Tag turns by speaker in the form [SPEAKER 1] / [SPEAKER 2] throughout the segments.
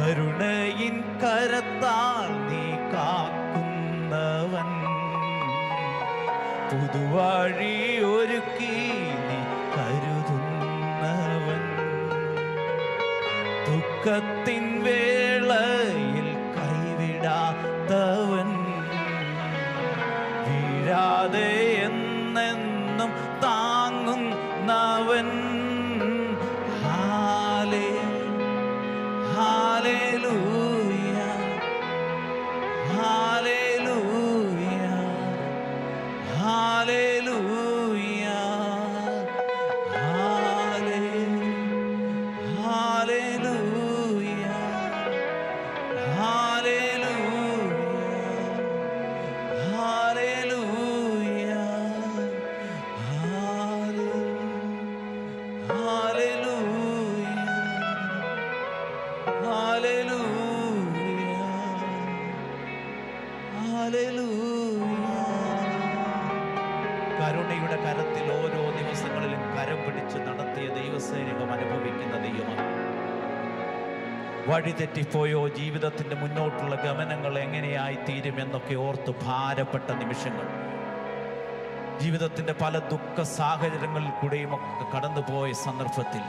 [SPEAKER 1] കരുണയിൻ കരത്താൽ നീ കാക്കുന്നവൻ, പുതുവഴി ഒരുക്കി നീ കരുതുന്നവൻ, ദുഃഖത്തിൻ വേളയിൽ കൈവിടാത്തവൻ, വീഴാതെ എന്നെന്നും താങ്ങുന്നവൻ. Hallelujah, hallelujah, hallelujah, hallelujah, hallelujah, കരുണയുടെ കരത്തിൽ ഓരോ ദിവസങ്ങളിലും കരം പിടിച്ച് നടത്തിയ ദൈവസേനകം അനുഭവിക്കുന്ന ദൈവമാണ്. വഴിതെറ്റിപ്പോയോ, ജീവിതത്തിന്റെ മുന്നോട്ടുള്ള ഗമനങ്ങൾ എങ്ങനെയായി തീരുമെന്നൊക്കെ ഓർത്ത് ഭാരപ്പെട്ട നിമിഷങ്ങൾ, ജീവിതത്തിന്റെ പല ദുഃഖ സാഹചര്യങ്ങളിൽ കൂടെയും ഒക്കെ കടന്നുപോയ സന്ദർഭത്തിൽ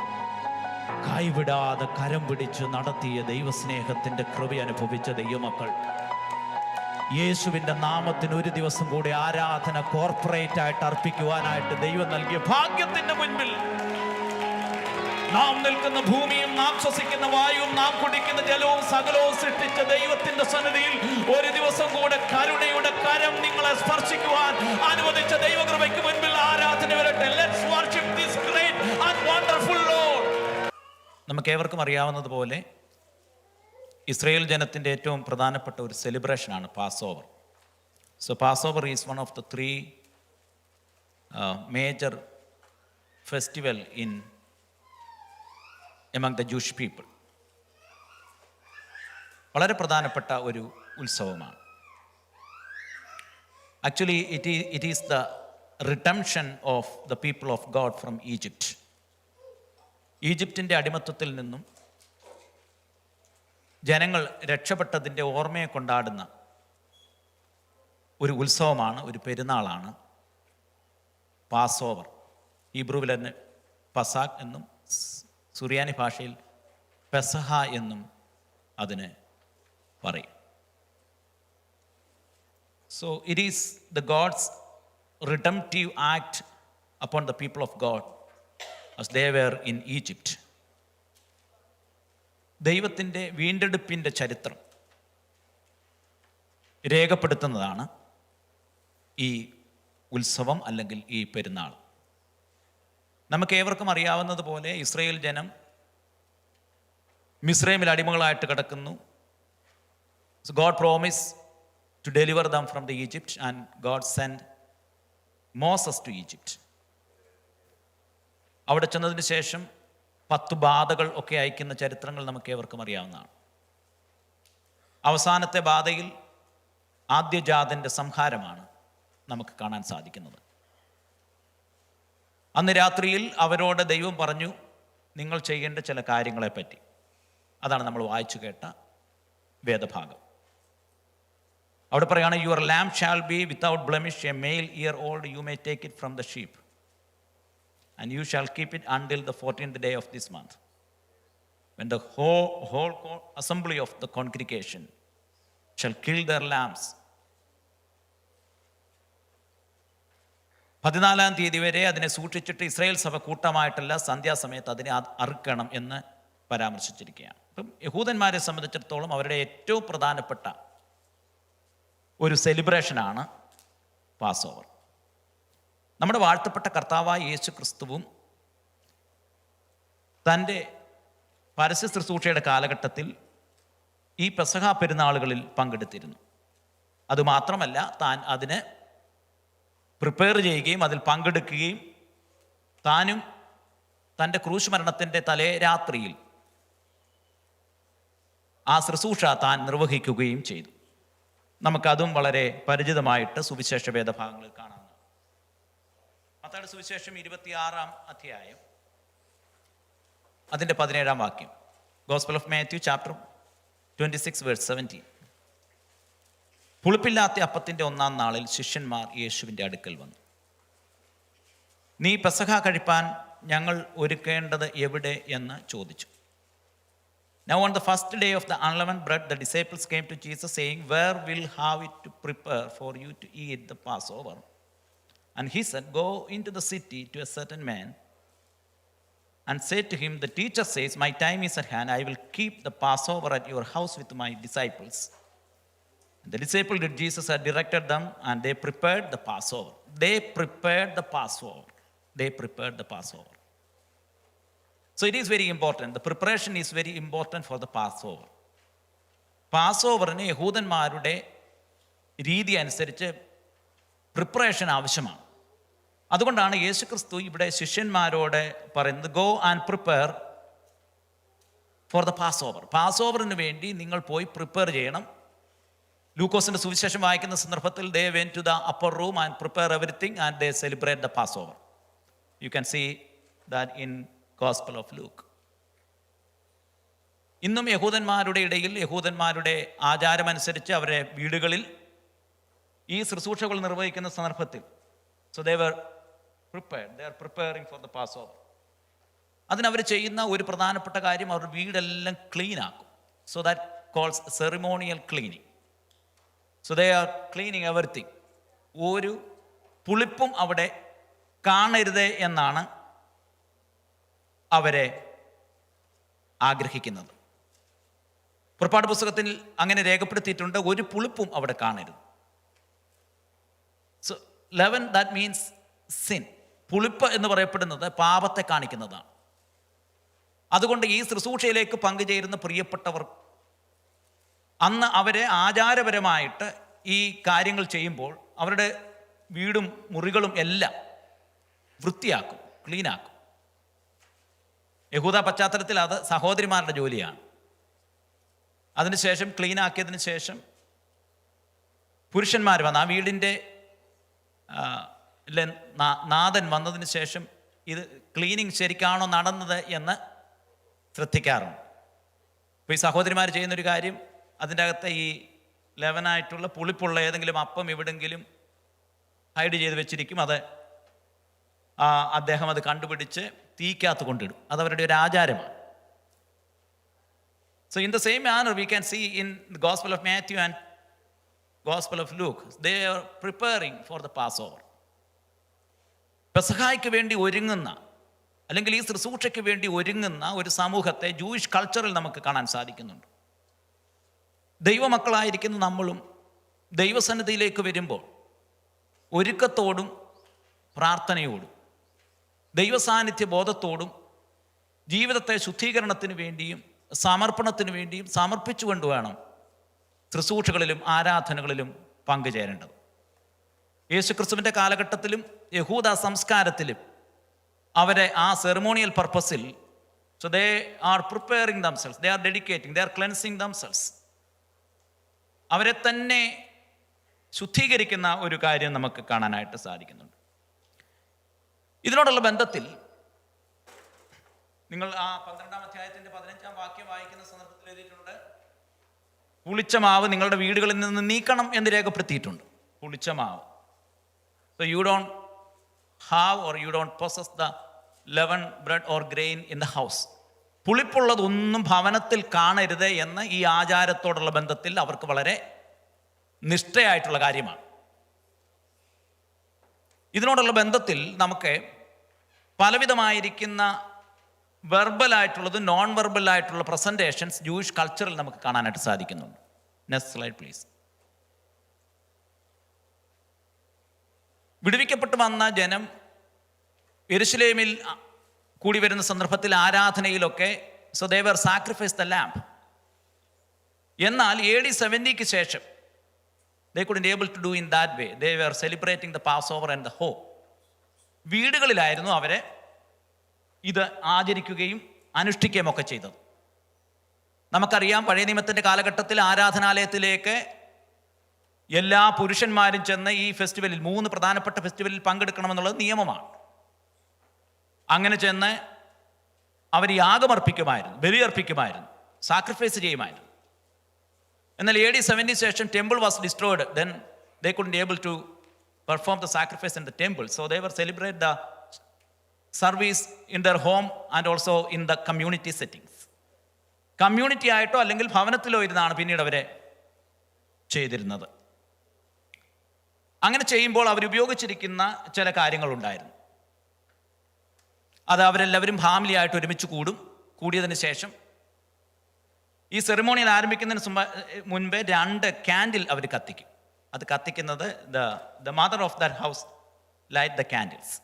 [SPEAKER 1] കൈവിടാതെ കരം പിടിച്ച് നടത്തിയ ദൈവസ്നേഹത്തിന്റെ കൃപ അനുഭവിച്ച ദൈവമക്കൾ, യേശുവിന്റെ നാമത്തിന് ഒരു ദിവസം കൂടി ആരാധന കോർപ്പറേറ്റ് ആയിട്ട് അർപ്പിക്കുവാനായിട്ട് ദൈവം നൽകിയ ഭാഗ്യത്തിന്റെ മുൻപിൽ നാം നിൽക്കുന്ന ഭൂമിയും നാം ശ്വസിക്കുന്ന വായുവും നാം കുടിക്കുന്ന ജലവും സകലവും സൃഷ്ടിച്ച ദൈവത്തിന്റെ സന്നിധിയിൽ ഒരു ദിവസം കൂടെ കരുണയുടെ കരം നിങ്ങളെ സ്പർശിക്കുവാൻ അനുവദിച്ച ദൈവകൃപയ്ക്ക് മുൻപിൽ ആരാധന വരട്ടെ. Let's worship this great and wonderful Lord. നമുക്ക് ഏവർക്കും അറിയാവുന്നതുപോലെ ഇസ്രായേൽ ജനത്തിൻ്റെ ഏറ്റവും പ്രധാനപ്പെട്ട ഒരു സെലിബ്രേഷനാണ് Passover. So Passover is one of the 3 major festival in among the Jewish people. വളരെ പ്രധാനപ്പെട്ട ഒരു ഉത്സവമാണ്. Actually it is the redemption of the people of God from Egypt. ഈജിപ്തിൻ്റെ അടിമത്തത്തിൽ നിന്നും ജനങ്ങൾ രക്ഷപ്പെട്ടതിൻ്റെ ഓർമ്മയെ കൊണ്ടാടുന്ന ഒരു ഉത്സവമാണ്, ഒരു പെരുന്നാളാണ് പാസ് ഓവർ. ഹീബ്രുവിൽ തന്നെ പസാഖ് എന്നും സുറിയാനി ഭാഷയിൽ പെസഹ എന്നും അതിന് പറയും. So it is the God's redemptive act upon the people of God as they were in Egypt. ദൈവത്തിൻ്റെ വീണ്ടെടുപ്പിൻ്റെ ചരിത്രം രേഖപ്പെടുത്തുന്നതാണ് ഈ ഉത്സവം അല്ലെങ്കിൽ ഈ പെരുന്നാൾ. നമുക്ക് ഏവർക്കും അറിയാവുന്നതുപോലെ ഇസ്രായേൽ ജനം മിസ്രൈമിൽ അടിമകളായിട്ട് കിടക്കുന്നു. God promised to deliver them from the Egypt and God sent Moses to Egypt. അവിടെ ചെന്നതിന് ശേഷം 10 ബാധകൾ ഒക്കെ അയക്കുന്ന ചരിത്രങ്ങൾ നമുക്ക് ഏവർക്കും അറിയാവുന്നതാണ്. അവസാനത്തെ ബാധയിൽ ആദ്യജാതൻ്റെ സംഹാരമാണ് നമുക്ക് കാണാൻ സാധിക്കുന്നത്. അന്ന് രാത്രിയിൽ അവരോട് ദൈവം പറഞ്ഞു, നിങ്ങൾ ചെയ്യേണ്ട ചില കാര്യങ്ങളെപ്പറ്റി. അതാണ് നമ്മൾ വായിച്ചു കേട്ട വേദഭാഗം. അവിടെ പറയുകയാണ്, your lamb shall be without blemish, a male year old, you may take it from the sheep, and you shall keep it until the 14th day of this month, when the whole assembly of the congregation shall kill their lambs. 14-ാം തീയതി വരെ അതിനെ സൂക്ഷിച്ചിട്ട് Israel സഭ കൂട്ടമായിട്ടല്ല സന്ധ്യാസമയത്ത് അതിനെ അറുക്കണം എന്ന് പരാമർശിച്ചിരിക്കുകയാണ്. അപ്പം യഹൂദന്മാരെ സംബന്ധിച്ചിടത്തോളം അവരുടെ ഏറ്റവും പ്രധാനപ്പെട്ട ഒരു സെലിബ്രേഷനാണ് പാസ് ഓവർ. നമ്മുടെ വാഴ്ത്തപ്പെട്ട കർത്താവായ യേശു ക്രിസ്തുവും തൻ്റെ പരസ്യ ശുശ്രൂഷയുടെ കാലഘട്ടത്തിൽ ഈ പെസഹ പെരുന്നാളുകളിൽ പങ്കെടുത്തിരുന്നു. അതുമാത്രമല്ല, താൻ അതിന് പ്രിപ്പയർ ചെയ്യുകയും അതിൽ പങ്കെടുക്കുകയും താനും തൻ്റെ ക്രൂശ് മരണത്തിൻ്റെ തലേ രാത്രിയിൽ ആ ശുശ്രൂഷ താൻ നിർവഹിക്കുകയും ചെയ്തു. നമുക്കതും വളരെ പരിചിതമായിട്ട് സുവിശേഷ വേദഭാഗങ്ങളിൽ കാണാം. മത്തായിയുടെ സുവിശേഷം 26-ാം അധ്യായം അതിൻ്റെ 17-ാം വാക്യം. Gospel of Matthew chapter 26 verse 17. പുളിപ്പില്ലാത്ത അപ്പത്തിൻ്റെ ഒന്നാം നാളിൽ ശിഷ്യന്മാർ യേശുവിൻ്റെ അടുക്കൽ വന്നു. നീ പെസഹ കഴിപ്പാൻ ഞങ്ങൾ ഒരുക്കേണ്ടത് എവിടെ എന്ന് ചോദിച്ചു. Now on the first day of the unleavened bread, the disciples came to Jesus saying, where will have it to prepare for you to eat the Passover? And he said, go into the city to a certain man and say to him, the teacher says, my time is at hand. I will keep the Passover at your house with my disciples. And the disciples did Jesus had directed them, and they prepared the Passover. They prepared the Passover. They prepared the Passover. So it is very important. The preparation is very important for the Passover. പാസ്ഓവറിന് യഹൂദന്മാരുടെ രീതി അനുസരിച്ച് preparation ആവശ്യമാണ്. അതുകൊണ്ടാണ് യേശുക്രിസ്തു ഇവിടെ ശിഷ്യന്മാരോട് പറയുന്നത്, go and prepare for the Passover. പാസ്ഓവറിന് വേണ്ടി നിങ്ങൾ പോയി പ്രിപ്പയർ ചെയ്യണം. ലൂക്കോസിന്റെ സുവിശേഷം വായിക്കുന്ന സന്ദർഭത്തിൽ they went to the upper room and prepare everything and they celebrate the Passover. You can see that in Gospel of Luke. ഇന്നും യഹൂദന്മാരുടെ ഇടയിൽ യഹൂദന്മാരുടെ ആചാരമനുസരിച്ച് അവരുടെ വീടുകളിൽ ഈ ശുശ്രൂഷകൾ നിർവഹിക്കുന്ന സന്ദർഭത്തിൽ so they were prepared. They are preparing for the Passover. അതിനവർ ചെയ്യുന്ന ഒരു പ്രധാനപ്പെട്ട കാര്യം അവർ വീടെല്ലാം ക്ലീൻ ആക്കും. So that calls ceremonial cleaning. So they are cleaning everything. ഒരു പുളിപ്പും അവിടെ കാണരുത് എന്നാണ് അവരെ ആഗ്രഹിക്കുന്നത്. പുറപ്പാട് പുസ്തകത്തിൽ അങ്ങനെ രേഖപ്പെടുത്തിയിട്ടുണ്ട്, ഒരു പുളിപ്പും അവിടെ കാണരുത്. So leaven that means sin. പുളിപ്പ് എന്ന് പറയപ്പെടുന്നത് പാപത്തെ കാണിക്കുന്നതാണ്. അതുകൊണ്ട് ഈ ശുശ്രൂഷയിലേക്ക് പങ്കുചേരുന്ന പ്രിയപ്പെട്ടവർ അന്ന് അവരെ ആചാരപരമായിട്ട് ഈ കാര്യങ്ങൾ ചെയ്യുമ്പോൾ അവരുടെ വീടും മുറികളും എല്ലാം വൃത്തിയാക്കും, ക്ലീനാക്കും. യഹൂദ പശ്ചാത്തലത്തിൽ അത് സഹോദരിമാരുടെ ജോലിയാണ്. അതിനുശേഷം ക്ലീനാക്കിയതിന് ശേഷം പുരുഷന്മാർ വന്ന് ആ വീടിൻ്റെ നാഥൻ വന്നതിന് ശേഷം ഇത് ക്ലീനിങ് ശരിക്കാണോ നടന്നത് എന്ന് ശ്രദ്ധിക്കാറുണ്ട്. അപ്പോൾ ഈ സഹോദരിമാർ ചെയ്യുന്നൊരു കാര്യം, അതിൻ്റെ അകത്ത് ഈ ലെവനായിട്ടുള്ള പുളിപ്പുള്ള ഏതെങ്കിലും അപ്പം എവിടെങ്കിലും ഹൈഡ് ചെയ്ത് വെച്ചിരിക്കും. അത് അദ്ദേഹം അത് കണ്ടുപിടിച്ച് തീക്കകത്ത് കൊണ്ടിടും. അതവരുടെ ഒരു ആചാരമാണ്. So in the same manner we can see in the Gospel of Matthew and Gospel of Luke, they are preparing for the Passover. പെസഹായ്ക്ക് വേണ്ടി ഒരുങ്ങുന്ന അല്ലെങ്കിൽ ഈ ശുശ്രൂഷയ്ക്ക് വേണ്ടി ഒരുങ്ങുന്ന ഒരു സമൂഹത്തെ ജൂയിഷ് കൾച്ചറിൽ നമുക്ക് കാണാൻ സാധിക്കുന്നുണ്ട്. ദൈവമക്കളായിരിക്കുന്ന നമ്മളും ദൈവസന്നിധിയിലേക്ക് വരുമ്പോൾ ഒരുക്കത്തോടും പ്രാർത്ഥനയോടും ദൈവസാന്നിധ്യ ബോധത്തോടും ജീവിതത്തെ ശുദ്ധീകരണത്തിന് വേണ്ടിയും സമർപ്പണത്തിന് വേണ്ടിയും സമർപ്പിച്ചുകൊണ്ട് വേണം ശുശ്രൂഷകളിലും ആരാധനകളിലും പങ്കുചേരേണ്ടത്. യേശുക്രിസ്തുവിൻ്റെ കാലഘട്ടത്തിലും യഹൂദ സംസ്കാരത്തിലും അവരെ ആ സെറിമോണിയൽ പർപ്പസിൽ so they are preparing themselves, they are dedicating, they are cleansing themselves. അവരെ തന്നെ ശുദ്ധീകരിക്കുന്ന ഒരു കാര്യം നമുക്ക് കാണാനായിട്ട് സാധിക്കുന്നുണ്ട്. ഇതിനോടുള്ള ബന്ധത്തിൽ നിങ്ങൾ ആ 12-ാം അധ്യായത്തിൻ്റെ 15-ാം വാക്യം വായിക്കുന്ന സന്ദർഭത്തിൽ എഴുതിയിട്ടുണ്ട്, പുളിച്ച മാവ് നിങ്ങളുടെ വീടുകളിൽ നിന്ന് നീക്കണം എന്ന് രേഖപ്പെടുത്തിയിട്ടുണ്ട്. പുളിച്ച മാവ്. So you don't have or you don't possess the leavened bread or grain in the house. പുളിപ്പുള്ളതൊന്നും ഭവനത്തിൽ കാണരുത് എന്ന് ഈ ആചാരത്തോടുള്ള ബന്ധത്തിൽ അവർക്ക് വളരെ നിഷ്ഠയായിട്ടുള്ള കാര്യമാണ്. ഇതിനോടുള്ള ബന്ധത്തിൽ നമുക്ക് പലവിധമായിരിക്കുന്ന വെർബലായിട്ടുള്ളതും നോൺ വെർബലായിട്ടുള്ള പ്രസൻറ്റേഷൻസ് ജൂയിഷ് കൾച്ചറിൽ നമുക്ക് കാണാനായിട്ട് സാധിക്കുന്നുണ്ട്. Next slide please. വിടുവിക്കപ്പെട്ട് വന്ന ജനം യെരുശലേമിൽ കൂടി വരുന്ന സന്ദർഭത്തിൽ ആരാധനയിലൊക്കെ so they were sacrifice the lamb. എന്നാൽ AD 70 ശേഷം they couldn't able to do in that way. They were celebrating the Passover and the home. വീടുകളിലായിരുന്നു അവരെ ഇത് ആചരിക്കുകയും അനുഷ്ഠിക്കുകയും ഒക്കെ ചെയ്തത്. നമുക്കറിയാം, പഴയ നിയമത്തിൻ്റെ കാലഘട്ടത്തിൽ ആരാധനാലയത്തിലേക്ക് എല്ലാ പുരുഷന്മാരും ചെന്ന് ഈ ഫെസ്റ്റിവലിൽ 3 പ്രധാനപ്പെട്ട ഫെസ്റ്റിവലിൽ പങ്കെടുക്കണമെന്നുള്ളത് നിയമമാണ്. അങ്ങനെ ചെന്ന് അവർ യാഗമർപ്പിക്കുമായിരുന്നു, ബലിയർപ്പിക്കുമായിരുന്നു, സാക്രിഫൈസ് ചെയ്യുമായിരുന്നു. എന്നാൽ AD 70 ശേഷം temple was destroyed. Then they couldn't able to perform the sacrifice in the temple. So they were celebrate the service in their home and also in the community settings. Community ആയിട്ടോ അല്ലെങ്കിൽ ഭവനത്തിലോ ഇരുന്നാണ് പിന്നീട് അവരെ ചെയ്തിരുന്നത്. അങ്ങനെ ചെയ്യുമ്പോൾ അവരുപയോഗിച്ചിരിക്കുന്ന ചില കാര്യങ്ങളുണ്ടായിരുന്നു. അത് അവരെല്ലാവരും ഫാമിലി ആയിട്ട് ഒരുമിച്ച് കൂടിയതിന് ശേഷം ഈ സെറിമോണിയിൽ ആരംഭിക്കുന്നതിന് മുൻപേ 2 കാൻഡിൽ അവർ കത്തിക്കും. അത് കത്തിക്കുന്നത് the mother of that house light the candles.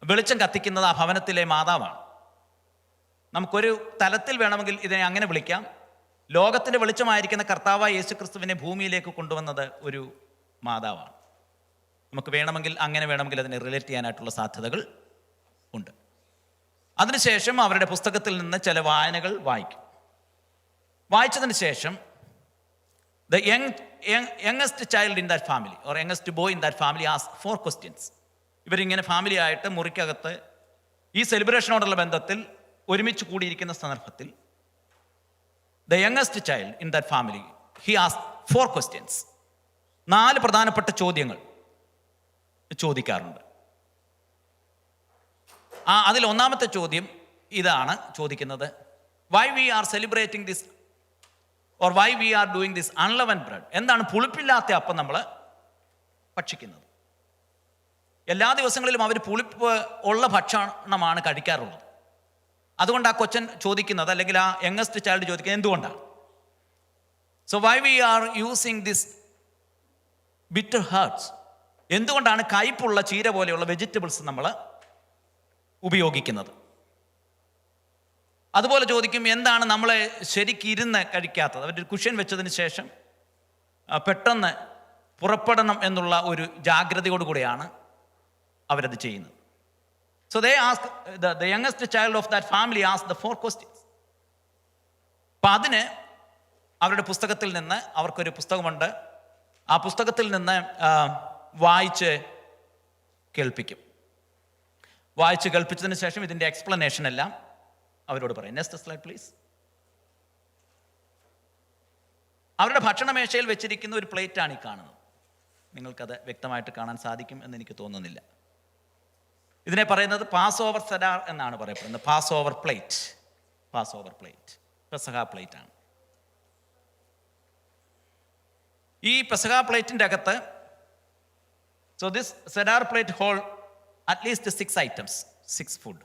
[SPEAKER 1] വെളിച്ചം കത്തിക്കുന്നത് ആ ഭവനത്തിലെ മാതാവാണ്. നമുക്കൊരു തലത്തിൽ വേണമെങ്കിൽ ഇതിനെ അങ്ങനെ വിളിക്കാം. ലോകത്തിൻ്റെ വെളിച്ചമായിരിക്കുന്ന കർത്താവായ യേശുക്രിസ്തുവിനെ ഭൂമിയിലേക്ക് കൊണ്ടുവന്നത് ഒരു മാതാവാണ്. നമുക്ക് വേണമെങ്കിൽ അതിനെ റിലേറ്റ് ചെയ്യാനായിട്ടുള്ള സാധ്യതകൾ ഉണ്ട്. അതിനുശേഷം അവരുടെ പുസ്തകത്തിൽ നിന്ന് ചില വായനകൾ വായിച്ചതിന് ശേഷം the youngest child in that family or youngest boy in that family asked 4 questions. ഇവരിങ്ങനെ ഫാമിലി ആയിട്ട് മുറിക്കകത്ത് ഈ സെലിബ്രേഷനോടുള്ള ബന്ധത്തിൽ ഒരുമിച്ച് കൂടിയിരിക്കുന്ന സന്ദർഭത്തിൽ the youngest child in that family, he asked 4 questions. 4 പ്രധാനപ്പെട്ട ചോദ്യങ്ങൾ ചോദിക്കാറുണ്ട്. അതിൽ ഒന്നാമത്തെ ചോദ്യം ഇതാണ് ചോദിക്കുന്നത്: why we are celebrating this or why we are doing this unleavened bread? എന്താണ് പുളിപ്പില്ലാത്ത അപ്പം നമ്മൾ ഭക്ഷിക്കുന്നത്? എല്ലാ ദിവസങ്ങളിലും അവർ പുളിപ്പ് ഉള്ള ഭക്ഷണമാണ് കഴിക്കാറുള്ളത്. അതുകൊണ്ട് ആ കൊച്ചൻ ചോദിക്കുന്നത്, അല്ലെങ്കിൽ ആ യങ്ങസ്റ്റ് ചൈൽഡ് ചോദിക്കുന്നത് എന്തുകൊണ്ടാണ്? So why we are using this bitter herbs? എന്തുകൊണ്ടാണ് കയ്പുള്ള ചീര പോലെയുള്ള വെജിറ്റബിൾസ് നമ്മൾ ഉപയോഗിക്കുന്നത്? അതുപോലെ ചോദിക്കും, എന്താണ് നമ്മളെ ശരിക്കിരുന്ന് കഴിക്കാത്തത്? അവരുടെ കുഷ്യൻ വെച്ചതിന് ശേഷം പെട്ടെന്ന് പുറപ്പെടണം എന്നുള്ള ഒരു ജാഗ്രതയോടുകൂടിയാണ് അവരത് ചെയ്യുന്നത്. So they ask, the youngest child of that family asked the 4 questions. അപ്പം അതിന് അവരുടെ പുസ്തകത്തിൽ നിന്ന്, അവർക്കൊരു പുസ്തകമുണ്ട്, ആ പുസ്തകത്തിൽ നിന്ന് വായിച്ച് കേൾപ്പിച്ചതിന് ശേഷം ഇതിൻ്റെ എക്സ്പ്ലനേഷൻ എല്ലാം അവരോട് പറയും. Next slide please. അവരുടെ ഭക്ഷണമേശയിൽ വെച്ചിരിക്കുന്ന ഒരു പ്ലേറ്റാണ് ഈ കാണുന്നത്. നിങ്ങൾക്കത് വ്യക്തമായിട്ട് കാണാൻ സാധിക്കും എന്ന് എനിക്ക് തോന്നുന്നില്ല. ഇതിനെ പറയുന്നത് പാസ് ഓവർ സെഡാർ എന്നാണ് പറയപ്പെടുന്നത്. പാസ് ഓവർ പ്ലേറ്റ്, പെസഹ പ്ലേറ്റ് ആണ്. ഈ പെസഹ പ്ലേറ്റിൻ്റെ അകത്ത്, so this cedar plate hold at least 6 items, 6 food,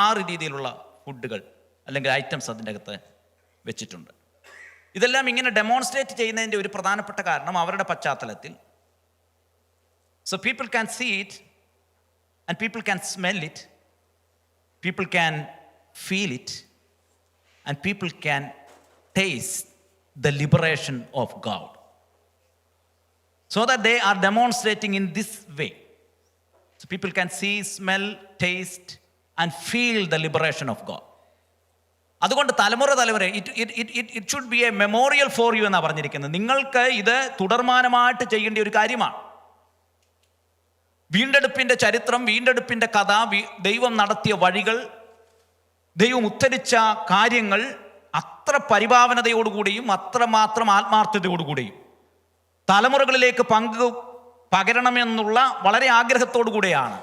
[SPEAKER 1] 6 രീതിയിലുള്ള ഫുഡുകൾ അല്ലെങ്കിൽ ഐറ്റംസ് അതിൻ്റെ അകത്ത് വെച്ചിട്ടുണ്ട്. ഇതെല്ലാം ഇങ്ങനെ ഡെമോൺസ്ട്രേറ്റ് ചെയ്യുന്നതിൻ്റെ ഒരു പ്രധാനപ്പെട്ട കാരണം അവരുടെ പശ്ചാത്തലത്തിൽ, so people can see it and people can smell it, people can feel it, and people can taste the liberation of God. So that they are demonstrating in this way. So people can see, smell, taste, and feel the liberation of God. അതുകൊണ്ട് തലമുറ it should be A memorial for you എന്നാണ് പറഞ്ഞിരിക്കുന്നത്. നിങ്ങൾക്ക് ഇത് തുടർമാനമായിട്ട് ചെയ്യേണ്ട ഒരു കാര്യമാണ്. വീണ്ടെടുപ്പിൻ്റെ ചരിത്രം, വീണ്ടെടുപ്പിൻ്റെ കഥ, ദൈവം നടത്തിയ വഴികൾ, ദൈവം ഉദ്ധരിച്ച കാര്യങ്ങൾ അത്ര പരിഭാവനതയോടുകൂടിയും അത്രമാത്രം ആത്മാർത്ഥതയോടുകൂടിയും തലമുറകളിലേക്ക് പകരണമെന്നുള്ള വളരെ ആഗ്രഹത്തോടു കൂടെയാണ്.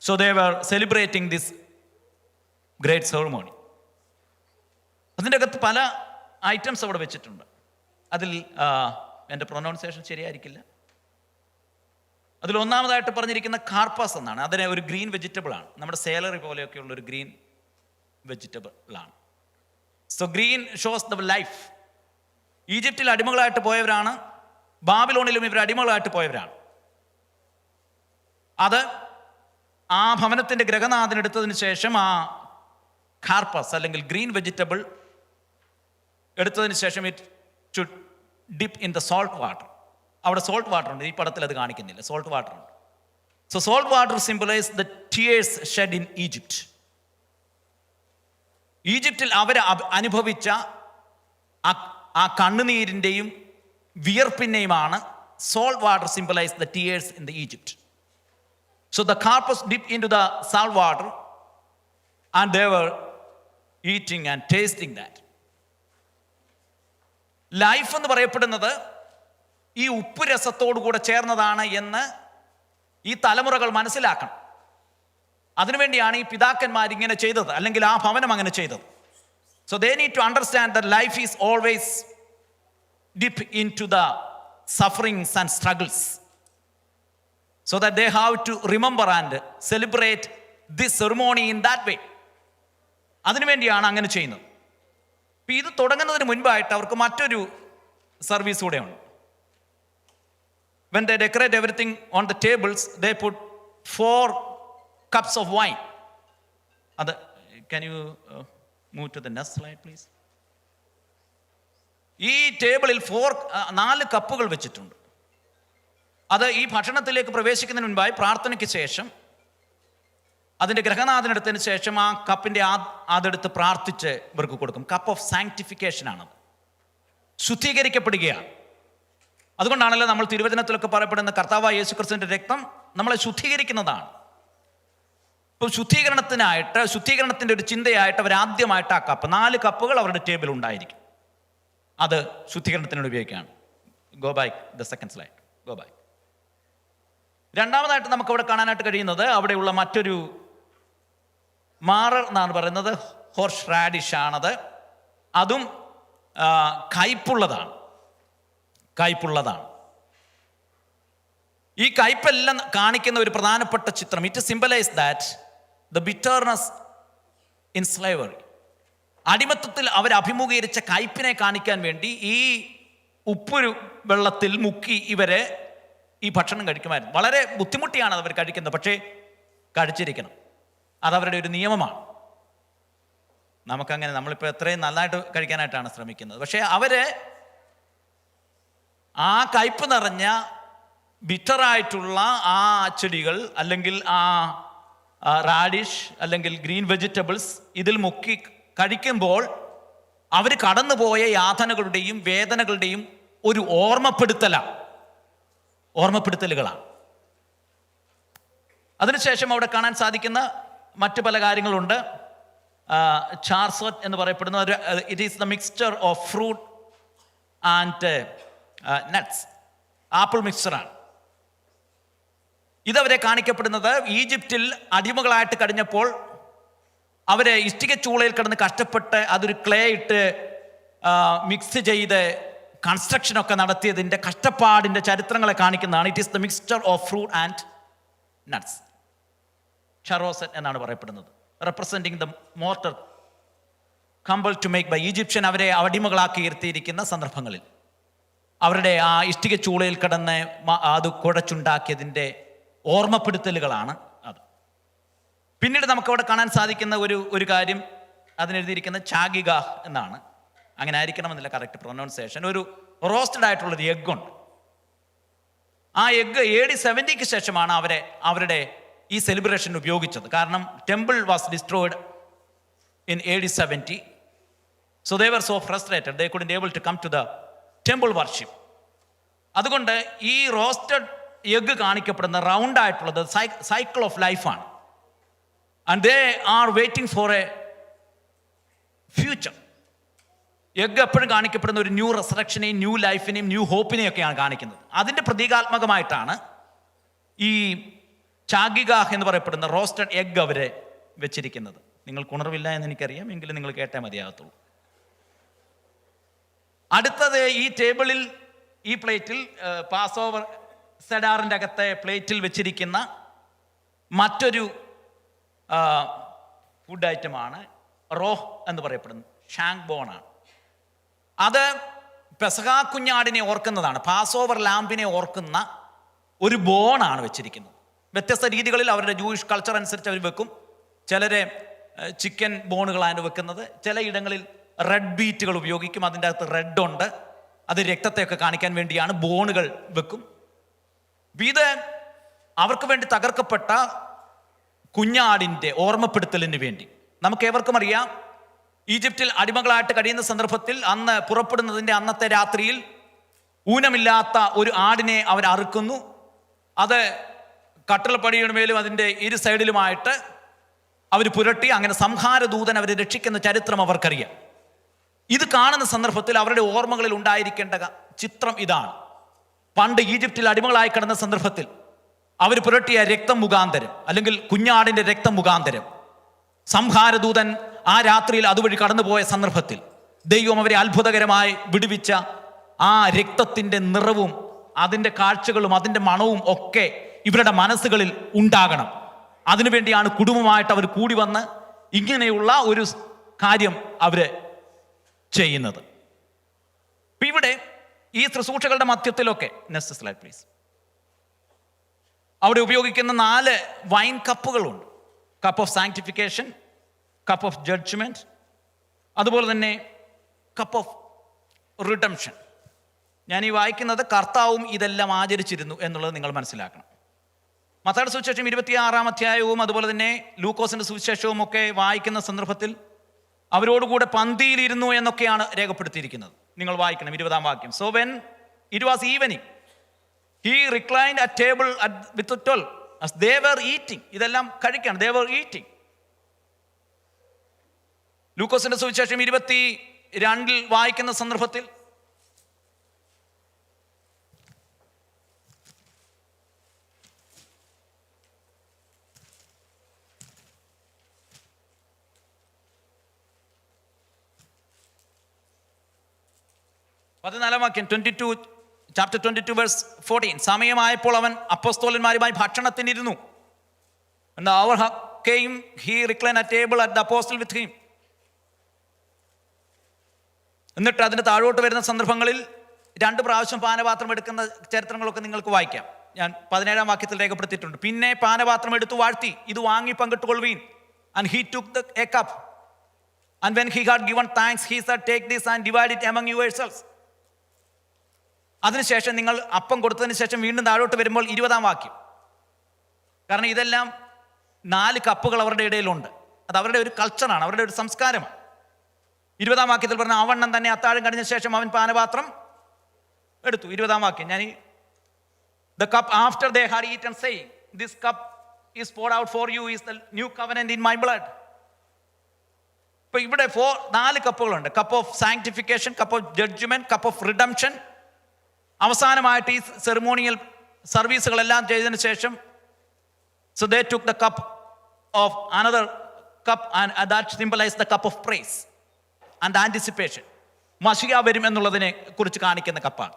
[SPEAKER 1] So they were celebrating this great ceremony. അതിൻ്റെ അകത്ത് പല ഐറ്റംസ് അവിടെ വെച്ചിട്ടുണ്ട്. അതിൽ എൻ്റെ പ്രൊനൗൺസിയേഷൻ ശരിയായിരിക്കില്ല. അതിൽ ഒന്നാമതായിട്ട് പറഞ്ഞിരിക്കുന്ന കാർപ്പസ് എന്നാണ്. അതിനെ ഒരു ഗ്രീൻ വെജിറ്റബിൾ ആണ്. നമ്മുടെ സേലറി പോലെയൊക്കെയുള്ള ഒരു ഗ്രീൻ വെജിറ്റബിൾ ആണ്. So green shows the life. ഈജിപ്തിൽ അടിമകളായിട്ട് പോയവരാണ്, ബാബിലോണിലും ഇവർ അടിമകളായിട്ട് പോയവരാണ്. അത് ആ ഭവനത്തിൻ്റെ ഗൃഹനാഥനെടുത്തതിന് ശേഷം ആ കാർപ്പസ് അല്ലെങ്കിൽ ഗ്രീൻ വെജിറ്റബിൾ എടുത്തതിന് ശേഷം it should dip in the salt water. അവിടെ സോൾട്ട് വാട്ടർ ഉണ്ട്, ഈ പടത്തിൽ അത് കാണിക്കുന്നില്ല. സോൾട്ട് വാട്ടർ ഉണ്ട്. So salt water symbolise the tears shed in Egypt. ഈജിപ്തിൽ അവർ അനുഭവിച്ച ആ കണ്ണുനീരിൻ്റെയും വിയർപ്പിനെയുമാണ് salt water symbolise the tears in the Egypt. So the karpas dip into the salt water and they were eating and tasting that. Life എന്ന് പറയപ്പെടുന്നത് ഈ ഉപ്പ് രസത്തോടു കൂടെ ചേർന്നതാണ് എന്ന് ഈ തലമുറകൾ മനസ്സിലാക്കണം. അതിനുവേണ്ടിയാണ് ഈ പിതാക്കന്മാർ ഇങ്ങനെ ചെയ്തത്, അല്ലെങ്കിൽ ആ ഭവനം അങ്ങനെ ചെയ്തത്. So they need to understand that life is always dip into the sufferings and struggles, so that they have to remember and celebrate this ceremony in that way. അതിനുവേണ്ടിയാണ് അങ്ങനെ ചെയ്യുന്നത്. ഇപ്പം ഇത് തുടങ്ങുന്നതിന് മുൻപായിട്ട് അവർക്ക് മറ്റൊരു സർവീസ് കൂടെ ഉണ്ട്. When they decorate everything on the tables, they put 4 cups of wine. Can you move to the next slide, please? ഈ ടേബിളിൽ 4 കപ്പുകൾ വെച്ചിട്ടുണ്ട്. അത് ഈ ഭക്ഷണത്തിലേക്ക് പ്രവേശിക്കുന്നതിന് മുൻപായി പ്രാർത്ഥനയ്ക്ക് ശേഷം അതിൻ്റെ ഗ്രഹനാഥനെടുത്തതിന് ശേഷം ആ കപ്പിൻ്റെ അതെടുത്ത് പ്രാർത്ഥിച്ച് ഇവർക്ക് കൊടുക്കും. കപ്പ് ഓഫ് സാങ്ക്ടിഫിക്കേഷൻ ആണത്, ശുദ്ധീകരിക്കപ്പെടുകയാണ്. അതുകൊണ്ടാണല്ലോ നമ്മൾ തിരുവചനത്തിലൊക്കെ പറയപ്പെടുന്ന കർത്താവായ യേശുക്രിസ്തുവിന്റെ രക്തം നമ്മളെ ശുദ്ധീകരിക്കുന്നതാണ്. ഇപ്പോൾ ശുദ്ധീകരണത്തിൻ്റെ ഒരു ചിന്തയായിട്ട് അവർ ആദ്യമായിട്ട് ആ കപ്പ് 4 കപ്പുകൾ അവരുടെ ടേബിൾ ഉണ്ടായിരിക്കും. അത് ശുദ്ധീകരണത്തിനോട് ഉപയോഗിക്കുകയാണ്. Go back the second slide, go back. രണ്ടാമതായിട്ട് നമുക്ക് അവിടെ കാണാനായിട്ട് കഴിയുന്നത് അവിടെയുള്ള മറ്റൊരു മാറർ എന്നാണ് പറയുന്നത്, ഹോർസ് റാഡിഷ് ആണത്. അതും കയ്പുള്ളതാണ്. ഈ കയ്പെല്ലാം കാണിക്കുന്ന ഒരു പ്രധാനപ്പെട്ട ചിത്രം. It symbolise that the bitterness in slavery. അടിമത്തത്തിൽ അവർ അഭിമുഖീകരിച്ച കയ്പിനെ കാണിക്കാൻ വേണ്ടി ഈ ഉപ്പ് വെള്ളത്തിൽ മുക്കി ഇവരെ ഈ ഭക്ഷണം കഴിക്കുമായിരുന്നു. വളരെ ബുദ്ധിമുട്ടിയാണ് അവർ കഴിക്കുന്നത്, പക്ഷേ കഴിച്ചിരിക്കണം. അതവരുടെ ഒരു നിയമമാണ്. നമുക്കങ്ങനെ, നമ്മളിപ്പോൾ എത്രയും നന്നായിട്ട് കഴിക്കാനായിട്ടാണ് ശ്രമിക്കുന്നത്. പക്ഷേ അവര് ആ കയ്പ് നിറഞ്ഞ ബിറ്ററായിട്ടുള്ള ആ ചെടികൾ, അല്ലെങ്കിൽ ആ റാഡിഷ്, അല്ലെങ്കിൽ ഗ്രീൻ വെജിറ്റബിൾസ് ഇതിൽ മുക്കി കഴിക്കുമ്പോൾ അവർ കടന്നുപോയ യാതനകളുടെയും വേദനകളുടെയും ഒരു ഓർമ്മപ്പെടുത്തലുകളാണ്. അതിനുശേഷം അവിടെ കാണാൻ സാധിക്കുന്ന മറ്റു പല കാര്യങ്ങളുണ്ട്. ചാർസോറ്റ് എന്ന് പറയപ്പെടുന്ന it is the mixture of fruit and nuts, apple മിക്സ്ചറാണ്. ഇതവരെ കാണിക്കപ്പെടുന്നത് ഈജിപ്തിൽ അടിമകളായിട്ട് കഴിഞ്ഞപ്പോൾ അവരെ ഇഷ്ടിക ചൂളയിൽ കിടന്ന് കഷ്ടപ്പെട്ട് അതൊരു ക്ലേ ഇട്ട് മിക്സ് ചെയ്ത് കൺസ്ട്രക്ഷനൊക്കെ നടത്തിയതിൻ്റെ കഷ്ടപ്പാടിൻ്റെ ചരിത്രങ്ങളെ കാണിക്കുന്നതാണ്. It is the mixture of fruit and nuts, charoset എന്നാണ് പറയപ്പെടുന്നത്. Representing the mortar compel to make by Egyptian. അവരെ അടിമകളാക്കി ഇരുത്തിയിരിക്കുന്ന സന്ദർഭങ്ങളിൽ അവരുടെ ആ ഇഷ്ടിക ചൂളയിൽ കിടന്ന് അത് കുഴച്ചുണ്ടാക്കിയതിൻ്റെ ഓർമ്മപ്പെടുത്തലുകളാണ് അത്. പിന്നീട് നമുക്കവിടെ കാണാൻ സാധിക്കുന്ന ഒരു കാര്യം, അതിനെഴുതിയിരിക്കുന്നത് ചാഗിക എന്നാണ്. അങ്ങനെ ആയിരിക്കണമെന്നില്ല കറക്റ്റ് പ്രൊനൗൺസിയേഷൻ. ഒരു റോസ്റ്റഡ് ആയിട്ടുള്ളൊരു എഗ്ഗുണ്ട്. ആ എഗ്ഗ് AD 70 ശേഷമാണ് അവരുടെ ഈ സെലിബ്രേഷൻ ഉപയോഗിച്ചത്. കാരണം temple was destroyed in AD 70. So they were so frustrated, they couldn't able to come to the temple worship. അതുകൊണ്ട് ഈ റോസ്റ്റഡ് എഗ്ഗ് കാണിക്കപ്പെടുന്ന റൗണ്ട് ആയിട്ടുള്ളത് സൈക്കിൾ ഓഫ് ലൈഫാണ്. And they are waiting for a future. Egg എപ്പോഴും കാണിക്കപ്പെടുന്ന ഒരു new റെസറക്ഷനെയും new ലൈഫിനെയും ന്യൂ ഹോപ്പിനെയും ഒക്കെയാണ് കാണിക്കുന്നത്. അതിൻ്റെ പ്രതീകാത്മകമായിട്ടാണ് ഈ ചാഗിഗാഹ് എന്ന് പറയപ്പെടുന്ന റോസ്റ്റഡ് എഗ്ഗ് അവരെ വെച്ചിരിക്കുന്നത്. നിങ്ങൾക്ക് ഉണർവില്ല എന്ന് എനിക്കറിയാം, എങ്കിലും നിങ്ങൾ കേട്ടേ മതിയാകത്തുള്ളൂ. അടുത്തത് ഈ ടേബിളിൽ, ഈ പ്ലേറ്റിൽ, പാസ് ഓവർ സെഡാറിൻ്റെ അകത്തെ പ്ലേറ്റിൽ വെച്ചിരിക്കുന്ന മറ്റൊരു ഫുഡ് ഐറ്റമാണ് റോഹ് എന്ന് പറയപ്പെടുന്നത്, ഷാങ്ക് ബോണാണ്. അത് പെസഹ കുഞ്ഞാടിനെ ഓർക്കുന്നതാണ്, പാസ് ഓവർ ലാമ്പിനെ ഓർക്കുന്ന ഒരു ബോണാണ് വെച്ചിരിക്കുന്നത്. വ്യത്യസ്ത രീതികളിൽ അവരുടെ ജൂയിഷ് കൾച്ചർ അനുസരിച്ച് അവർ വെക്കും. ചിലരെ ചിക്കൻ ബോണുകളാണ് വെക്കുന്നത്, ചിലയിടങ്ങളിൽ റെഡ് ബീറ്റുകൾ ഉപയോഗിക്കും, അതിൻ്റെ അകത്ത് റെഡ് ഉണ്ട്, അത് രക്തത്തെയൊക്കെ കാണിക്കാൻ വേണ്ടിയാണ് ബോണുകൾ വെക്കും. ഇത് അവർക്ക് വേണ്ടി തകർക്കപ്പെട്ട കുഞ്ഞാടിൻ്റെ ഓർമ്മപ്പെടുത്തലിന് വേണ്ടി. നമുക്ക് ഏവർക്കും അറിയാം, ഈജിപ്തിൽ അടിമകളായിട്ട് കഴിയുന്ന സന്ദർഭത്തിൽ അന്ന് പുറപ്പെടുന്നതിൻ്റെ അന്നത്തെ രാത്രിയിൽ ഊനമില്ലാത്ത ഒരു ആടിനെ അവർ അറുക്കുന്നു. അത് കട്ടിളപ്പടിയുടെ മേലും അതിൻ്റെ ഇരു സൈഡിലുമായിട്ട് അവർ പുരട്ടി അങ്ങനെ സംഹാരദൂതൻ അവരെ രക്ഷിക്കുന്ന ചരിത്രം അവർക്കറിയാം. ഇത് കാണുന്ന സന്ദർഭത്തിൽ അവരുടെ ഓർമ്മകളിൽ ഉണ്ടായിരിക്കേണ്ട ചിത്രം ഇതാണ്. പണ്ട് ഈജിപ്തിൽ അടിമകളായി കിടന്ന സന്ദർഭത്തിൽ അവർ പുരട്ടിയ രക്തം മുഖാന്തരം, അല്ലെങ്കിൽ കുഞ്ഞാടിൻ്റെ രക്തം മുഖാന്തരം സംഹാരദൂതൻ ആ രാത്രിയിൽ അതുവഴി കടന്നുപോയ സന്ദർഭത്തിൽ ദൈവം അവരെ അത്ഭുതകരമായി വിടുവിച്ച ആ രക്തത്തിൻ്റെ നിറവും അതിൻ്റെ കാഴ്ചകളും അതിൻ്റെ മണവും ഒക്കെ ഇവരുടെ മനസ്സുകളിൽ ഉണ്ടാകണം. അതിനുവേണ്ടിയാണ് കുടുംബമായിട്ട് അവർ കൂടി വന്ന് ഇങ്ങനെയുള്ള ഒരു കാര്യം അവർ ചെയ്യുന്നത്. ഇവിടെ ഈ ശുശ്രൂഷകളുടെ മധ്യത്തിലൊക്കെ, നെക്സ്റ്റ് സ്ലൈഡ് പ്ലീസ്, അവിടെ ഉപയോഗിക്കുന്ന 4 വൈൻ കപ്പുകളുണ്ട്. Cup of sanctification, cup of judgement, അതുപോലെ തന്നെ കപ്പ് ഓഫ് റിഡംഷൻ. ഞാൻ ഈ വായിക്കുന്നത് കർത്താവും ഇതെല്ലാം ആചരിച്ചിരുന്നു എന്നുള്ളത് നിങ്ങൾ മനസ്സിലാക്കണം. മത്തായിയുടെ സുവിശേഷം 26-ാം അധ്യായവും അതുപോലെ തന്നെ ലൂക്കോസിന്റെ സുവിശേഷവും ഒക്കെ വായിക്കുന്ന സന്ദർഭത്തിൽ അവരോടുകൂടെ പന്തിയിലിരുന്നു എന്നൊക്കെയാണ് രേഖപ്പെടുത്തിയിരിക്കുന്നത്. നിങ്ങൾ വായിക്കണം 20-ാം വാക്യം. So when it was evening he reclined at table with the 12 as they were eating. ഇതെല്ലാം കഴിക്കണം, they were eating. ലൂക്കോസിന്റെ സുവിശേഷം 22-ൽ വായിക്കുന്ന സന്ദർഭത്തിൽ വാക്യം, ചാപ്റ്റർ 22 വേഴ്സ് 14. സമയമായപ്പോൾ അവൻ അപ്പോസ്തലന്മാരുമായി ഭക്ഷണത്തിനിരുന്നു. And the hour came, he reclined at table at the apostle with him. എന്നിട്ട് അതിന് താഴോട്ട് വരുന്ന സന്ദർഭങ്ങളിൽ 2 പ്രാവശ്യം പാനപാത്രം എടുക്കുന്ന ചരിത്രങ്ങളൊക്കെ നിങ്ങൾക്ക് വായിക്കാം. ഞാൻ 17-ാം വാക്യത്തിൽ രേഖപ്പെടുത്തിയിട്ടുണ്ട്. പിന്നെ പാനപാത്രം എടുത്തു വാഴ്ത്തി, ഇത് വാങ്ങി പങ്കിട്ടുകൊള്ളുവീൻ. And he took a cup. And when he had given thanks, he said, take this and divide it among yourselves. അതിനുശേഷം നിങ്ങൾ അപ്പം കൊടുത്തതിന് ശേഷം വീണ്ടും താഴോട്ട് വരുമ്പോൾ 20-ാം വാക്യം. കാരണം ഇതെല്ലാം 4 കപ്പുകൾ അവരുടെ ഇടയിലുണ്ട്. അത് അവരുടെ ഒരു കൾച്ചറാണ്, അവരുടെ ഒരു സംസ്കാരമാണ്. 20-ാം വാക്യത്തിൽ പറഞ്ഞ അവണ്ണം തന്നെ അത്താഴം കഴിഞ്ഞ ശേഷം അവൻ പാനപാത്രം എടുത്തു. 20-ാം വാക്യം, ഞാൻ the cup after they had eaten, saying, this cup is poured out for you, is the new covenant in my blood. ഇപ്പൊ ഇവിടെ 4 കപ്പുകളുണ്ട്. Cup of sanctification, cup of judgement, cup of redemption. അവസാനമായിട്ട് ഈ സെറിമോണിയൽ സർവീസുകളെല്ലാം ചെയ്തതിനു ശേഷം so they took the cup of another cup and that symbolized the cup of praise and anticipation. മശിഹ വരും എന്നുള്ളതിനെ കുറിച്ച് കാണിക്കുന്ന കപ്പാണ്.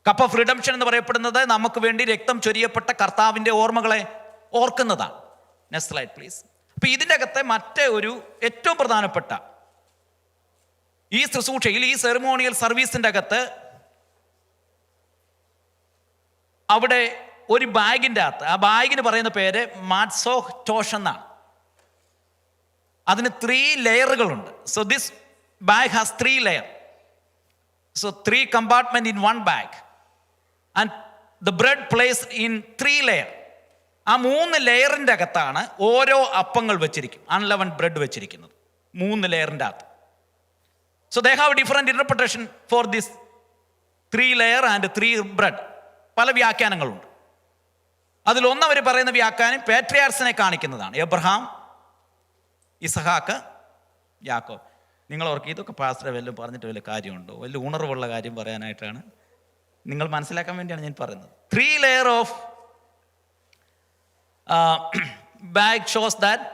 [SPEAKER 1] കപ്പ് ഓഫ് റിഡംഷൻ എന്ന് പറയപ്പെടുന്നത് നമുക്ക് വേണ്ടി രക്തം ചൊരിയപ്പെട്ട കർത്താവിൻ്റെ ഓർമ്മകളെ ഓർക്കുന്നതാണ്. Next slide please. അപ്പൊ ഇതിൻ്റെ അകത്തെ മറ്റേ ഒരു ഏറ്റവും പ്രധാനപ്പെട്ട ഈ ശുശ്രൂഷയിൽ, ഈ സെറിമോണിയൽ സർവീസിൻ്റെ അകത്ത് അവിടെ ഒരു ബാഗിൻ്റെ അകത്ത്, ആ ബാഗിന് പറയുന്ന പേര് മാറ്റ്സോ ടോഷ് എന്നാണ്. അതിന് 3 ലെയറുകളുണ്ട്. So this bag has 3 layer. So 3 compartment in 1 bag and the bread placed in 3 layer. ആ 3 ലെയറിൻ്റെ അകത്താണ് ഓരോ അപ്പങ്ങൾ വെച്ചിരിക്കും, അൺലെവൻഡ് ബ്രെഡ് വെച്ചിരിക്കുന്നത് 3 ലെയറിൻ്റെ അകത്ത്. So they have different interpretation for this 3 layer and 3 bread. പല വ്യാഖ്യാനങ്ങളുണ്ട്. അതിലൊന്ന് അവർ പറയുന്ന വ്യാഖ്യാനം പാട്രിയാർസിനെ കാണിക്കുന്നതാണ്. എബ്രഹാം, ഇസഹാക്ക്, യാക്കോബ്. നിങ്ങൾ ഓർക്കുക, ഇതൊക്കെ പാസ്റ്റർ വല്ലതും പറഞ്ഞിട്ട് വല്ല കാര്യമുണ്ടോ? വലിയ ഉണർവുള്ള കാര്യം പറയാനായിട്ടാണ്, നിങ്ങൾ മനസ്സിലാക്കാൻ വേണ്ടിയാണ് ഞാൻ പറയുന്നത്. 3 layer of bag shows that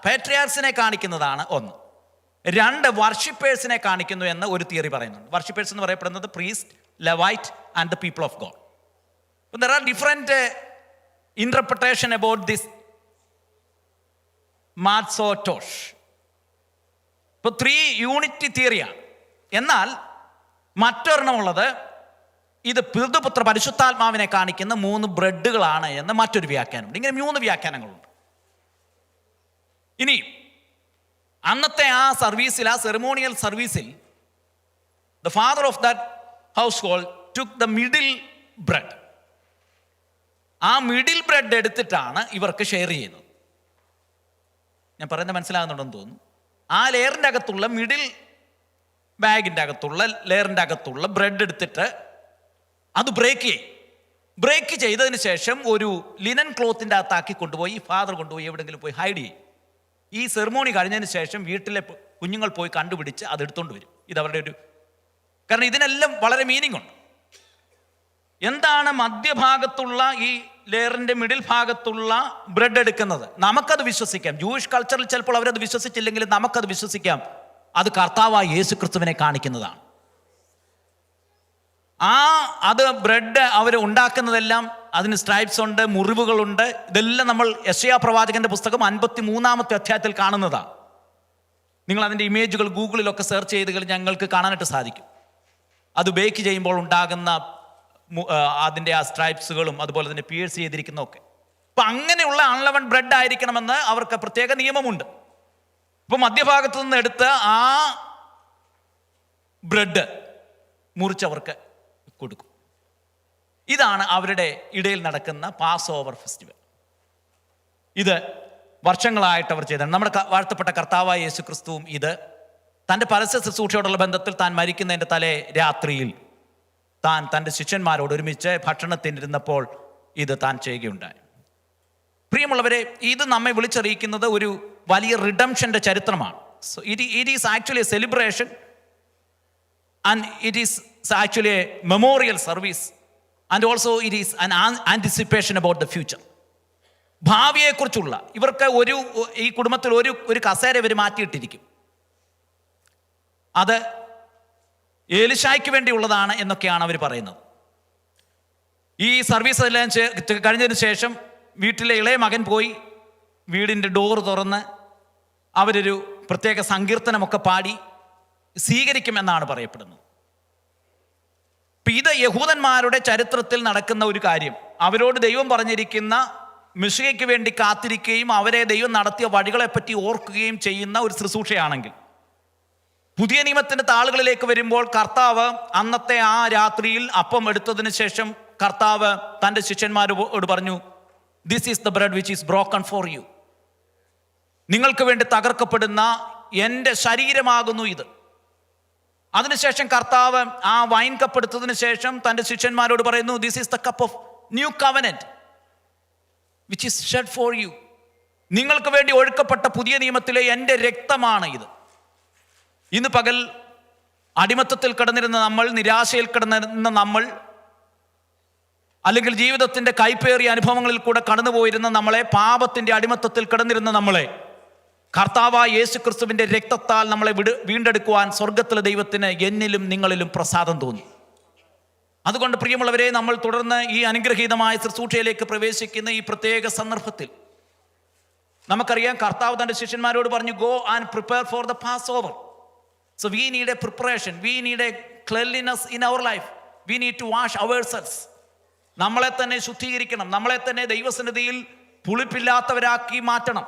[SPEAKER 1] പാട്രിയാർസിനെ കാണിക്കുന്നതാണ് ഒന്ന്. 2 വർഷിപ്പേഴ്സിനെ കാണിക്കുന്നു എന്ന് ഒരു തിയറി പറയുന്നുണ്ട്. വർഷിപ്പേഴ്സ് എന്ന് പറയപ്പെടുന്നത് priest, ലെവൈറ്റ് and the people of God. But there are different interpretation about this Matzah Tosh. ഇപ്പോൾ 3 യൂണിറ്റി തിയറിയാണ്. എന്നാൽ മറ്റൊരെണ്ണമുള്ളത് ഇത് പിതൃപുത്ര പരിശുദ്ധാത്മാവിനെ കാണിക്കുന്ന 3 ബ്രെഡുകളാണ് എന്ന് മറ്റൊരു വ്യാഖ്യാനമുണ്ട്. ഇങ്ങനെ 3 വ്യാഖ്യാനങ്ങളുണ്ട്. ഇനി അന്നത്തെ ആ സർവീസിൽ, ആ സെറിമോണിയൽ സർവീസിൽ, the father of that household took the middle bread. ആ മിഡിൽ ബ്രെഡ് എടുത്തിട്ടാണ് ഇവർക്ക് ഷെയർ ചെയ്യുന്നത്. ഞാൻ പറയുന്നത് മനസ്സിലാകുന്നുണ്ടെന്ന് തോന്നുന്നു. ആ ലെയറിൻ്റെ അകത്തുള്ള മിഡിൽ ബാഗിൻ്റെ അകത്തുള്ള ലെയറിൻ്റെ അകത്തുള്ള ബ്രെഡ് എടുത്തിട്ട് അത് ബ്രേക്ക് ചെയ്തതിന് ശേഷം ഒരു ലിനൻ ക്ലോത്തിൻ്റെ അകത്താക്കി കൊണ്ടുപോയി ഫാദർ കൊണ്ടുപോയി എവിടെയെങ്കിലും പോയി ഹൈഡ് ചെയ്യും. ഈ സെറിമോണി കഴിഞ്ഞതിന് ശേഷം വീട്ടിലെ കുഞ്ഞുങ്ങൾ പോയി കണ്ടുപിടിച്ച് അത് എടുത്തുകൊണ്ട് വരും. ഇതവരുടെ ഒരു, കാരണം ഇതിനെല്ലാം വളരെ മീനിങ് ഉണ്ട്. എന്താണ് മധ്യഭാഗത്തുള്ള ഈ ലെയറിൻ്റെ മിഡിൽ ഭാഗത്തുള്ള ബ്രെഡ് എടുക്കുന്നത്? നമുക്കത് വിശ്വസിക്കാം. ജൂയിഷ് കൾച്ചറിൽ ചിലപ്പോൾ അവരത് വിശ്വസിച്ചില്ലെങ്കിലും നമുക്കത് വിശ്വസിക്കാം. അത് കർത്താവായ യേശു ക്രിസ്തുവിനെ കാണിക്കുന്നതാണ്. അത് ബ്രെഡ് അവർ ഉണ്ടാക്കുന്നതെല്ലാം അതിന് സ്ട്രൈപ്സ് ഉണ്ട്, മുറിവുകളുണ്ട്. ഇതെല്ലാം നമ്മൾ യെശയ്യാ പ്രവാചകന്റെ പുസ്തകം 53-ാമത്തെ അധ്യായത്തിൽ കാണുന്നതാണ്. നിങ്ങൾ അതിൻ്റെ ഇമേജുകൾ ഗൂഗിളിലൊക്കെ സെർച്ച് ചെയ്ത് ഞങ്ങൾക്ക് കാണാനായിട്ട് സാധിക്കും. അത് ബേക്ക് ചെയ്യുമ്പോൾ ഉണ്ടാകുന്ന അതിൻ്റെ ആ സ്ട്രൈപ്സുകളും അതുപോലെ തന്നെ പിയേഴ്സ് ചെയ്തിരിക്കുന്നതൊക്കെ. അപ്പം അങ്ങനെയുള്ള അൺലവൺ ബ്രെഡ് ആയിരിക്കണമെന്ന് അവർക്ക് പ്രത്യേക നിയമമുണ്ട്. ഇപ്പം മധ്യഭാഗത്തു നിന്ന് എടുത്ത് ആ ബ്രെഡ് മുറിച്ചവർക്ക് കൊടുക്കും. ഇതാണ് അവരുടെ ഇടയിൽ നടക്കുന്ന പാസ് ഓവർ ഫെസ്റ്റിവൽ. ഇത് വർഷങ്ങളായിട്ട് അവർ ചെയ്തതാണ്. നമ്മുടെ വാഴ്ത്തപ്പെട്ട കർത്താവായ യേശു ക്രിസ്തുവും ഇത് തൻ്റെ പരസ്യ ശുശ്രൂഷയോടുള്ള ബന്ധത്തിൽ താൻ മരിക്കുന്നതിൻ്റെ തലേ രാത്രിയിൽ താൻ തൻ്റെ ശിഷ്യന്മാരോട് ഒരുമിച്ച് ഭക്ഷണത്തിനിരുന്നപ്പോൾ ഇത് താൻ ചെയ്യുകയുണ്ടായി. പ്രിയമുള്ളവരെ, ഇത് നമ്മെ വിളിച്ചറിയിക്കുന്നത് ഒരു വലിയ റിഡംഷൻ്റെ ചരിത്രമാണ്. So it is actually a celebration and it is actually a memorial service and also it is an anticipation about the future. ഭാവിയെക്കുറിച്ചുള്ള ഇവർക്ക് ഈ കുടുംബത്തിൽ ഒരു കസേര ഇവർ മാറ്റിയിട്ടിരിക്കും. അത് ഏലിശായ്ക്ക് വേണ്ടിയുള്ളതാണ് എന്നൊക്കെയാണ് അവർ പറയുന്നത്. ഈ സർവീസ് എല്ലാം കഴിഞ്ഞതിന് ശേഷം വീട്ടിലെ ഇളയ മകൻ പോയി വീടിൻ്റെ ഡോറ് തുറന്ന് അവരൊരു പ്രത്യേക സങ്കീർത്തനമൊക്കെ പാടി സ്വീകരിക്കുമെന്നാണ് പറയപ്പെടുന്നത്. ഇത് യഹൂദന്മാരുടെ ചരിത്രത്തിൽ നടക്കുന്ന ഒരു കാര്യം. അവരോട് ദൈവം പറഞ്ഞിരിക്കുന്ന മിശിഹയ്ക്ക് വേണ്ടി കാത്തിരിക്കുകയും അവരെ ദൈവം നടത്തിയ വഴികളെപ്പറ്റി ഓർക്കുകയും ചെയ്യുന്ന ഒരു ശുശ്രൂഷയാണെങ്കിൽ, പുതിയ നിയമത്തിൻ്റെ താളുകളിലേക്ക് വരുമ്പോൾ കർത്താവ് അന്നത്തെ ആ രാത്രിയിൽ അപ്പം എടുത്തതിന് ശേഷം കർത്താവ് തൻ്റെ ശിഷ്യന്മാരോട് പറഞ്ഞു, this is the bread which is broken for you. നിങ്ങൾക്ക് വേണ്ടി തകർക്കപ്പെടുന്ന എൻ്റെ ശരീരമാകുന്നു ഇത്. അതിനുശേഷം കർത്താവ് ആ വൈൻ കപ്പ് എടുത്തതിന് ശേഷം തൻ്റെ ശിഷ്യന്മാരോട് പറയുന്നു, this is the cup of new covenant which is shed for you. നിങ്ങൾക്ക് വേണ്ടി ഒഴുക്കപ്പെട്ട പുതിയ നിയമത്തിലെ എൻ്റെ രക്തമാണ് ഇത്. ഇന്ന് പകൽ അടിമത്തത്തിൽ കിടന്നിരുന്ന നമ്മൾ, നിരാശയിൽ കിടന്നിരുന്ന നമ്മൾ, അല്ലെങ്കിൽ ജീവിതത്തിൻ്റെ കൈപ്പേറിയ അനുഭവങ്ങളിൽ കൂടെ കടന്നുപോയിരുന്ന നമ്മളെ, പാപത്തിൻ്റെ അടിമത്തത്തിൽ കിടന്നിരുന്ന നമ്മളെ കർത്താവായ യേശു ക്രിസ്തുവിൻ്റെ രക്തത്താൽ നമ്മളെ വീണ്ടെടുക്കുവാൻ സ്വർഗത്തിലെ ദൈവത്തിന് എന്നിലും നിങ്ങളിലും പ്രസാദം തോന്നി. അതുകൊണ്ട് പ്രിയമുള്ളവരെ, നമ്മൾ തുടർന്ന് ഈ അനുഗ്രഹീതമായ ശുശ്രൂഷയിലേക്ക് പ്രവേശിക്കുന്ന ഈ പ്രത്യേക സന്ദർഭത്തിൽ നമുക്കറിയാം, കർത്താവ് തൻ്റെ ശിഷ്യന്മാരോട് പറഞ്ഞു, go and prepare for the pass over. So we need a preparation, we need a cleanliness in our life, we need to wash ourselves. നമ്മളെ തന്നെ ശുദ്ധീകരിക്കണം, നമ്മളെ തന്നെ ദൈവസന്നിധിയിൽ പുളിപ്പില്ലാത്തവരാക്കി മാറ്റണം.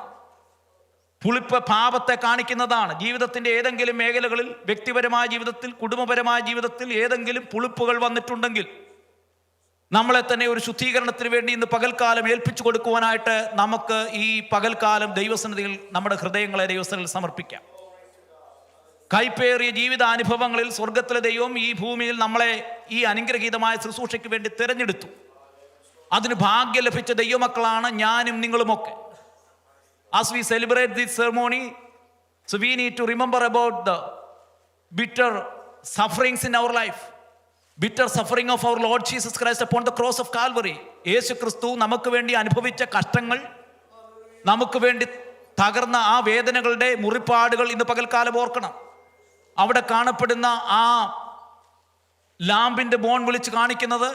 [SPEAKER 1] പുളിപ്പ് പാപത്തെ കാണിക്കുന്നതാണ്. ജീവിതത്തിൻ്റെ ഏതെങ്കിലും മേഖലകളിൽ, വ്യക്തിപരമായ ജീവിതത്തിൽ, കുടുംബപരമായ ജീവിതത്തിൽ ഏതെങ്കിലും പുളിപ്പുകൾ വന്നിട്ടുണ്ടെങ്കിൽ നമ്മളെ തന്നെ ഒരു ശുദ്ധീകരണത്തിന് വേണ്ടി ഇന്ന് പകൽക്കാലം ഏൽപ്പിച്ചു കൊടുക്കുവാനായിട്ട് നമുക്ക് ഈ പകൽക്കാലം ദൈവസന്നിധിയിൽ നമ്മുടെ ഹൃദയങ്ങളെ ദൈവസന്നിധിയിൽ സമർപ്പിക്കാം. കൈപ്പേറിയ ജീവിതാനുഭവങ്ങളിൽ സ്വർഗത്തിലെ ദൈവം ഈ ഭൂമിയിൽ നമ്മളെ ഈ അനുഗ്രഹീതമായ ശുശ്രൂഷയ്ക്ക് വേണ്ടി തിരഞ്ഞെടുത്തു. അതിന് ഭാഗ്യം ലഭിച്ച ദൈവമക്കളാണ് ഞാനും നിങ്ങളുമൊക്കെ. As we celebrate this ceremony, so we need to remember about the bitter sufferings in our life, bitter suffering of our Lord Jesus Christ upon the cross of Calvary. യേശു ക്രിസ്തു നമുക്ക് വേണ്ടി അനുഭവിച്ച കഷ്ടങ്ങൾ, നമുക്ക് വേണ്ടി തകർന്ന ആ വേദനകളുടെ മുറിപ്പാടുകൾ ഇന്ന് പകൽക്കാലം ഓർക്കണം. അവിടെ കാണപ്പെടുന്ന ആ ലാമ്പിൻ്റെ ബോൺ വിളിച്ച് കാണിക്കുന്നത്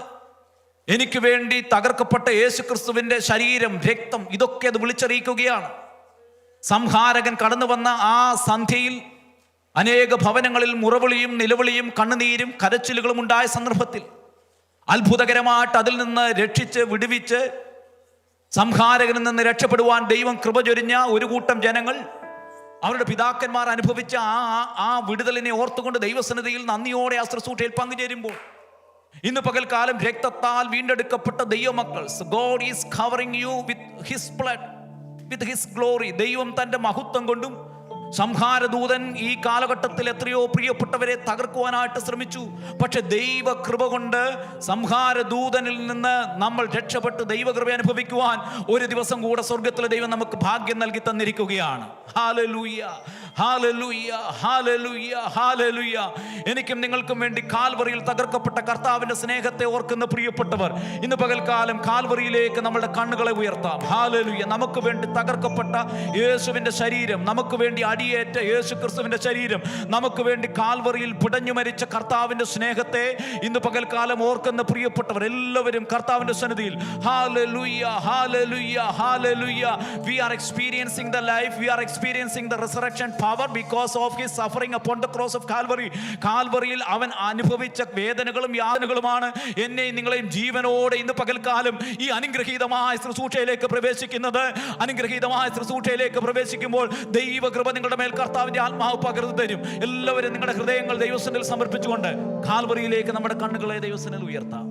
[SPEAKER 1] എനിക്ക് വേണ്ടി തകർക്കപ്പെട്ട യേശു ക്രിസ്തുവിൻ്റെ ശരീരം, രക്തം, ഇതൊക്കെ അത് വിളിച്ചറിയിക്കുകയാണ്. സംഹാരകൻ കടന്നു വന്ന ആ സന്ധ്യയിൽ അനേക ഭവനങ്ങളിൽ മുറവിളിയും നിലവിളിയും കണ്ണുനീരും കരച്ചിലുകളും ഉണ്ടായ സന്ദർഭത്തിൽ അത്ഭുതകരമായിട്ട് അതിൽ നിന്ന് രക്ഷിച്ച് വിടുവിച്ച് സംഹാരകനിൽ നിന്ന് രക്ഷപ്പെടുവാൻ ദൈവം കൃപ ചൊരിഞ്ഞ ഒരു കൂട്ടം ജനങ്ങൾ അവരുടെ പിതാക്കന്മാർ അനുഭവിച്ച ആ വിടുതലിനെ ഓർത്തുകൊണ്ട് ദൈവസന്നിധിയിൽ നന്ദിയോടെ ആ ശുശ്രൂഷയിൽ പങ്കുചേരുമ്പോൾ ഇന്ന് പകൽക്കാലം രക്തത്താൽ വീണ്ടെടുക്കപ്പെട്ട ദൈവമക്കൾ, God is covering you with his blood, with his glory. ദൈവം തൻ്റെ മഹത്വം കൊണ്ടും സംഹാരദൂതൻ ഈ കാലഘട്ടത്തിൽ എത്രയോ പ്രിയപ്പെട്ടവരെ തകർക്കുവാനായിട്ട് ശ്രമിച്ചു. പക്ഷെ ദൈവകൃപ കൊണ്ട് സംഹാരദൂതനിൽ നിന്ന് നമ്മൾ രക്ഷപ്പെട്ട് ദൈവകൃപ അനുഭവിക്കുവാൻ ഒരു ദിവസം കൂടെ സ്വർഗത്തിലെ ദൈവം നമുക്ക് ഭാഗ്യം നൽകി തന്നിരിക്കുകയാണ്. Hallelujah, hallelujah, hallelujah, hallelujah. എനിക്കും നിങ്ങൾക്കും വേണ്ടി കാൽവറിയിൽ തകർക്കപ്പെട്ട കർത്താവിന്റെ സ്നേഹത്തെ ഓർക്കുന്ന പ്രിയപ്പെട്ടവർ, ഇന്ന് പകൽക്കാലം കാൽവറിയിലേക്ക് നമ്മുടെ കണ്ണുകളെ ഉയർത്താം. ഹല്ലേലൂയ. നമുക്ക് വേണ്ടി തകർക്കപ്പെട്ട യേശുവിന്റെ ശരീരം, നമുക്ക് വേണ്ടി അടിയേറ്റ യേശു ക്രിസ്തുവിന്റെ ശരീരം, നമുക്ക് വേണ്ടി കാൽവറിയിൽ പിടഞ്ഞു മരിച്ച കർത്താവിന്റെ സ്നേഹത്തെ ഇന്ന് പകൽക്കാലം ഓർക്കുന്ന പ്രിയപ്പെട്ടവർ എല്ലാവരും കർത്താവിന്റെ സന്നിധിയിൽ hallelujah, hallelujah, hallelujah. We are experiencing the life, we are experiencing the resurrection power because of his suffering upon the cross of Calvary. കാൽവറിയിൽ അവൻ അനുഭവിച്ച വേദനകളും യാതനകളുമാണ് എന്നെയും നിങ്ങളെയും ജീവനോടെ ഇന്ന് പകൽക്കാലം ഈ അനുഗ്രഹീതമായ ശുശ്രൂഷയിലേക്ക് പ്രവേശിക്കുന്നത്. അനുഗ്രഹീതമായ ശുശ്രൂഷയിലേക്ക് പ്രവേശിക്കുമ്പോൾ ദൈവകൃപ നിങ്ങളുടെ മേൽ കർത്താവിന്റെ ആത്മാവ് പകർന്നു തരും. എല്ലാവരും നിങ്ങളുടെ ഹൃദയങ്ങൾ ദൈവസന്നിധിയിൽ സമർപ്പിച്ചുകൊണ്ട് കാൽവറിയിലേക്ക് നമ്മുടെ കണ്ണുകളെ ദൈവസന്നിധിയിൽ ഉയർത്താം.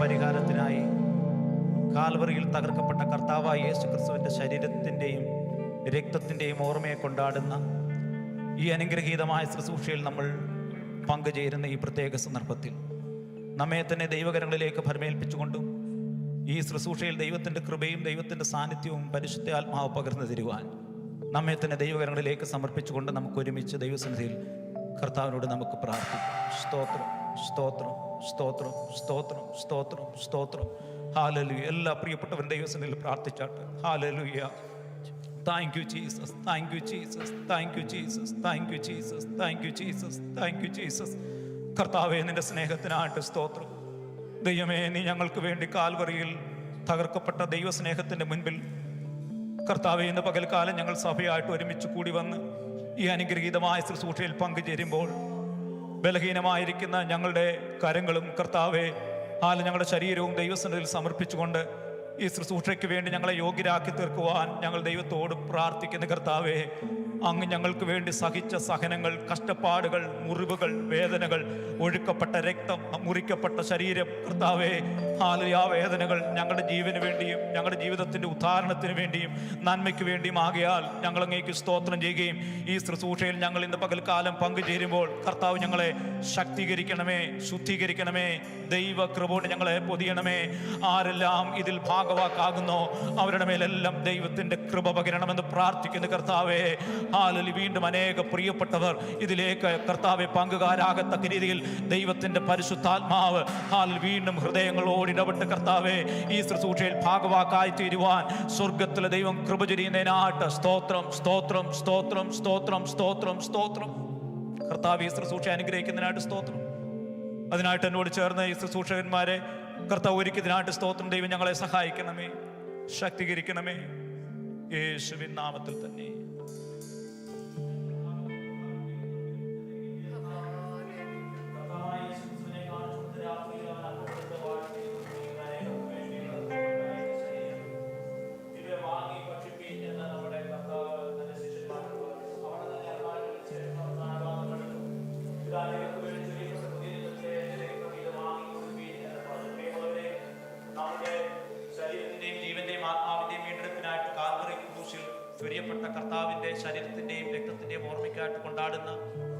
[SPEAKER 1] പരിഹാരത്തിനായി കാൽവറിയിൽ തകർക്കപ്പെട്ട കർത്താവായ യേശു ക്രിസ്തുവിൻ്റെ ശരീരത്തിൻ്റെയും രക്തത്തിൻ്റെയും ഓർമ്മയെ കൊണ്ടാടുന്ന ഈ അനുഗ്രഹീതമായ ശുശ്രൂഷയിൽ നമ്മൾ പങ്കുചേരുന്ന ഈ പ്രത്യേക സന്ദർഭത്തിൽ നമ്മെ തന്നെ ദൈവകരങ്ങളിലേക്ക് ഭരമേൽപ്പിച്ചുകൊണ്ടും ഈ ശുശ്രൂഷയിൽ ദൈവത്തിൻ്റെ കൃപയും ദൈവത്തിൻ്റെ സാന്നിധ്യവും പരിശുദ്ധ ആത്മാവ് പകർന്നു തരുവാൻ നമ്മെ തന്നെ ദൈവകരങ്ങളിലേക്ക് സമർപ്പിച്ചുകൊണ്ട് നമുക്ക് ഒരുമിച്ച് ദൈവസന്നിധിയിൽ കർത്താവിനോട് നമുക്ക് പ്രാർത്ഥിക്കാം. സ്തോത്രം, സ്തോത്രം, സ്തോത്രം, സ്തോത്രം, സ്തോത്രം, സ്തോത്രം. ഹല്ലേലൂയ. എല്ലാ പ്രിയപ്പെട്ടവരും ദൈവസന്നിധിയിൽ പ്രാർത്ഥിച്ചാട്ട്. Hallelujah. Thank you Jesus, thank you Jesus, thank you Jesus, thank you Jesus, thank you Jesus, thank you Jesus. കർത്താവേ, നിന്റെ സ്നേഹത്തിനായിട്ട് സ്തോത്രം. ദൈവമേ, നീ ഞങ്ങൾക്ക് വേണ്ടി കാൽവറിയിൽ തകർക്കപ്പെട്ട ദൈവസ്നേഹത്തിൻ്റെ മുൻപിൽ കർത്താവേ, ഇന്ന് പകൽക്കാലം ഞങ്ങൾ സഭയായിട്ട് ഒരുമിച്ച് കൂടി വന്ന് ഈ അനുഗ്രഹീതമായ ശുശ്രൂഷയിൽ പങ്കുചേരുമ്പോൾ ബലഹീനമായിരിക്കുന്ന ഞങ്ങളുടെ കരങ്ങളും കർത്താവേ ഞങ്ങളുടെ ശരീരവും ദൈവസന്നിധിയിൽ സമർപ്പിച്ചുകൊണ്ട് ഈ ശുശ്രൂഷയ്ക്ക് വേണ്ടി ഞങ്ങളെ യോഗ്യരാക്കി തീർക്കുവാൻ ഞങ്ങൾ ദൈവത്തോട് പ്രാർത്ഥിക്കുന്ന കർത്താവേ, അങ്ങ് ഞങ്ങൾക്ക് വേണ്ടി സഹിച്ച സഹനങ്ങൾ, കഷ്ടപ്പാടുകൾ, മുറിവുകൾ, വേദനകൾ, ഒഴുക്കപ്പെട്ട രക്തം, മുറിക്കപ്പെട്ട ശരീരം, കർത്താവേ ആ വേദനകൾ ഞങ്ങളുടെ ജീവന് വേണ്ടിയും ഞങ്ങളുടെ ജീവിതത്തിൻ്റെ ഉദ്ധാരണത്തിന് വേണ്ടിയും നന്മയ്ക്ക് വേണ്ടിയും ആകയാൽ ഞങ്ങൾ അങ്ങേക്ക് സ്തോത്രം ചെയ്യുകയും ഈ ശുശ്രൂഷയിൽ ഞങ്ങൾ ഇന്ന് പകൽക്കാലം പങ്കുചേരുമ്പോൾ കർത്താവ് ഞങ്ങളെ ശക്തീകരിക്കണമേ, ശുദ്ധീകരിക്കണമേ, ദൈവകൃപയോടെ ഞങ്ങളെ പൊതിയണമേ. ആരെല്ലാം ഇതിൽ ഭാഗവാക്കാകുന്നോ അവരുടെ മേലെല്ലാം ദൈവത്തിൻ്റെ കൃപ പകരണമെന്ന് പ്രാർത്ഥിക്കുന്ന കർത്താവേ, വീണ്ടും അനേക പ്രിയപ്പെട്ടവർ ഇതിലേക്ക് കർത്താവെ പങ്കുകാരാകത്തക്ക രീതിയിൽ ദൈവത്തിൻ്റെ പരിശുദ്ധാത്മാവ് വീണ്ടും ഹൃദയങ്ങളോട് ഇടപെട്ട് കർത്താവെ ഈ ശുശ്രൂഷയിൽ ഭാഗവാക്കായി തീരുവാൻ സ്വർഗത്തിലെ ദൈവം കൃപ ചൊരിയുന്നതിനായിട്ട് സ്തോത്രം, സ്തോത്രം, സ്തോത്രം, സ്തോത്രം, സ്തോത്രം, സ്തോത്രം. കർത്താവ് ഈ ശുശ്രൂഷ അനുഗ്രഹിക്കുന്നതിനായിട്ട് സ്തോത്രം. അതിനായിട്ട് എന്നോട് ചേർന്ന് ഈ ശുശ്രൂഷകന്മാരെ കർത്താവ് ഒരുക്കിയതിനായിട്ട് സ്തോത്രം. ദൈവം ഞങ്ങളെ സഹായിക്കണമേ, ശക്തീകരിക്കണമേ, യേശുവിൻ നാമത്തിൽ തന്നെ. കർത്താവിൻ്റെ ശരീരത്തിൻ്റെയും രക്തത്തിൻ്റെയും ഓർമ്മയ്ക്കായിട്ട് കൊണ്ടാടുന്ന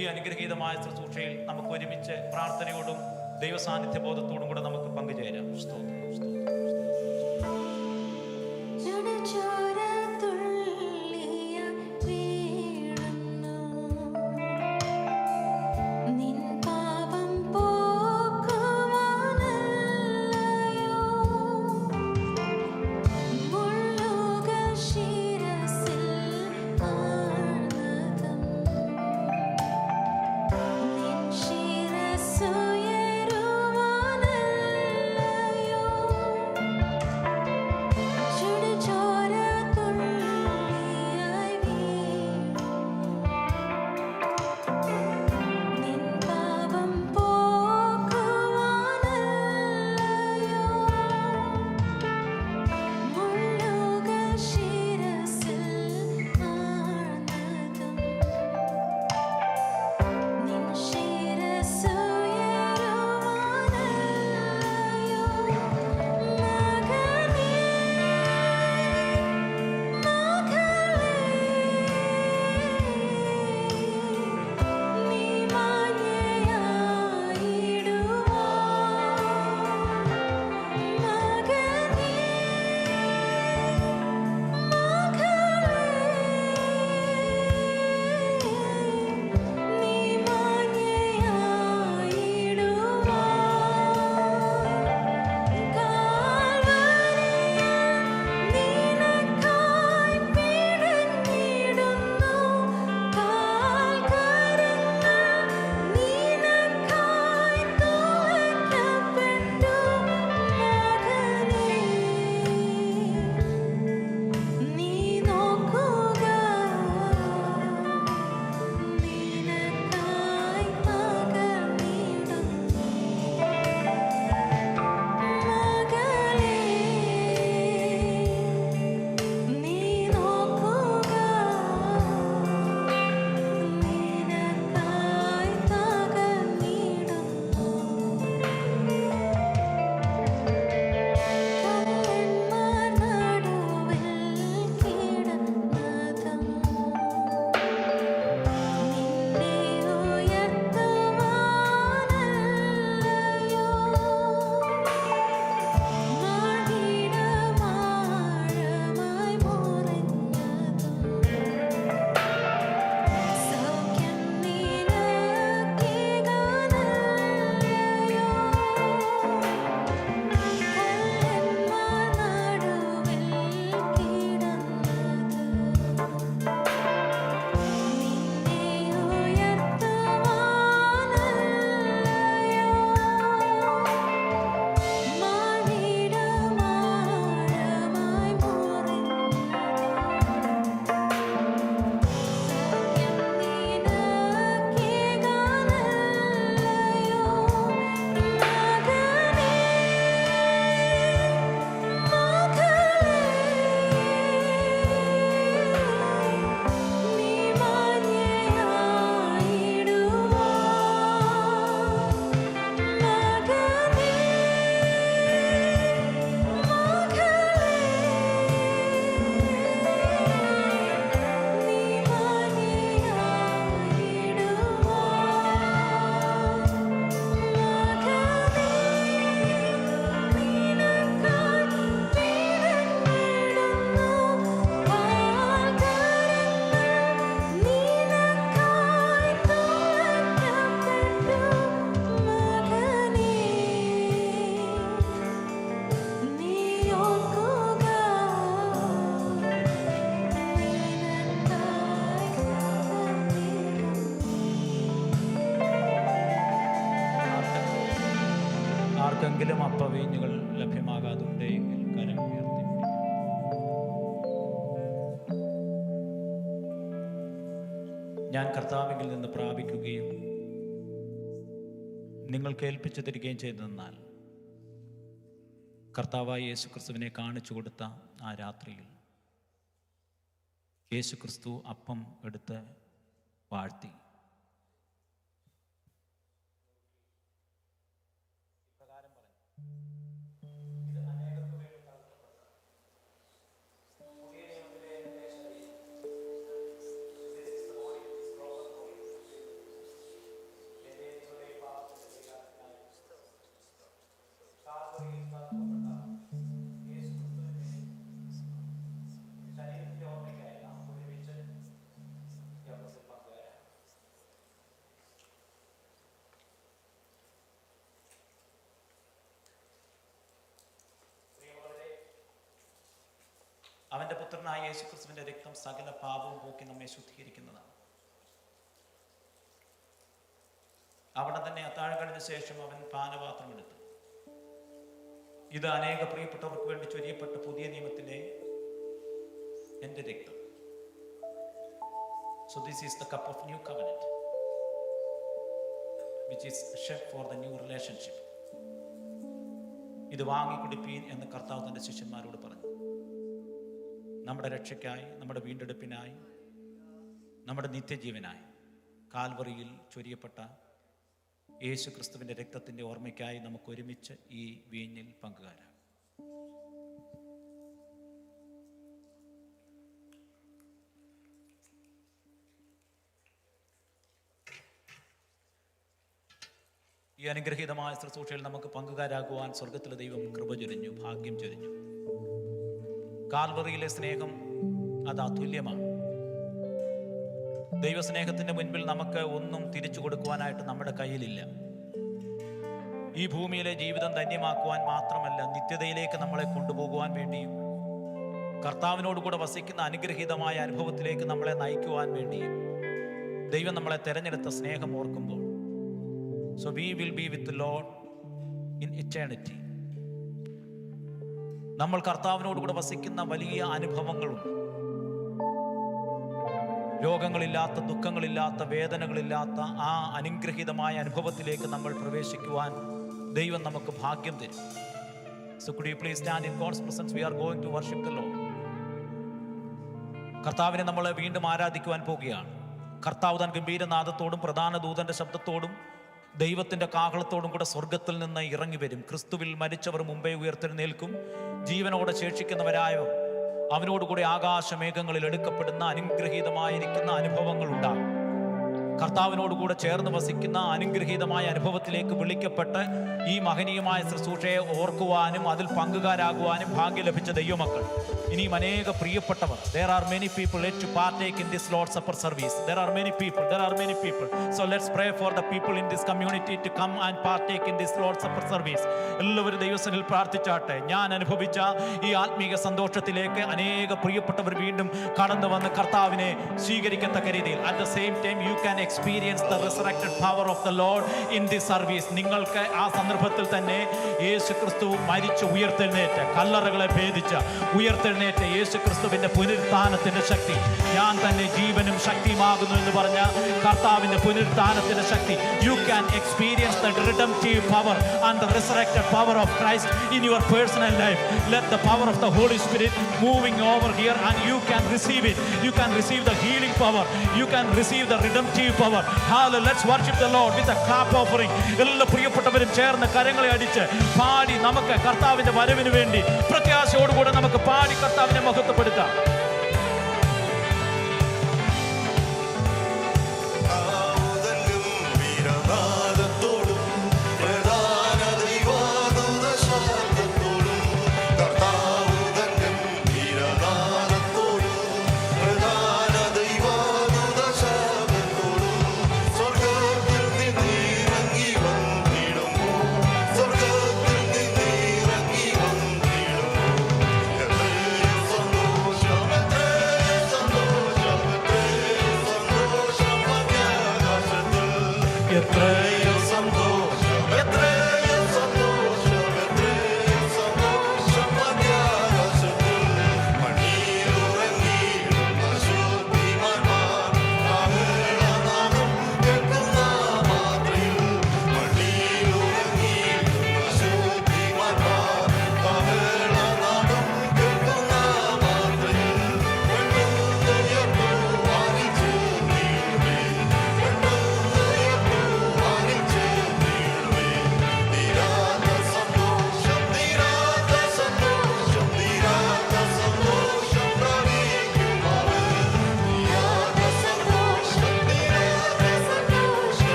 [SPEAKER 1] ഈ അനുഗ്രഹീതമായ ശുശ്രൂഷയിൽ നമുക്ക് ഒരുമിച്ച് പ്രാർത്ഥനയോടും ദൈവസാന്നിധ്യ ബോധത്തോടും കൂടെ നമുക്ക് പങ്കുചേരാം. സ്തോത്രം. ആർക്കെങ്കിലും അപ്പവീഞ്ഞുകൾ ലഭ്യമാകാതുണ്ടെങ്കിൽ കരം ഉയർത്തി. ഞാൻ കർത്താവിൽ നിന്ന് പ്രാപിക്കുകയും നിങ്ങൾക്ക് ഏൽപ്പിച്ചു തരികയും ചെയ്തെന്നാൽ കർത്താവായ യേശുക്രിസ്തുവിനെ കാണിച്ചു കൊടുത്ത ആ രാത്രിയിൽ യേശുക്രിസ്തു അപ്പം എടുത്ത് വാഴ്ത്തി അവൻ്റെ പുത്രനായ യേശുക്രിസ്തുവിൻ്റെ രക്തം സകല പാപവും പോക്കി നമ്മെ ശുദ്ധീകരിക്കുന്നതാണ്. അവിടെ തന്നെ അത്താഴം കഴിഞ്ഞ ശേഷം അവൻ പാനപാത്രം എടുത്തു. ഇത് അനേക പ്രിയപ്പെട്ടവർക്ക് വേണ്ടി ചൊരിയപ്പെട്ട പുതിയ നിയമത്തിലെ എൻ്റെ രക്തം. So this is the cup of new covenant, which is shed for the new relationship. ഇത് വാങ്ങിക്കുടിപ്പീൻ എന്ന് കർത്താവ് തൻ്റെ ശിഷ്യന്മാരോട് പറഞ്ഞു. നമ്മുടെ രക്ഷയ്ക്കായി, നമ്മുടെ വീണ്ടെടുപ്പിനായി, നമ്മുടെ നിത്യജീവനായി കാൽവറിയിൽ ചൊരിയപ്പെട്ട യേശു ക്രിസ്തുവിൻ്റെ രക്തത്തിൻ്റെ ഓർമ്മയ്ക്കായി നമുക്ക് ഒരുമിച്ച് ഈ വീഞ്ഞിൽ പങ്കുകാരാം. ഈ അനുഗ്രഹീതമായ ശുശ്രൂഷയിൽ നമുക്ക് പങ്കുകാരാകുവാൻ സ്വർഗത്തിലെ ദൈവം കൃപ ചൊരിഞ്ഞു, ഭാഗ്യം ചൊരിഞ്ഞു. കാൽവറിയിലെ സ്നേഹം അത് അതുല്യമാണ്. ദൈവസ്നേഹത്തിന്റെ മുൻപിൽ നമുക്ക് ഒന്നും തിരിച്ചു കൊടുക്കുവാനായിട്ട് നമ്മുടെ കയ്യിലില്ല. ഈ ഭൂമിയിലെ ജീവിതം ധന്യമാക്കുവാൻ മാത്രമല്ല, നിത്യതയിലേക്ക് നമ്മളെ കൊണ്ടുപോകുവാൻ വേണ്ടിയും കർത്താവിനോട് കൂടെ വസിക്കുന്ന അനുഗ്രഹീതമായ അനുഭവത്തിലേക്ക് നമ്മളെ നയിക്കുവാൻ വേണ്ടിയും ദൈവം നമ്മളെ തെരഞ്ഞെടുത്ത സ്നേഹം ഓർക്കുമ്പോൾ, so we will be with the Lord in eternity. നമ്മൾ കർത്താവിനോട് കൂടെ വസിക്കുന്ന വലിയ അനുഭവങ്ങളുണ്ട്. രോഗങ്ങളില്ലാത്ത, ദുഃഖങ്ങളില്ലാത്ത, വേദനകളില്ലാത്ത ആ അനുഗ്രഹീതമായ അനുഭവത്തിലേക്ക് നമ്മൾ പ്രവേശിക്കുവാൻ ദൈവം നമുക്ക് ഭാഗ്യം തരും. So could you please stand in God's presence? We are going to worship the Lord. കർത്താവിനെ നമ്മൾ വീണ്ടും ആരാധിക്കുവാൻ പോകുകയാണ്. കർത്താവ് തൻ ഗംഭീരനാദത്തോടും പ്രധാന ദൂതന്റെ ശബ്ദത്തോടും ദൈവത്തിന്റെ കാഹളത്തോടും കൂടെ സ്വർഗത്തിൽ നിന്ന് ഇറങ്ങി വരും. ക്രിസ്തുവിൽ മരിച്ചവർ മുമ്പേ ഉയർത്തെഴുന്നേൽക്കും. ജീവനോടെ ശേഷിക്കുന്നവരായവർ അവനോടുകൂടി ആകാശമേഘങ്ങളിൽ എടുക്കപ്പെടുന്ന അനുഗ്രഹീതമായിരിക്കുന്ന അനുഭവങ്ങൾ ഉണ്ടാകും. കർത്താവിനോടുകൂടെ ചേർന്ന് വസിക്കുന്ന അനുഗ്രഹീതമായ അനുഭവത്തിലേക്ക് വിളിക്കപ്പെട്ട് ഈ മഹനീയമായ ശുശ്രൂഷയെ ഓർക്കുവാനും അതിൽ പങ്കുകാരാകുവാനും ഭാഗ്യം ലഭിച്ച ദൈവമക്കൾ ഇനിയും അനേക പ്രിയപ്പെട്ടവർ. There are many people yet to partake in this Lord's Supper service. There are many people. So let's pray for the people in this community to come and partake in this Lord's Supper service. എല്ലാവരും ദൈവസന്നിധിയിൽ പ്രാർത്ഥിച്ചാട്ടെ. ഞാൻ അനുഭവിച്ച ഈ ആത്മീക സന്തോഷത്തിലേക്ക് അനേക പ്രിയപ്പെട്ടവർ വീണ്ടും കടന്നു വന്ന് കർത്താവിനെ സ്വീകരിക്കത്തക്ക രീതിയിൽ at the same time you can experience the resurrected power of the Lord in this service. നിങ്ങൾക്ക് ആ സന്ദർഭത്തിൽ തന്നെ യേശു ക്രിസ്തു മരിച്ച് ഉയർത്തെഴുന്നേറ്റ്, കല്ലറകളെ ഭേദിച്ച ഉയർത്തെഴുന്നേറ്റ് യേശു ക്രിസ്തുവിന്റെ പുനരുത്ഥാനത്തിന്റെ ശക്തി, ഞാൻ തന്നെ ജീവനും ശക്തിയുമാകുന്നു എന്ന് പറഞ്ഞ കർത്താവിന്റെ പുനരുത്ഥാനത്തിന്റെ ശക്തി, you can experience the redemptive power and the resurrected power of Christ in your personal life. Let the power of the Holy Spirit moving over here and you can receive it. You can receive the healing power. You can receive the redemptive power. Hallelujah. Let's worship the Lord with a clap offering. എല്ലാ പ്രിയപ്പെട്ടവരും ചേർന്ന് കരങ്ങളെ അടിച്ച് പാടി നമുക്ക് കർത്താവിന്റെ വരവിന് വേണ്ടി പ്രത്യാശയോടുകൂടെ നമുക്ക് പാടി കർത്താവിനെ മഹത്വപ്പെടുത്താം.
[SPEAKER 2] Sure.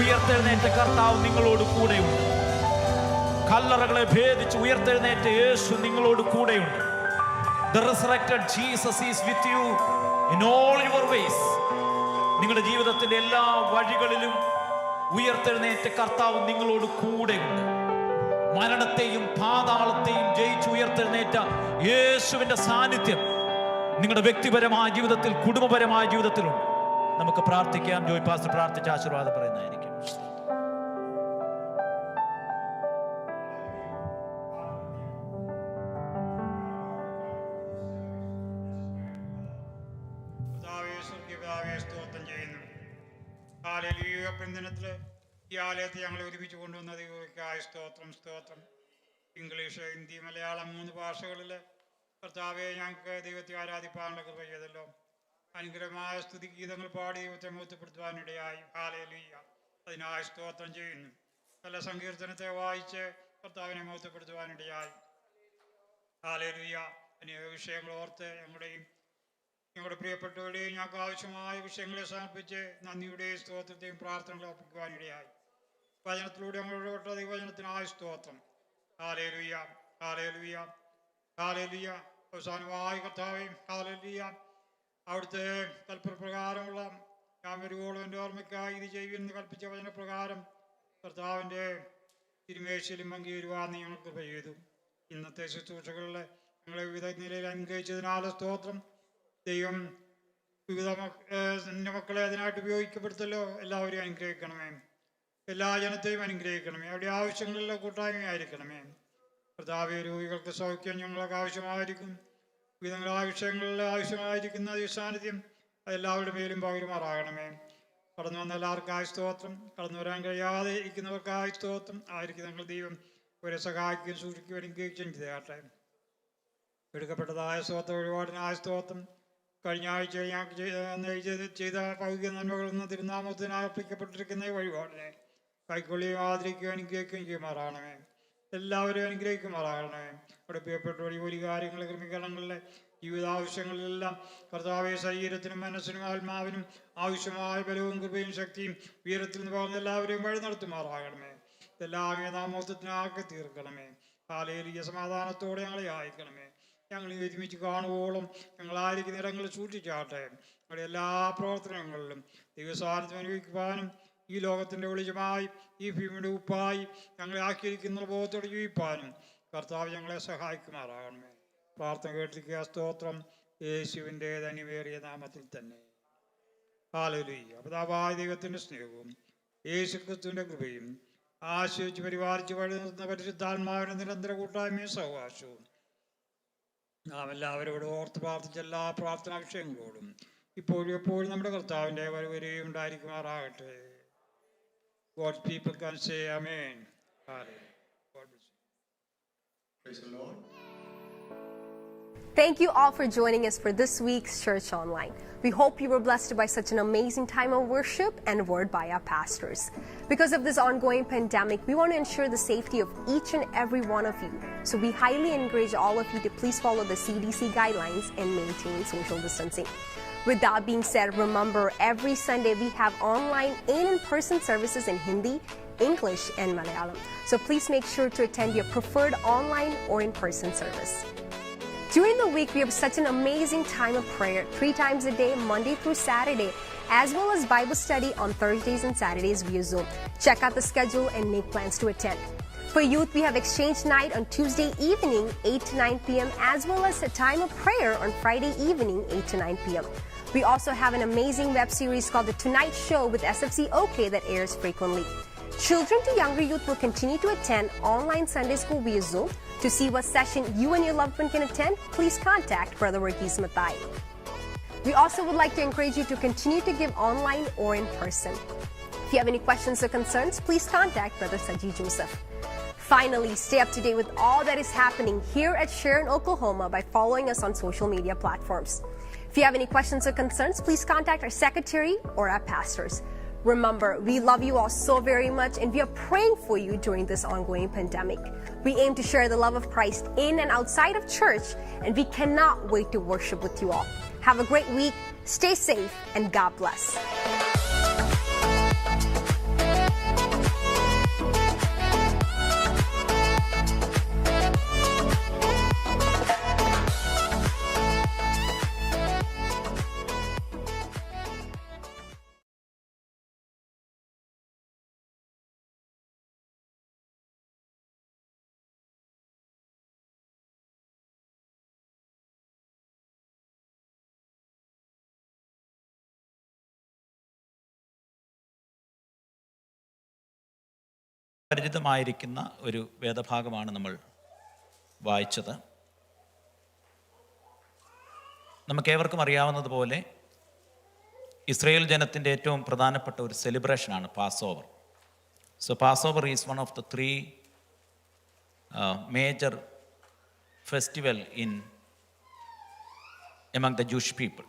[SPEAKER 1] ഉയർത്തെഴുന്നേറ്റ കർത്താവ് നിങ്ങളോട് കൂടെയുണ്ട്. കല്ലറകളെ ഭേദിച്ച് ഉയർത്തെഴുന്നേറ്റ യേശു നിങ്ങളോട് കൂടെയുണ്ട്. The resurrected Jesus is with you in all your ways. നിങ്ങളുടെ ജീവിതത്തിന്റെ എല്ലാ വഴികളിലും ഉയർത്തെഴുന്നേറ്റ കർത്താവ് നിങ്ങളോട് കൂടെയുണ്ട്. മരണത്തെയും പാതാളത്തെയും ജയിച്ച് ഉയർത്തെഴുന്നേറ്റ യേശുവിന്റെ സാന്നിധ്യം നിങ്ങളുടെ വ്യക്തിപരമായ ജീവിതത്തിൽ, കുടുംബപരമായ ജീവിതത്തിലുണ്ട്. നമുക്ക് പ്രാർത്ഥിക്കാം. ജോയ് പാസ്റ്റർ പ്രാർത്ഥിച്ച് ആശീർവാദം പറയുന്നതായിരിക്കും.
[SPEAKER 2] ദിനത്തില് ഈ ആലയത്തെ ഞങ്ങൾ ഒരുമിച്ച് കൊണ്ടുവന്നത് സ്തോത്രം സ്തോത്രം. ഇംഗ്ലീഷ്, ഹിന്ദി, മലയാളം 3 ഭാഷകളിൽ കർത്താവെ ഞങ്ങൾക്ക് ദൈവത്തെ ആരാധിപ്പാനുള്ള കൃപ ചെയ്തല്ലോ. അനുഗ്രഹമായ സ്തുതി ഗീതങ്ങൾ പാടി ദൈവത്തെ മഹത്വപ്പെടുത്തുവാനിടയായി. ഹല്ലേലൂയ. അതിനായി സ്തോത്രം ചെയ്യുന്നു. നല്ല സങ്കീർത്തനത്തെ വായിച്ച് കർത്താവിനെ മഹത്വപ്പെടുത്തുവാനിടയായി. ഹല്ലേലൂയ. അനേക വിഷയങ്ങൾ ഓർത്ത് ഞങ്ങളുടെ പ്രിയപ്പെട്ടവരുടെയും ഞങ്ങൾക്ക് ആവശ്യമായ വിഷയങ്ങളെ സമർപ്പിച്ച് നന്ദിയുടെയും സ്തോത്രത്തെയും പ്രാർത്ഥനകൾ അർപ്പിക്കുവാനിടയായി. വചനത്തിലൂടെ ഞങ്ങളുടെ ദൈവവചനത്തിനായ സ്തോത്രം. Hallelujah hallelujah hallelujah. അവസാനമായി കർത്താവേ ഹല്ലേലൂയ, അവിടുത്തെ കൽപ്പനപ്രകാരമുള്ള ഞാൻ വരുവോളം എൻ്റെ ഓർമ്മയ്ക്കായി ഇത് ചെയ്യുമെന്ന് കൽപ്പിച്ച വചനപ്രകാരം കർത്താവിൻ്റെ തിരുമേശയിലും പങ്കുചേരുവാൻ ഞങ്ങൾക്ക് കൃപ ചെയ്തു. ഇന്നത്തെ ശുശ്രൂഷകളിൽ ഞങ്ങളെ വിവിധ നിലയിൽ അനുഗ്രഹിച്ചതിനാൽ സ്തോത്രം. ദൈവം വിവിധ മക്കളെ അതിനായിട്ട് ഉപയോഗിക്കപ്പെടുത്തല്ലോ. എല്ലാവരെയും അനുഗ്രഹിക്കണമേ. എല്ലാ ജനത്തെയും അനുഗ്രഹിക്കണമേ. അവിടെ ആവശ്യങ്ങളിലുള്ള കൂട്ടായ്മയായിരിക്കണമേ. കർത്താവേ, രോഗികൾക്ക് സൗഖ്യം ഞങ്ങൾക്ക് ആവശ്യമായിരിക്കും. വിവിധങ്ങളായ വിഷയങ്ങളിൽ ആവശ്യമായിരിക്കുന്ന ഈ സാന്നിധ്യം അതെല്ലാവരുടെ മേലും പകരുമാറാകണമേ. കടന്നു വന്ന എല്ലാവർക്കായി സ്തോത്രം. കടന്നു വരാൻ കഴിയാതെ ഇരിക്കുന്നവർക്കായി സ്തോത്രം. ആയിരിക്കും ഞങ്ങൾ ദൈവം അവരെ സഹായിക്കുകയും സൂക്ഷിക്കുകയും അനുഗ്രഹിക്കുകയും ചെയ്താട്ടെ. എടുക്കപ്പെട്ടതായ സ്തോത്രം വഴിപാടിനായ സ്തോത്രം. കഴിഞ്ഞ ആഴ്ച ഞങ്ങൾക്ക് ചെയ്ത ഭൗതിക നന്മകളെന്ന് തിരുനാമത്തിന് അർപ്പിക്കപ്പെട്ടിരിക്കുന്ന വഴിപാടിനെ കൈക്കൊള്ളിയും ആദരിക്കുകയും അനുഗ്രഹിക്കുകയും ചെയ്യുമാറാകണമേ. എല്ലാവരെയും അനുഗ്രഹിക്കുമാറാകണമേ. അവിടെ പ്രിയപ്പെട്ട ജോലി കാര്യങ്ങൾ, ക്രമീകരണങ്ങളിലെ ജീവിതാവശ്യങ്ങളിലെല്ലാം കർത്താവെ ശരീരത്തിനും മനസ്സിനും ആത്മാവിനും ആവശ്യമായ ബലവും കൃപയും ശക്തിയും വീരത്തിൽ നിന്ന് പകർന്ന് എല്ലാവരെയും വഴി നടത്തുമാറാകണമേ. എല്ലാം നാമോത്വത്തിനാക്കി തീർക്കണമേ. ഹല്ലേലൂയ. സമാധാനത്തോടെ ഞങ്ങളെ അയക്കണമേ. ഞങ്ങൾ ഒരുമിച്ച് കാണുവോളം ഞങ്ങളായിരിക്കുന്ന ഇടങ്ങളിൽ സൂക്ഷിച്ചാട്ടെ. ഞങ്ങളുടെ എല്ലാ പ്രവർത്തനങ്ങളിലും ദൈവസാന്നിധ്യം അനുഭവിക്കുവാനും ഈ ലോകത്തിൻ്റെ വെളിച്ചമായി ഈ ഭൂമിയുടെ ഉപ്പായി ഞങ്ങളെ ആക്കിയിരിക്കുന്ന ബോധത്തോടെ ജീവിപ്പാനും കർത്താവ് ഞങ്ങളെ സഹായിക്കുമാറാകണമേ. പ്രാർത്ഥന കേട്ടിരിക്കുക. സ്തോത്രം യേശുവിൻ്റെ ധന്യമേറിയ നാമത്തിൽ തന്നെ. ഹല്ലേലൂയ. പിതാവായ ദൈവത്തിൻ്റെ സ്നേഹവും യേശു ക്രിസ്തുവിൻ്റെ കൃപയും ആശ്രയിച്ച് പരിപാലിച്ച് വഴി നിർത്തുന്ന പരിശുദ്ധാത്മാവിൻ്റെ നിരന്തര കൂട്ടായ്മയും സഹവാസവും നാം എല്ലാവരോടും ഓർത്ത് പ്രാർത്ഥിച്ച എല്ലാ പ്രാർത്ഥനാ വിഷയങ്ങളോടും ഇപ്പോഴും എപ്പോഴും നമ്മുടെ കർത്താവിൻ്റെ വരവരെയും ഉണ്ടായിരിക്കുമാറാകട്ടെ. God's people can say amen. God bless you.
[SPEAKER 3] Praise the Lord.
[SPEAKER 4] Thank you all for joining us for this week's Church Online. We hope you were blessed by such an amazing time of worship and word by our pastors. Because of this ongoing pandemic, we want to ensure the safety of each and every one of you. So we highly encourage all of you to please follow the CDC guidelines and maintain social distancing. With that being said, remember every Sunday we have online and in-person services in Hindi, English, and Malayalam. So please make sure to attend your preferred online or in-person service. During the week, we have such an amazing time of prayer 3 times a day, Monday through Saturday, as well as Bible study on Thursdays and Saturdays via Zoom. Check out the schedule and make plans to attend. For youth, we have Exchange Night on Tuesday evening, 8 to 9 p.m., as well as a time of prayer on Friday evening, 8 to 9 p.m. We also have an amazing web series called The Tonight Show with SFC OK that airs frequently. Children to younger youth will continue to attend online Sunday school via Zoom. To see what session you and your loved one can attend, please contact Brother Verghese Mathai. We also would like to encourage you to continue to give online or in person. If you have any questions or concerns, please contact Brother Saji Joseph. Finally, stay up to date with all that is happening here at Sharon, Oklahoma by following us on social media platforms. If you have any questions or concerns, please contact our secretary or our pastors. Remember, we love you all so very much and we are praying for you during this ongoing pandemic. We aim to share the love of Christ in and outside of church, and we cannot wait to worship with you all. Have a great week, stay safe, and God bless.
[SPEAKER 1] പരിചിതമായിരിക്കുന്ന ഒരു വേദഭാഗമാണ് നമ്മൾ വായിച്ചത്. നമുക്കേവർക്കും അറിയാവുന്നതുപോലെ Israel ജനത്തിൻ്റെ ഏറ്റവും പ്രധാനപ്പെട്ട ഒരു സെലിബ്രേഷനാണ് Passover. So Passover is one of the 3 major festival in among the Jewish people.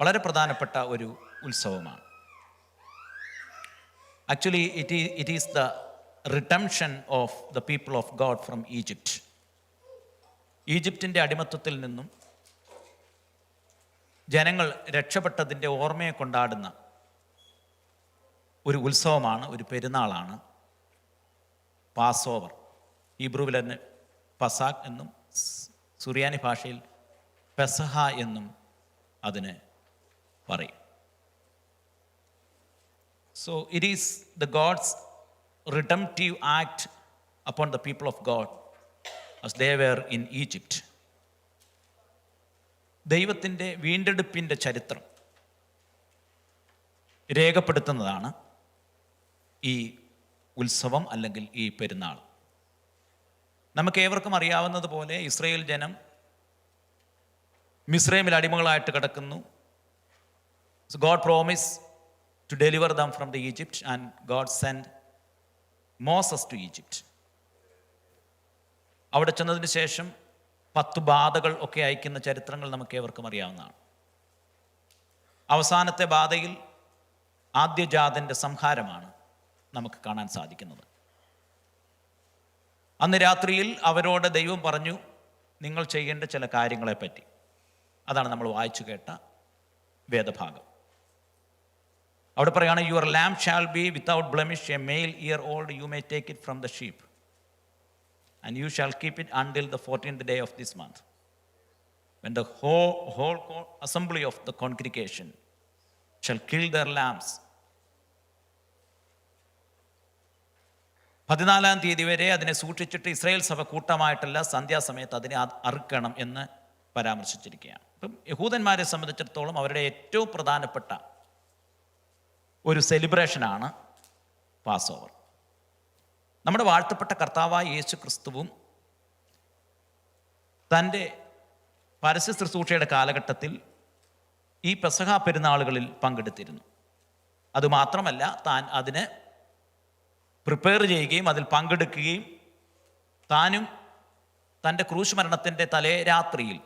[SPEAKER 1] വളരെ പ്രധാനപ്പെട്ട ഒരു ഉത്സവമാണ്. Actually it is the redemption of the people of God from Egypt. ഈജിപ്തിൻ്റെ അടിമത്വത്തിൽ നിന്നും ജനങ്ങൾ രക്ഷപ്പെട്ടതിൻ്റെ ഓർമ്മയെ കൊണ്ടാടുന്ന ഒരു ഉത്സവമാണ്, ഒരു പെരുന്നാളാണ് പാസ് ഓവർ. ഹീബ്രുവിൽ തന്നെ പസാഖ് എന്നും സുറിയാനി ഭാഷയിൽ പെസഹ എന്നും അതിന് പറയും. So it is the God's redemptive act upon the people of God as they were in Egypt. ദൈവത്തിൻ്റെ വീണ്ടെടുപ്പിൻ്റെ ചരിത്രം രേഖപ്പെടുത്തുന്നതാണ് ഈ ഉത്സവം അല്ലെങ്കിൽ ഈ പെരുന്നാൾ. നമുക്കേവർക്കും അറിയാവുന്നതുപോലെ ഇസ്രായേൽ ജനം മിസ്രൈമിൽ അടിമകളായിട്ട് കിടക്കുന്നു. God promised to deliver them from the Egypt, and God sent Moses to Egypt. അവിടെ ചെന്നതിന് ശേഷം 10 ബാധകൾ ഒക്കെ അയക്കുന്ന ചരിത്രങ്ങൾ നമുക്ക് ഏവർക്കും അറിയാവുന്നതാണ്. അവസാനത്തെ ബാധയിൽ ആദ്യജാതൻ്റെ സംഹാരമാണ് നമുക്ക് കാണാൻ സാധിക്കുന്നത്. അന്ന് രാത്രിയിൽ അവരോട് ദൈവം പറഞ്ഞു, നിങ്ങൾ ചെയ്യേണ്ട ചില കാര്യങ്ങളെപ്പറ്റി. അതാണ് നമ്മൾ വായിച്ചു കേട്ട വേദഭാഗം. അവിടെ പറയുകയാണ്, your lamb shall be without blemish, a male year old, you may take it from the sheep, and you shall keep it until the 14th day of this month, when the whole assembly of the congregation shall kill their lambs. 14-ാം തീയതി വരെ അതിനെ സൂക്ഷിച്ചിട്ട് Israel സഭ കൂട്ടമായിട്ടല്ല സന്ധ്യാസമയത്ത് അതിനെ അറുക്കണം എന്ന് പരാമർശിച്ചിരിക്കുകയാണ്. അപ്പം യഹൂദന്മാരെ സംബന്ധിച്ചിടത്തോളം അവരുടെ ഏറ്റവും പ്രധാനപ്പെട്ട ഒരു സെലിബ്രേഷനാണ് പാസ് ഓവർ. നമ്മുടെ വാഴ്ത്തപ്പെട്ട കർത്താവായ യേശു ക്രിസ്തുവും തൻ്റെ പരസ്യ ശുശ്രൂഷയുടെ കാലഘട്ടത്തിൽ ഈ പെസഹ പെരുന്നാളുകളിൽ പങ്കെടുത്തിരുന്നു. അതുമാത്രമല്ല, താൻ അതിന് പ്രിപ്പയർ ചെയ്യുകയും അതിൽ പങ്കെടുക്കുകയും താനും തൻ്റെ ക്രൂശ് മരണത്തിൻ്റെ തലേ രാത്രിയിൽ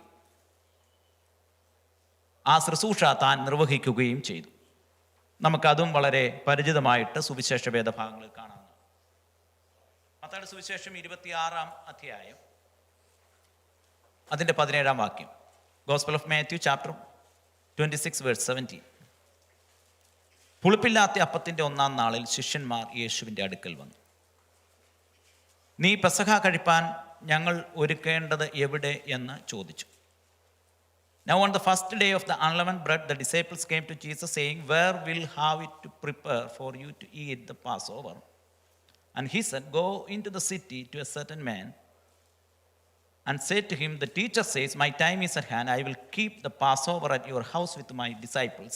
[SPEAKER 1] ആ ശുശ്രൂഷ താൻ നിർവഹിക്കുകയും ചെയ്തു. നമുക്കതും വളരെ പരിചിതമായിട്ട് സുവിശേഷ വേദഭാഗങ്ങളിൽ കാണാവുന്നതാണ്. മത്തായിയുടെ സുവിശേഷം 26-ാം അധ്യായം അതിൻ്റെ 17-ാം വാക്യം. Gospel of Matthew chapter 26 verse 17. പുളിപ്പില്ലാത്ത അപ്പത്തിൻ്റെ 1-ാം നാളിൽ ശിഷ്യന്മാർ യേശുവിൻ്റെ അടുക്കൽ വന്നു. നീ പെസഹ കഴിപ്പാൻ ഞങ്ങൾ ഒരുക്കേണ്ടത് എവിടെ എന്ന് ചോദിച്ചു. Now on the first day of the unleavened bread, the disciples came to Jesus saying, where will have it to prepare for you to eat the Passover? And he said, go into the city to a certain man and say to him, the teacher says, my time is at hand. I will keep the Passover at your house with my disciples.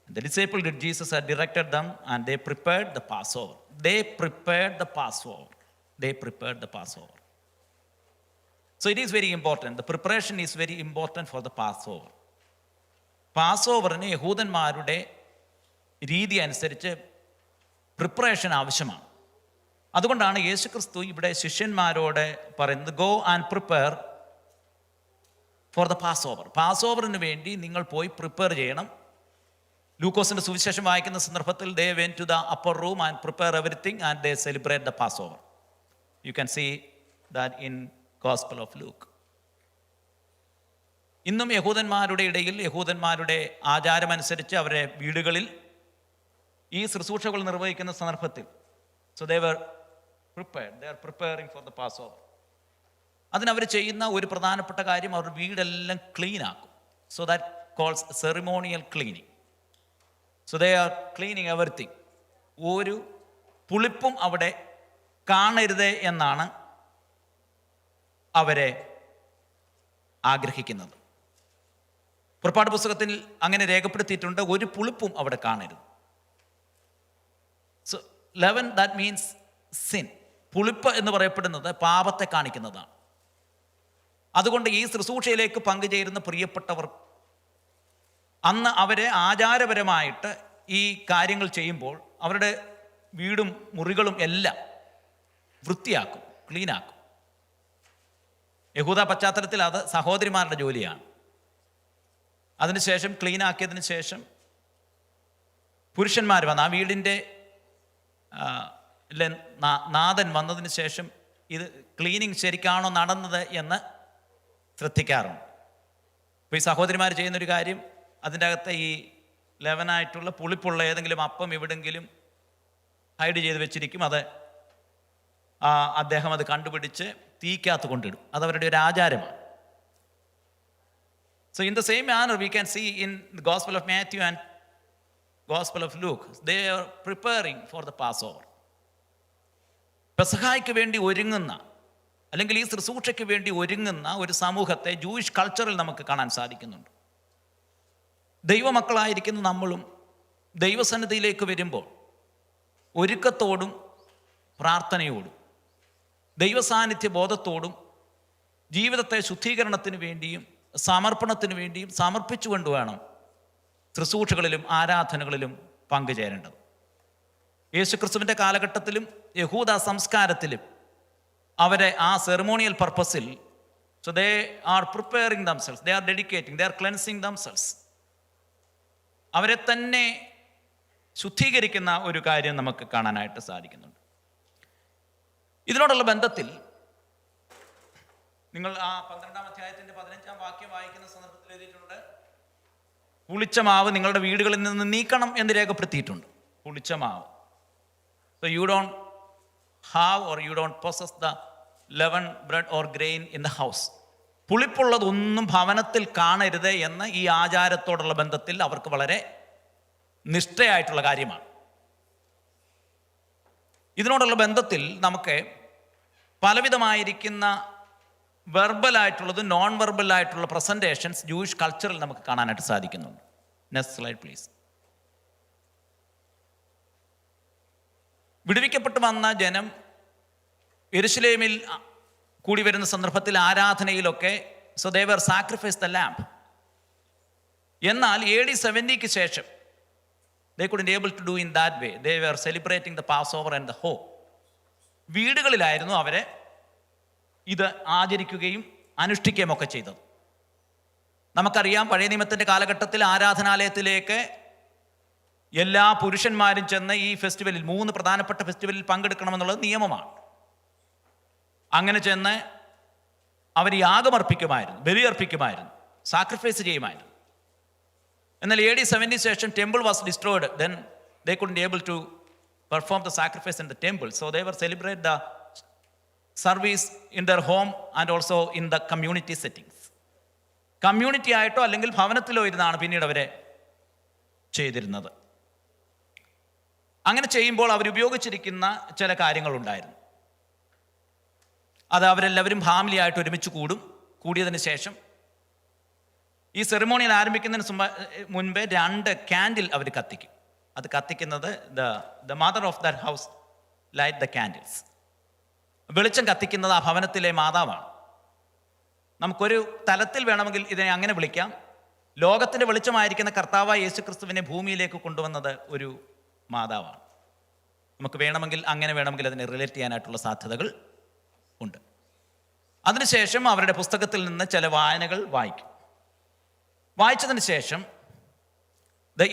[SPEAKER 1] And the disciples did Jesus had directed them, and they prepared the Passover. They prepared the Passover. They prepared the Passover. So it is very important. The preparation is very important for the Passover. പാസ്ഓവറിന് യഹൂദന്മാരുടെ രീതി അനുസരിച്ച് preparation ആവശ്യമാണ്. അതുകൊണ്ടാണ് യേശുക്രിസ്തു ഇവിടെ ശിഷ്യന്മാരോട് പറയുന്നത്, go and prepare for the Passover. പാസ്ഓവറിന് വേണ്ടി നിങ്ങൾ പോയി പ്രിപ്പയർ ചെയ്യണം. ലൂക്കോസിൻ്റെ സുവിശേഷം വായിക്കുന്ന സന്ദർഭത്തിൽ they went to the upper room and prepare everything and they celebrate the Passover. You can see that in Gospel of Luke. ഇന്നും യഹൂദന്മാരുടെ ഇടയിൽ യഹൂദന്മാരുടെ ആചാരമനുസരിച്ച് അവരുടെ വീടുകളിൽ ഈ ശുശ്രൂഷകൾ നിർവഹിക്കുന്ന സന്ദർഭത്തിൽ they are preparing for the Passover. അതിനവർ ചെയ്യുന്ന ഒരു പ്രധാനപ്പെട്ട കാര്യം, അവർ വീടെല്ലാം ക്ലീൻ ആക്കും. So that calls ceremonial cleaning. So they are cleaning everything. ഒരു പുളിപ്പും അവിടെ കാണരുത് എന്നാണ് അവരെ ആഗ്രഹിക്കുന്നത്. പുറപ്പാട് പുസ്തകത്തിൽ അങ്ങനെ രേഖപ്പെടുത്തിയിട്ടുണ്ട്, ഒരു പുളിപ്പും അവിടെ കാണരുത്. Leaven that means sin. പുളിപ്പ് എന്ന് പറയപ്പെടുന്നത് പാപത്തെ കാണിക്കുന്നതാണ്. അതുകൊണ്ട് ഈ ശുശ്രൂഷയിലേക്ക് പങ്കുചേരുന്ന പ്രിയപ്പെട്ടവർ അന്ന് അവരെ ആചാരപരമായിട്ട് ഈ കാര്യങ്ങൾ ചെയ്യുമ്പോൾ അവരുടെ വീടും മുറികളും എല്ലാം വൃത്തിയാക്കും, ക്ലീനാക്കും. യഹൂദ പശ്ചാത്തലത്തിൽ അത് സഹോദരിമാരുടെ ജോലിയാണ്. അതിനുശേഷം ക്ലീനാക്കിയതിന് ശേഷം പുരുഷന്മാർ വന്ന് ആ വീടിൻ്റെ നാഥൻ വന്നതിന് ശേഷം ഇത് ക്ലീനിങ് ശരിക്കാണോ നടന്നത് എന്ന് ശ്രദ്ധിക്കാറുണ്ട്. അപ്പോൾ ഈ സഹോദരിമാർ ചെയ്യുന്നൊരു കാര്യം, അതിൻ്റെ അകത്ത് ഈ ലെവനായിട്ടുള്ള പുളിപ്പുള്ള ഏതെങ്കിലും അപ്പം എവിടെങ്കിലും ഹൈഡ് ചെയ്ത് വെച്ചിരിക്കും. അത് അദ്ദേഹം അത് കണ്ടുപിടിച്ച് തീക്കകത്ത് കൊണ്ടിടും. അതവരുടെ ഒരു ആചാരമാണ്. So in the same manner we can see in the Gospel of Matthew and Gospel of Luke, they are preparing for the Passover. പെസഹായ്ക്ക് വേണ്ടി ഒരുങ്ങുന്ന, അല്ലെങ്കിൽ ഈ ശുശ്രൂഷയ്ക്ക് വേണ്ടി ഒരുങ്ങുന്ന ഒരു സമൂഹത്തെ ജൂയിഷ് കൾച്ചറിൽ നമുക്ക് കാണാൻ സാധിക്കുന്നുണ്ട്. ദൈവമക്കളായിരിക്കുന്ന നമ്മളും ദൈവസന്നിധിയിലേക്ക് വരുമ്പോൾ ഒരുക്കത്തോടും പ്രാർത്ഥനയോടും ദൈവസാന്നിധ്യ ബോധത്തോടും ജീവിതത്തെ ശുദ്ധീകരണത്തിന് വേണ്ടിയും സമർപ്പണത്തിന് വേണ്ടിയും സമർപ്പിച്ചുകൊണ്ട് വേണം ശുശ്രൂഷകളിലും ആരാധനകളിലും പങ്കുചേരേണ്ടത്. യേശുക്രിസ്തുവിൻ്റെ കാലഘട്ടത്തിലും യഹൂദ സംസ്കാരത്തിലും അവരെ ആ സെറിമോണിയൽ പർപ്പസിൽ, so they are preparing themselves, they are dedicating, they are cleansing themselves, അവരെ തന്നെ ശുദ്ധീകരിക്കുന്ന ഒരു കാര്യം നമുക്ക് കാണാനായിട്ട് സാധിക്കുന്നുണ്ട്. ഇതിനോടുള്ള ബന്ധത്തിൽ നിങ്ങൾ ആ 12-ാം അധ്യായത്തിൻ്റെ 15-ാം വാക്യം വായിക്കുന്ന സന്ദർഭത്തിൽ എഴുതിയിട്ടുണ്ട്, പുളിച്ച മാവ് നിങ്ങളുടെ വീടുകളിൽ നിന്ന് നീക്കണം എന്ന് രേഖപ്പെടുത്തിയിട്ടുണ്ട്. പുളിച്ച മാവ്. So you don't have or you don't possess the leavened bread or grain in the house. പുളിപ്പുള്ളതൊന്നും ഭവനത്തിൽ കാണരുത് എന്ന് ഈ ആചാരത്തോടുള്ള ബന്ധത്തിൽ അവർക്ക് വളരെ നിഷ്ഠയായിട്ടുള്ള കാര്യമാണ്. ഇതിനോടുള്ള ബന്ധത്തിൽ നമുക്ക് പലവിധമായിരിക്കുന്ന വെർബലായിട്ടുള്ളതും നോൺ വെർബലായിട്ടുള്ള പ്രസൻറ്റേഷൻസ് ജൂയിഷ് കൾച്ചറിൽ നമുക്ക് കാണാനായിട്ട് സാധിക്കുന്നുണ്ട്. Next slide please. വിടുവിക്കപ്പെട്ട് വന്ന ജനം യെരുശലേമിൽ കൂടി വരുന്ന സന്ദർഭത്തിൽ ആരാധനയിലൊക്കെ so they were sacrifice the lamb. എന്നാൽ AD 70 ശേഷം they couldn't able to do in that way. They were celebrating the Passover and the whole. വീടുകളിലായിരുന്നു അവരെ ഇത് ആചരിക്കുകയും അനുഷ്ഠിക്കുകയും ഒക്കെ ചെയ്തത്. നമുക്കറിയാം, പഴയ നിയമത്തിൻ്റെ കാലഘട്ടത്തിൽ ആരാധനാലയത്തിലേക്ക് എല്ലാ പുരുഷന്മാരും ചെന്ന് ഈ ഫെസ്റ്റിവലിൽ 3 പ്രധാനപ്പെട്ട ഫെസ്റ്റിവലിൽ പങ്കെടുക്കണമെന്നുള്ളത് നിയമമാണ്. അങ്ങനെ ചെന്ന് അവർ യാഗമർപ്പിക്കുമായിരുന്നു, ബലിയർപ്പിക്കുമായിരുന്നു, സാക്രിഫൈസ് ചെയ്യുമായിരുന്നു. എന്നാൽ AD 70 ശേഷം temple was destroyed. Then they couldn't able to perform the sacrifice in the temple. So they were celebrate the service in their home and also in the community settings. Community ആയിട്ടോ അല്ലെങ്കിൽ ഭവനത്തിലോ ഇരുന്നാണ് പിന്നീട് അവരെ ചെയ്തിരുന്നത്. അങ്ങനെ ചെയ്യുമ്പോൾ അവരുപയോഗിച്ചിരിക്കുന്ന ചില കാര്യങ്ങളുണ്ടായിരുന്നു. അത് അവരെല്ലാവരും ഫാമിലി ആയിട്ട് ഒരുമിച്ച് കൂടിയതിന് ശേഷം ഈ സെറിമോണിയിൽ ആരംഭിക്കുന്നതിന് മുൻപേ 2 ക്യാൻഡിൽ അവർ കത്തിക്കും. അത് കത്തിക്കുന്നത് the mother of that house light the candles. വെളിച്ചം കത്തിക്കുന്നത് ആ ഭവനത്തിലെ മാതാവാണ്. നമുക്കൊരു തലത്തിൽ വേണമെങ്കിൽ ഇതിനെ അങ്ങനെ വിളിക്കാം. ലോകത്തിൻ്റെ വെളിച്ചമായിരിക്കുന്ന കർത്താവായ യേശുക്രിസ്തുവിനെ ഭൂമിയിലേക്ക് കൊണ്ടുവന്നത് ഒരു മാതാവാണ്. നമുക്ക് വേണമെങ്കിൽ അതിനെ റിലേറ്റ് ചെയ്യാനായിട്ടുള്ള സാധ്യതകൾ ഉണ്ട്. അതിനുശേഷം അവരുടെ പുസ്തകത്തിൽ നിന്ന് ചില വായനകൾ വായിച്ചതിന് ശേഷം the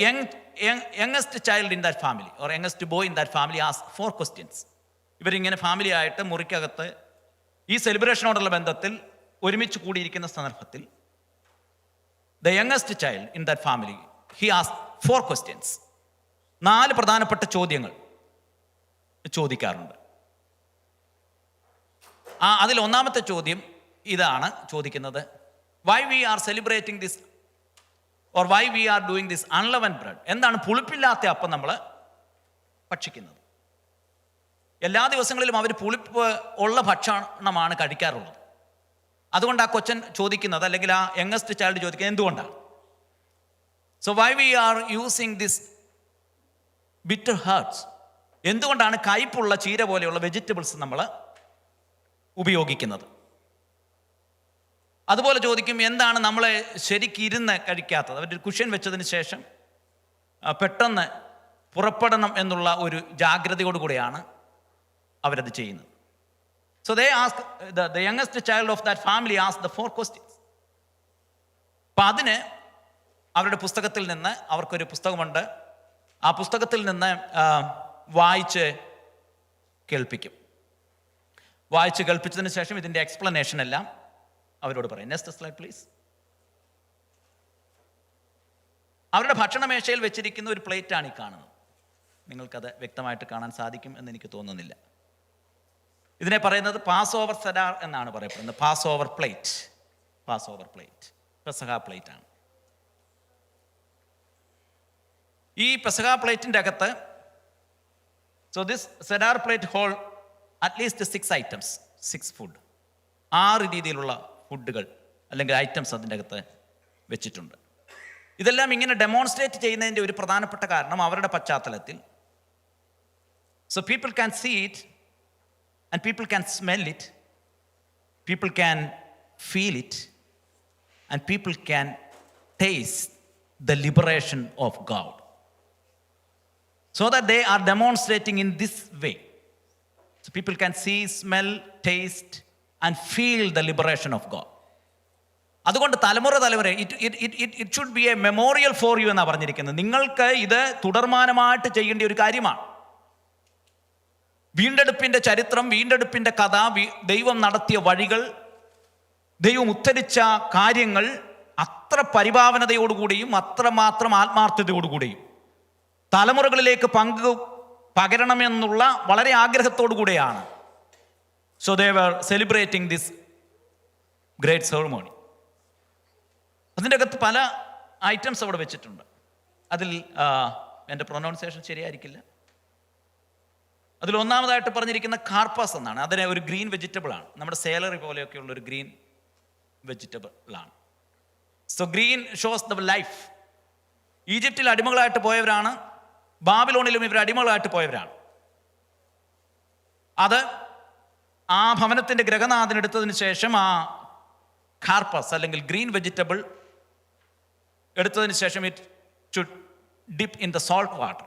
[SPEAKER 1] youngest child in that family or youngest boy in that family ask 4 questions. ഇവരിങ്ങനെ ഫാമിലി ആയിട്ട് മുറിക്കകത്ത് ഈ സെലിബ്രേഷനോടുള്ള ബന്ധത്തിൽ ഒരുമിച്ച് കൂടിയിരിക്കുന്ന സന്ദർഭത്തിൽ the youngest child in that family he ask 4 questions. 4 പ്രധാനപ്പെട്ട ചോദ്യങ്ങൾ ചോദിക്കാറുണ്ട്. അതിൽ ഒന്നാമത്തെ ചോദ്യം ഇതാണ് ചോദിക്കുന്നത്, why we are celebrating this or why we are doing this unleavened bread. എന്താണ് പുളിപ്പില്ലാത്ത അപ്പം നമ്മൾ ഭക്ഷിക്കുന്നത്? എല്ലാ ദിവസങ്ങളിലും അവർ പുളിപ്പ് ഉള്ള ഭക്ഷണമാണ് കഴിക്കാറുള്ളത്. അതുകൊണ്ട് ആ കൊച്ചൻ ചോദിക്കുന്നത്, അല്ലെങ്കിൽ ആ യങ്ങസ്റ്റ് ചൈൽഡ് ചോദിക്കുന്നത് എന്തുകൊണ്ടാണ്? So why we are using this bitter herbs എന്തുകൊണ്ടാണ് കയ്പുള്ള ചീര പോലെയുള്ള വെജിറ്റബിൾസ് നമ്മൾ ഉപയോഗിക്കുന്നത്? അതുപോലെ ചോദിക്കും, എന്താണ് നമ്മളെ ശരിക്കിരുന്ന് കഴിക്കാത്തത്? അവരുടെ കുഷ്യൻ വെച്ചതിന് ശേഷം പെട്ടെന്ന് പുറപ്പെടണം എന്നുള്ള ഒരു ജാഗ്രതയോടുകൂടിയാണ് അവരത് ചെയ്യുന്നത്. So they ask the youngest child of that family ask the 4 questions. അപ്പം അതിന് അവരുടെ പുസ്തകത്തിൽ നിന്ന് അവർക്കൊരു പുസ്തകമുണ്ട്. ആ പുസ്തകത്തിൽ നിന്ന് വായിച്ച് കേൾപ്പിക്കും. വായിച്ച് കേൾപ്പിച്ചതിന് ശേഷം ഇതിൻ്റെ എക്സ്പ്ലനേഷൻ എല്ലാം അവരോട് പറയും. Next slide please. അവരുടെ ഭക്ഷണമേശയിൽ വെച്ചിരിക്കുന്ന ഒരു പ്ലേറ്റാണ് ഈ കാണുന്നത്. നിങ്ങൾക്കത് വ്യക്തമായിട്ട് കാണാൻ സാധിക്കും എന്ന് എനിക്ക് തോന്നുന്നില്ല. ഇതിനെ പറയുന്നത് പാസ് ഓവർ സെഡാർ എന്നാണ് പറയപ്പെടുന്നത്. Passover plate, Passover plate, പെസഹ പ്ലേറ്റ് ആണ്. ഈ പെസഹ പ്ലേറ്റിൻ്റെ അകത്ത്, so this cedar plate hold at least 6 items, 6 food, 6 രീതിയിലുള്ള ഫുഡുകൾ അല്ലെങ്കിൽ ഐറ്റംസ് അതിൻ്റെ അകത്ത് വെച്ചിട്ടുണ്ട്. ഇതെല്ലാം ഇങ്ങനെ ഡെമോൺസ്ട്രേറ്റ് ചെയ്യുന്നതിൻ്റെ ഒരു പ്രധാനപ്പെട്ട കാരണം അവരുടെ പശ്ചാത്തലത്തിൽ, so people can see it and people can smell it, people can feel it and people can taste the liberation of God. So that they are demonstrating in this way. So people can see, smell, taste and feel the liberation of God. അതുകൊണ്ട് തലമുറ it should be A memorial for you എന്നാണ് പറഞ്ഞിരിക്കുന്നത്. നിങ്ങൾക്ക് ഇത് തുടർമാനമായിട്ട് ചെയ്യേണ്ട ഒരു കാര്യമാണ്. വീണ്ടെടുപ്പിൻ്റെ ചരിത്രം, വീണ്ടെടുപ്പിൻ്റെ കഥ, ദൈവം നടത്തിയ വഴികൾ, ദൈവം ഉദ്ധരിച്ച കാര്യങ്ങൾ അത്ര പരിഭാവനതയോടുകൂടിയും അത്രമാത്രം ആത്മാർത്ഥതയോടുകൂടിയും തലമുറകളിലേക്ക് പകരണമെന്നുള്ള വളരെ ആഗ്രഹത്തോടു കൂടെയാണ്. So they were celebrating this great ceremony. അതിൻ്റെ അകത്ത് പല ഐറ്റംസ് അവിടെ വെച്ചിട്ടുണ്ട്. അതിൽ എൻ്റെ പ്രൊനൗൺസിയേഷൻ ശരിയായിരിക്കില്ല. അതിൽ ഒന്നാമതായിട്ട് പറഞ്ഞിരിക്കുന്ന കാർപ്പാസ് എന്നാണ്. അതിന് ഒരു ഗ്രീൻ വെജിറ്റബിൾ ആണ്. നമ്മുടെ സേലറി പോലെയൊക്കെയുള്ള ഒരു ഗ്രീൻ വെജിറ്റബിൾ ആണ്. So green shows the life. ഈജിപ്തിൽ അടിമകളായിട്ട് പോയവരാണ്, ബാബിലോണിലും ഇവർ അടിമകളായിട്ട് പോയവരാണ്. അത് ആ ഭവനത്തിൻ്റെ ഗൃഹനാഥനെടുത്തതിന് ശേഷം ആ കാർപ്പസ് അല്ലെങ്കിൽ ഗ്രീൻ വെജിറ്റബിൾ എടുത്തതിന് ശേഷം it should dip in the salt water.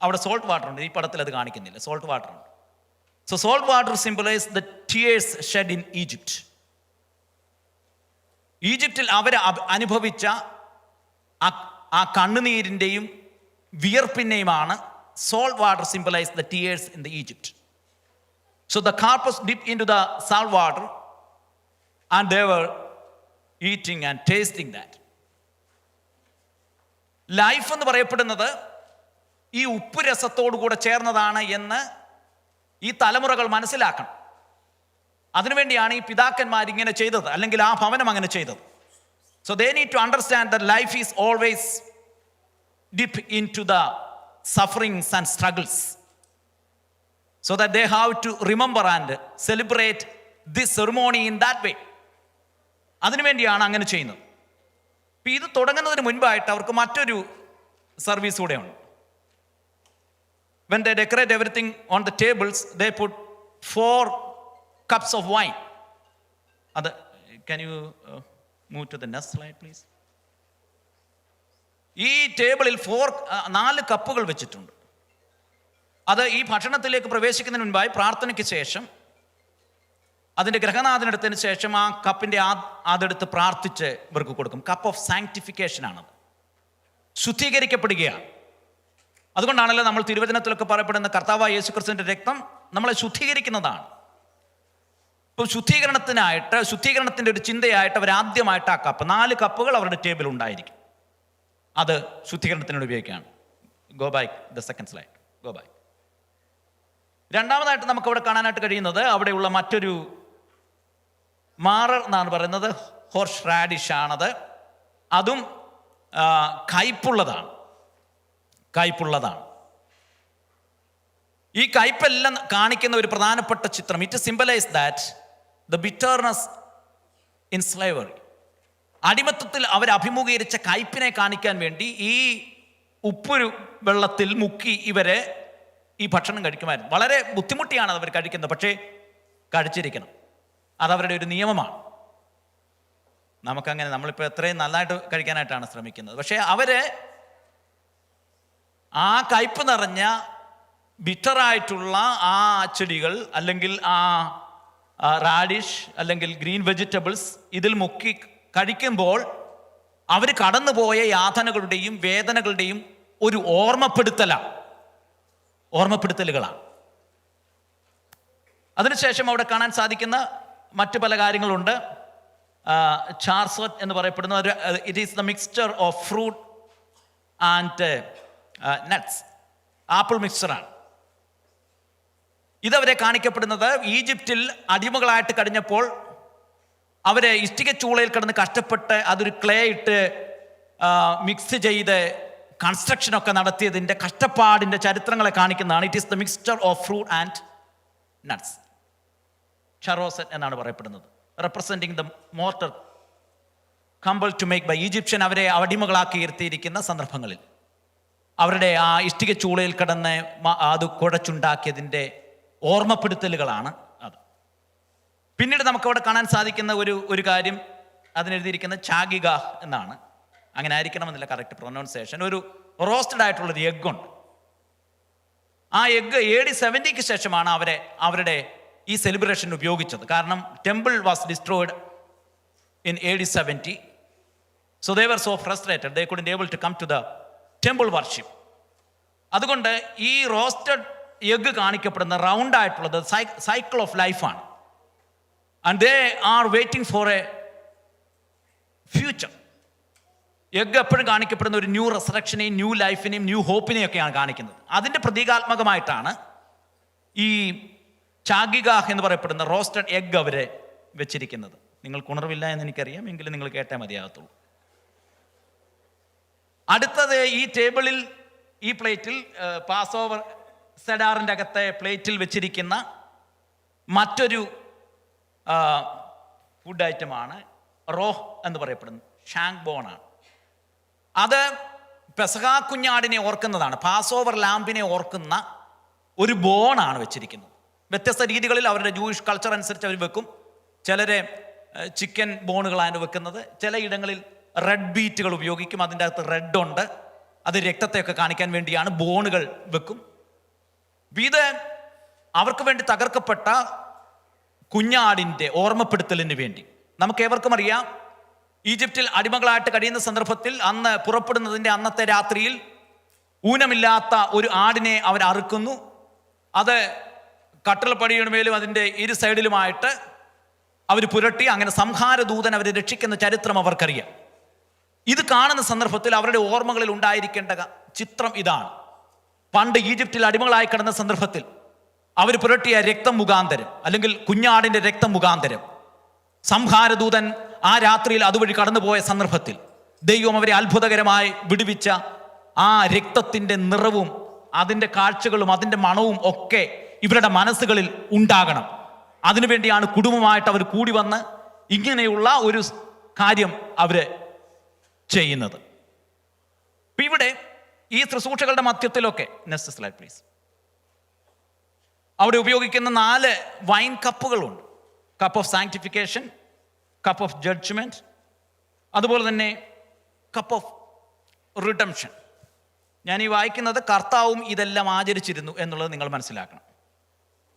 [SPEAKER 1] അവിടെ സോൾട്ട് വാട്ടർ ഉണ്ട്. ഈ പടത്തിൽ അത് കാണിക്കുന്നില്ല. സോൾട്ട് വാട്ടർ ഉണ്ട്. So salt water symbolise the tears shed in Egypt. ഈജിപ്തിൽ അവർ അനുഭവിച്ച ആ കണ്ണുനീരിൻ്റെയും വിയർപ്പിനെയുമാണ് salt water symbolized the tears in the Egypt. So the carpus dipped into the salt water and they were eating and tasting that. Life എന്ന് പറയപ്പെടുന്നത് ഈ ഉപ്പ് രസത്തോടു കൂടെ ചേർന്നതാണ് എന്ന് ഈ തലമുറകൾ മനസ്സിലാക്കണം. അതിനുവേണ്ടിയാണ് ഈ പിതാക്കന്മാർ ഇങ്ങനെ ചെയ്തത്, അല്ലെങ്കിൽ ആ ഭവനം അങ്ങനെ ചെയ്തത്. So they need to understand that life is always dip into the sufferings and struggles, so that they have to remember and celebrate this ceremony in that way. അതിനുവേണ്ടിയാണ് അങ്ങനെ ചെയ്യുന്നത്. ഇപ്പം ഇത് തുടങ്ങുന്നതിന് മുൻപായിട്ട് അവർക്ക് മറ്റൊരു സർവീസ് കൂടെ ഉണ്ട്. When they decorate everything on the tables, they put 4 cups of wine. Can you move to the next slide please? ഈ ടേബിളിൽ 4 കപ്പുകൾ വെച്ചിട്ടുണ്ട്. അത് ഈ ഭക്ഷണത്തിലേക്ക് പ്രവേശിക്കുന്നതിന് മുൻപായി പ്രാർത്ഥനയ്ക്ക് ശേഷം അതിൻ്റെ ഗ്രഹനാഥനെടുത്തതിന് ശേഷം ആ കപ്പിൻ്റെ അതെടുത്ത് പ്രാർത്ഥിച്ച് ഇവർക്ക് കൊടുക്കും. കപ്പ് ഓഫ് സാങ്ക്ടിഫിക്കേഷൻ ആണത്. ശുദ്ധീകരിക്കപ്പെടുകയാണ്. അതുകൊണ്ടാണല്ലോ നമ്മൾ തിരുവചനത്തിലൊക്കെ പറയപ്പെടുന്ന കർത്താവായ യേശുക്രിസ്തുവിൻ്റെ രക്തം നമ്മളെ ശുദ്ധീകരിക്കുന്നതാണ്. ഇപ്പോൾ ശുദ്ധീകരണത്തിൻ്റെ ഒരു ചിന്തയായിട്ട് അവർ ആദ്യമായിട്ട് ആ കപ്പ് 4 കപ്പുകൾ അവരുടെ ടേബിൾ ഉണ്ടായിരിക്കും. അത് ശുദ്ധീകരണത്തിനോട് ഉപയോഗിക്കുകയാണ്. Go back the second slide. Go back. രണ്ടാമതായിട്ട് നമുക്ക് അവിടെ കാണാനായിട്ട് കഴിയുന്നത് അവിടെയുള്ള മറ്റൊരു മാറർ എന്നാണ് പറയുന്നത്. ഹോർസ് റാഡിഷ് ആണത്. അതും കയ്പുള്ളതാണ്. ഈ കയ്പെല്ലാം കാണിക്കുന്ന ഒരു പ്രധാനപ്പെട്ട ചിത്രം. It symbolise that the bitterness in slavery. അടിമത്തത്തിൽ അവർ അഭിമുഖീകരിച്ച കയ്പിനെ കാണിക്കാൻ വേണ്ടി ഈ ഉപ്പ് വെള്ളത്തിൽ മുക്കി ഇവരെ ഈ ഭക്ഷണം കഴിക്കുമായിരുന്നു. വളരെ ബുദ്ധിമുട്ടിയാണ് അവർ കഴിക്കുന്നത്, പക്ഷേ കഴിച്ചിരിക്കണം. അതവരുടെ ഒരു നിയമമാണ്. നമുക്കങ്ങനെ, നമ്മളിപ്പോൾ എത്രയും നല്ലതായിട്ട് കഴിക്കാനായിട്ടാണ് ശ്രമിക്കുന്നത്. പക്ഷേ അവര് ആ കയ്പ് നിറഞ്ഞ ബിറ്ററായിട്ടുള്ള ആ ചെടികൾ, അല്ലെങ്കിൽ ആ റാഡിഷ്, അല്ലെങ്കിൽ ഗ്രീൻ വെജിറ്റബിൾസ് ഇതിൽ മുക്കി കഴിക്കുമ്പോൾ അവർ കടന്നുപോയ യാതനകളുടെയും വേദനകളുടെയും ഒരു ഓർമ്മപ്പെടുത്തലുകളാണ്. അതിനുശേഷം അവിടെ കാണാൻ സാധിക്കുന്ന മറ്റു പല കാര്യങ്ങളുണ്ട്. ചാർസോറ്റ് എന്ന് പറയപ്പെടുന്ന ഒരു, it is the mixture of fruit and nuts, apple മിക്സ്ചറാണ്. ഇതവരെ കാണിക്കപ്പെടുന്നത് ഈജിപ്തിൽ അടിമകളായിട്ട് കഴിഞ്ഞപ്പോൾ അവരെ ഇഷ്ടിക ചൂളയിൽ കിടന്ന് കഷ്ടപ്പെട്ട് അതൊരു ക്ലേ ഇട്ട് മിക്സ് ചെയ്ത് കൺസ്ട്രക്ഷനൊക്കെ നടത്തിയതിൻ്റെ കഷ്ടപ്പാടിൻ്റെ ചരിത്രങ്ങളെ കാണിക്കുന്നതാണ്. It is the mixture of fruit and nuts, charoset എന്നാണ് പറയപ്പെടുന്നത്. Representing the mortar compel to make by Egyptian. അവരെ അടിമകളാക്കി ഇരുത്തിയിരിക്കുന്ന സന്ദർഭങ്ങളിൽ അവരുടെ ആ ഇഷ്ടിക ചൂളയിൽ കിടന്ന് അത് കുഴച്ചുണ്ടാക്കിയതിൻ്റെ ഓർമ്മപ്പെടുത്തലുകളാണ് അത്. പിന്നീട് നമുക്കവിടെ കാണാൻ സാധിക്കുന്ന ഒരു കാര്യം, അതിനെഴുതിയിരിക്കുന്ന ചാഗിക എന്നാണ്. അങ്ങനെ ആയിരിക്കണമെന്നില്ല കറക്റ്റ് പ്രൊനൗൺസിയേഷൻ. ഒരു റോസ്റ്റഡ് ആയിട്ടുള്ളൊരു എഗ്ഗുണ്ട്. ആ എഗ്ഗ് AD 70 ശേഷമാണ് അവരുടെ ഈ സെലിബ്രേഷൻ ഉപയോഗിച്ചത്. കാരണം temple was destroyed in AD 70. So they were so frustrated, they couldn't able to come to the temple worship. അതുകൊണ്ട് ഈ റോസ്റ്റഡ് എഗ്ഗ് കാണിക്കപ്പെടുന്ന റൗണ്ട് ആയിട്ടുള്ളത് സൈക്കിൾ ഓഫ് ലൈഫാണ്. And they are waiting for a future. Egg എപ്പോഴും കാണിക്കപ്പെടുന്ന ഒരു new റെസറക്ഷനെയും new ലൈഫിനെയും ന്യൂ ഹോപ്പിനെയും ഒക്കെയാണ് കാണിക്കുന്നത്. അതിൻ്റെ പ്രതീകാത്മകമായിട്ടാണ് ഈ ചാഗിഗാഹ് എന്ന് പറയപ്പെടുന്ന റോസ്റ്റഡ് എഗ്ഗ് അവരെ വെച്ചിരിക്കുന്നത്. നിങ്ങൾക്ക് ഉണർവില്ല എന്ന് എനിക്കറിയാം, എങ്കിലും നിങ്ങൾ കേട്ടേ മതിയാകത്തുള്ളൂ. അടുത്തത്, ഈ ടേബിളിൽ, ഈ പ്ലേറ്റിൽ, പാസ് ഓവർ സെഡാറിൻ്റെ അകത്തെ പ്ലേറ്റിൽ വെച്ചിരിക്കുന്ന മറ്റൊരു ഫുഡ് ഐറ്റമാണ് റോഹ് എന്ന് പറയപ്പെടുന്നത്. ഷാങ്ക് ബോണാണ്. അത് പെസഹ കുഞ്ഞാടിനെ ഓർക്കുന്നതാണ്. പാസ് ഓവർ ലാമ്പിനെ ഓർക്കുന്ന ഒരു ബോണാണ് വെച്ചിരിക്കുന്നത്. വ്യത്യസ്ത രീതികളിൽ അവരുടെ ജൂയിഷ് കൾച്ചർ അനുസരിച്ച് അവർ വെക്കും. ചിലരെ ചിക്കൻ ബോണുകളാണ് വെക്കുന്നത്. ചിലയിടങ്ങളിൽ റെഡ് ബീറ്റുകൾ ഉപയോഗിക്കും. അതിൻ്റെ അകത്ത് റെഡ് ഉണ്ട്. അത് രക്തത്തെയൊക്കെ കാണിക്കാൻ വേണ്ടിയാണ് ബോണുകൾ വെക്കും. ഇത് അവർക്ക് വേണ്ടി തകർക്കപ്പെട്ട കുഞ്ഞാടിൻ്റെ ഓർമ്മപ്പെടുത്തലിന് വേണ്ടി. നമുക്ക് ഏവർക്കും അറിയാം, ഈജിപ്തിൽ അടിമകളായിട്ട് കഴിയുന്ന സന്ദർഭത്തിൽ അന്ന് പുറപ്പെടുന്നതിൻ്റെ അന്നത്തെ രാത്രിയിൽ ഊനമില്ലാത്ത ഒരു ആടിനെ അവർ അറുക്കുന്നു. അത് കട്ടിളപ്പടിയുടെ മേലും അതിൻ്റെ ഇരു സൈഡിലുമായിട്ട് അവർ പുരട്ടി അങ്ങനെ സംഹാരദൂതൻ അവരെ രക്ഷിക്കുന്ന ചരിത്രം അവർക്കറിയാം. ഇത് കാണുന്ന സന്ദർഭത്തിൽ അവരുടെ ഓർമ്മകളിൽ ഉണ്ടായിരിക്കേണ്ട ചിത്രം ഇതാണ്. പണ്ട് ഈജിപ്തിൽ അടിമകളായി കിടന്ന സന്ദർഭത്തിൽ അവർ പുരട്ടിയ രക്തം മുഖാന്തരം, അല്ലെങ്കിൽ കുഞ്ഞാടിൻ്റെ രക്തം മുഖാന്തരം സംഹാരദൂതൻ ആ രാത്രിയിൽ അതുവഴി കടന്നുപോയ സന്ദർഭത്തിൽ ദൈവം അവരെ അത്ഭുതകരമായി വിടുവിച്ച ആ രക്തത്തിൻ്റെ നിറവും അതിൻ്റെ കാഴ്ചകളും അതിൻ്റെ മണവും ഒക്കെ ഇവരുടെ മനസ്സുകളിൽ ഉണ്ടാകണം. അതിനുവേണ്ടിയാണ് കുടുംബമായിട്ട് അവർ കൂടി വന്ന് ഇങ്ങനെയുള്ള ഒരു കാര്യം അവർ ചെയ്യുന്നത്. ഇപ്പം ഇവിടെ ഈ ശുശ്രൂഷകളുടെ മധ്യത്തിലൊക്കെ, നെക്സ്റ്റ് സ്ലൈഡ് പ്ലീസ്, അവിടെ ഉപയോഗിക്കുന്ന 4 വൈൻ കപ്പുകളുണ്ട്. Cup of sanctification, cup of judgement, അതുപോലെ തന്നെ കപ്പ് ഓഫ് റിഡംഷൻ. ഞാൻ ഈ വായിക്കുന്നത് കർത്താവും ഇതെല്ലാം ആചരിച്ചിരുന്നു എന്നുള്ളത് നിങ്ങൾ മനസ്സിലാക്കണം.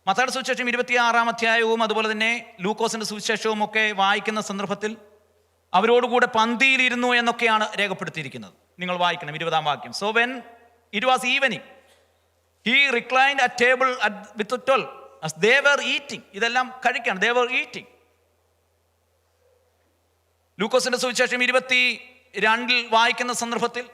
[SPEAKER 1] മത്തായിയുടെ സുവിശേഷം 26-ാം അധ്യായവും അതുപോലെ തന്നെ ലൂക്കോസിൻ്റെ സുവിശേഷവും ഒക്കെ വായിക്കുന്ന സന്ദർഭത്തിൽ അവരോടുകൂടെ പന്തിയിലിരുന്നു എന്നൊക്കെയാണ് രേഖപ്പെടുത്തിയിരിക്കുന്നത്. നിങ്ങൾ വായിക്കണം 20-ാം വാക്യം. So when it was evening he reclined at table with the 12 as they were eating. ഇതെല്ലാം കഴിക്കാൻ, they were eating. ലൂക്കോസിന്റെ സുവിശേഷം 22-ൽ വായിക്കുന്ന സന്ദർഭത്തിൽ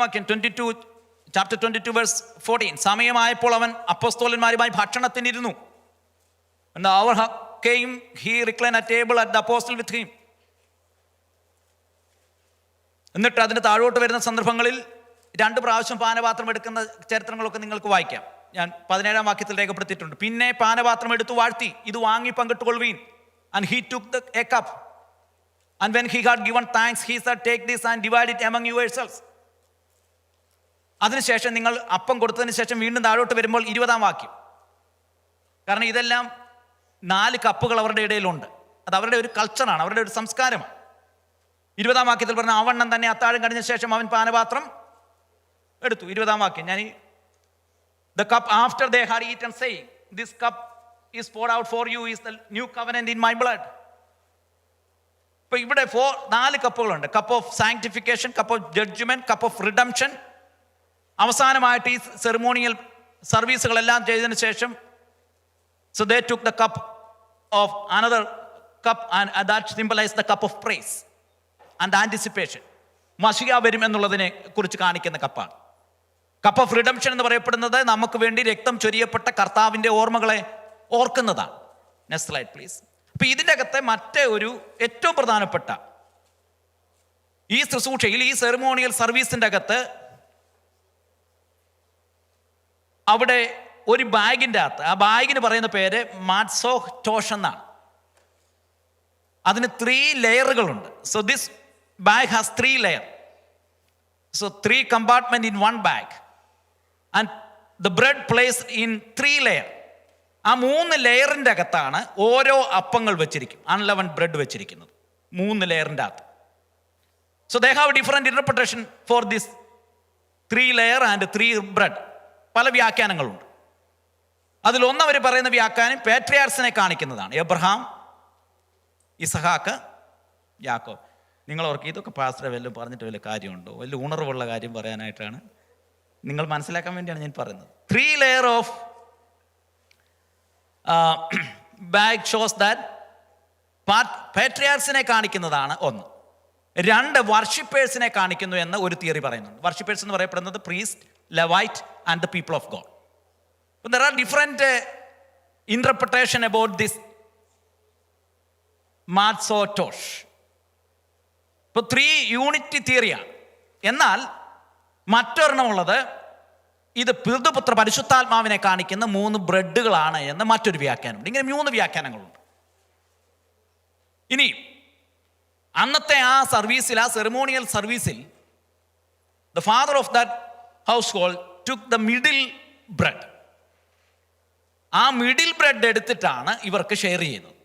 [SPEAKER 1] വാക്യം, ചാപ്റ്റർ 22 verse 14. സമയമായപ്പോൾ അവൻ അപ്പോസ്തലന്മാരുമായി ഭക്ഷണത്തിനിരുന്നു. And the hour came, he reclined at table at the apostle with him. എന്നിട്ട് അതിന് താഴോട്ട് വരുന്ന സന്ദർഭങ്ങളിൽ 2 പ്രാവശ്യം പാനപാത്രം എടുക്കുന്ന ചരിത്രങ്ങളൊക്കെ നിങ്ങൾക്ക് വായിക്കാം. ഞാൻ 17-ാം വാക്യത്തിൽ രേഖപ്പെടുത്തിയിട്ടുണ്ട്. പിന്നെ പാനപാത്രം എടുത്തു വാഴ്ത്തി, ഇത് വാങ്ങി പങ്കിട്ടുകൊള്ളുവീൻ. And he took a cup. And when he had given thanks, he said, take this and divide it among yourselves. അതിനുശേഷം നിങ്ങൾ അപ്പം കൊടുത്തതിന് ശേഷം വീണ്ടും താഴോട്ട് വരുമ്പോൾ 20-ാം വാക്യം. കാരണം ഇതെല്ലാം 4 കപ്പുകൾ അവരുടെ ഇടയിലുണ്ട്. അത് അവരുടെ ഒരു കൾച്ചറാണ്, അവരുടെ ഒരു സംസ്കാരമാണ്. 20-ാം വാക്യത്തിൽ പറഞ്ഞ ആവണ്ണം തന്നെ അത്താഴം കഴിഞ്ഞ ശേഷം അവൻ പാനപാത്രം എടുത്തു. 20-ാം വാക്യം, ഞാൻ the cup after they had eaten, saying, this cup is poured out for you, is the new covenant in my blood. ഇപ്പൊ ഇവിടെ 4 കപ്പുകളുണ്ട്. Cup of sanctification, cup of judgement, cup of redemption. അവസാനമായിട്ട് ഈ സെറിമോണിയൽ സർവീസുകളെല്ലാം ചെയ്തതിനു ശേഷം so they took the cup of another cup, and that symbolized the cup of praise and anticipation. മശിഹ വരും എന്നുള്ളതിനെ കുറിച്ച് കാണിക്കുന്ന കപ്പാണ്. കപ്പ് ഓഫ് റിഡംഷൻ എന്ന് പറയപ്പെടുന്നത് നമുക്ക് വേണ്ടി രക്തം ചൊരിയപ്പെട്ട കർത്താവിൻ്റെ ഓർമ്മകളെ ഓർക്കുന്നതാണ്. Next slide please. അപ്പൊ ഇതിൻ്റെ അകത്തെ മറ്റേ ഒരു ഏറ്റവും പ്രധാനപ്പെട്ട ഈ ശുശ്രൂഷയിൽ, ഈ സെറിമോണിയൽ സർവീസിൻ്റെ അകത്ത് അവിടെ ഒരു ബാഗിൻ്റെ അകത്ത്, ആ ബാഗിന് പറയുന്ന പേര് മാറ്റ്സോ ടോഷ് എന്നാണ്. അതിന് 3 ലെയറുകളുണ്ട്. So this bag has 3 layer. So 3 compartment in 1 bag and the bread placed in 3 layer. ആ 3 ലെയറിൻ്റെ അകത്താണ് ഓരോ അപ്പങ്ങൾ വെച്ചിരിക്കും, അൺലെവൻ ബ്രെഡ് വെച്ചിരിക്കുന്നത് 3 ലെയറിൻ്റെ അകത്ത്. So they have different interpretation for this 3 layer and 3 bread. പല വ്യാഖ്യാനങ്ങളുണ്ട്. അതിലൊന്ന് അവർ പറയുന്ന വ്യാഖ്യാനം പാട്രിയാർസിനെ കാണിക്കുന്നതാണ്. എബ്രഹാം, ഇസഹാക്ക്, യാക്കോബ്. നിങ്ങൾ ഓർക്ക് ഇതൊക്കെ പാസ്റ്റർ വല്ലതും പറഞ്ഞിട്ട് വല്ല കാര്യമുണ്ടോ? വലിയ ഉണർവുള്ള കാര്യം പറയാനായിട്ടാണ്, നിങ്ങൾ മനസ്സിലാക്കാൻ വേണ്ടിയാണ് ഞാൻ പറയുന്നത്. 3 layer of bag shows that പാട്രിയാർസിനെ കാണിക്കുന്നതാണ് ഒന്ന്. 2 വർഷിപ്പേഴ്സിനെ കാണിക്കുന്നു എന്ന് ഒരു തിയറി പറയുന്നുണ്ട്. വർഷിപ്പേഴ്സ് എന്ന് പറയപ്പെടുന്നത് priest, ലെവൈറ്റ് and the people of God. But there are different interpretation about this Matzo Tosh. ഇപ്പോൾ 3 യൂണിറ്റി തിയറിയാണ്. എന്നാൽ മറ്റൊരെണ്ണമുള്ളത് ഇത് പിതൃപുത്ര പരിശുദ്ധാത്മാവിനെ കാണിക്കുന്ന 3 ബ്രെഡുകളാണ് എന്ന് മറ്റൊരു വ്യാഖ്യാനമുണ്ട്. ഇങ്ങനെ 3 വ്യാഖ്യാനങ്ങളുണ്ട്. ഇനി അന്നത്തെ ആ സർവീസിൽ, ആ സെറിമോണിയൽ സർവീസിൽ, the father of that household took the middle bread. ആ മിഡിൽ ബ്രെഡ് എടുത്തിട്ടാണ് ഇവർക്ക് ഷെയർ ചെയ്യുന്നത്.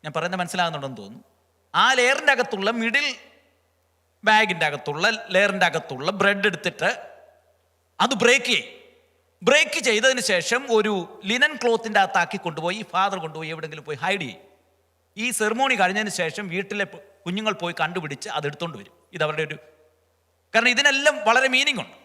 [SPEAKER 1] ഞാൻ പറയുന്നത് മനസ്സിലാകുന്നുണ്ടെന്ന് തോന്നുന്നു. ആ ലെയറിൻ്റെ അകത്തുള്ള മിഡിൽ ബാഗിൻ്റെ അകത്തുള്ള ലെയറിൻ്റെ അകത്തുള്ള ബ്രെഡ് എടുത്തിട്ട് അത് ബ്രേക്ക് ചെയ്തതിന് ശേഷം ഒരു ലിനൻ ക്ലോത്തിൻ്റെ അകത്താക്കി കൊണ്ടുപോയി ഫാദർ കൊണ്ടുപോയി എവിടെയെങ്കിലും പോയി ഹൈഡ് ചെയ്യും. ഈ സെറിമോണി കഴിഞ്ഞതിന് ശേഷം വീട്ടിലെ കുഞ്ഞുങ്ങൾ പോയി കണ്ടുപിടിച്ച് അത് എടുത്തുകൊണ്ട് വരും. ഇതവരുടെ ഒരു, കാരണം ഇതിനെല്ലാം വളരെ മീനിങ് ഉണ്ട്.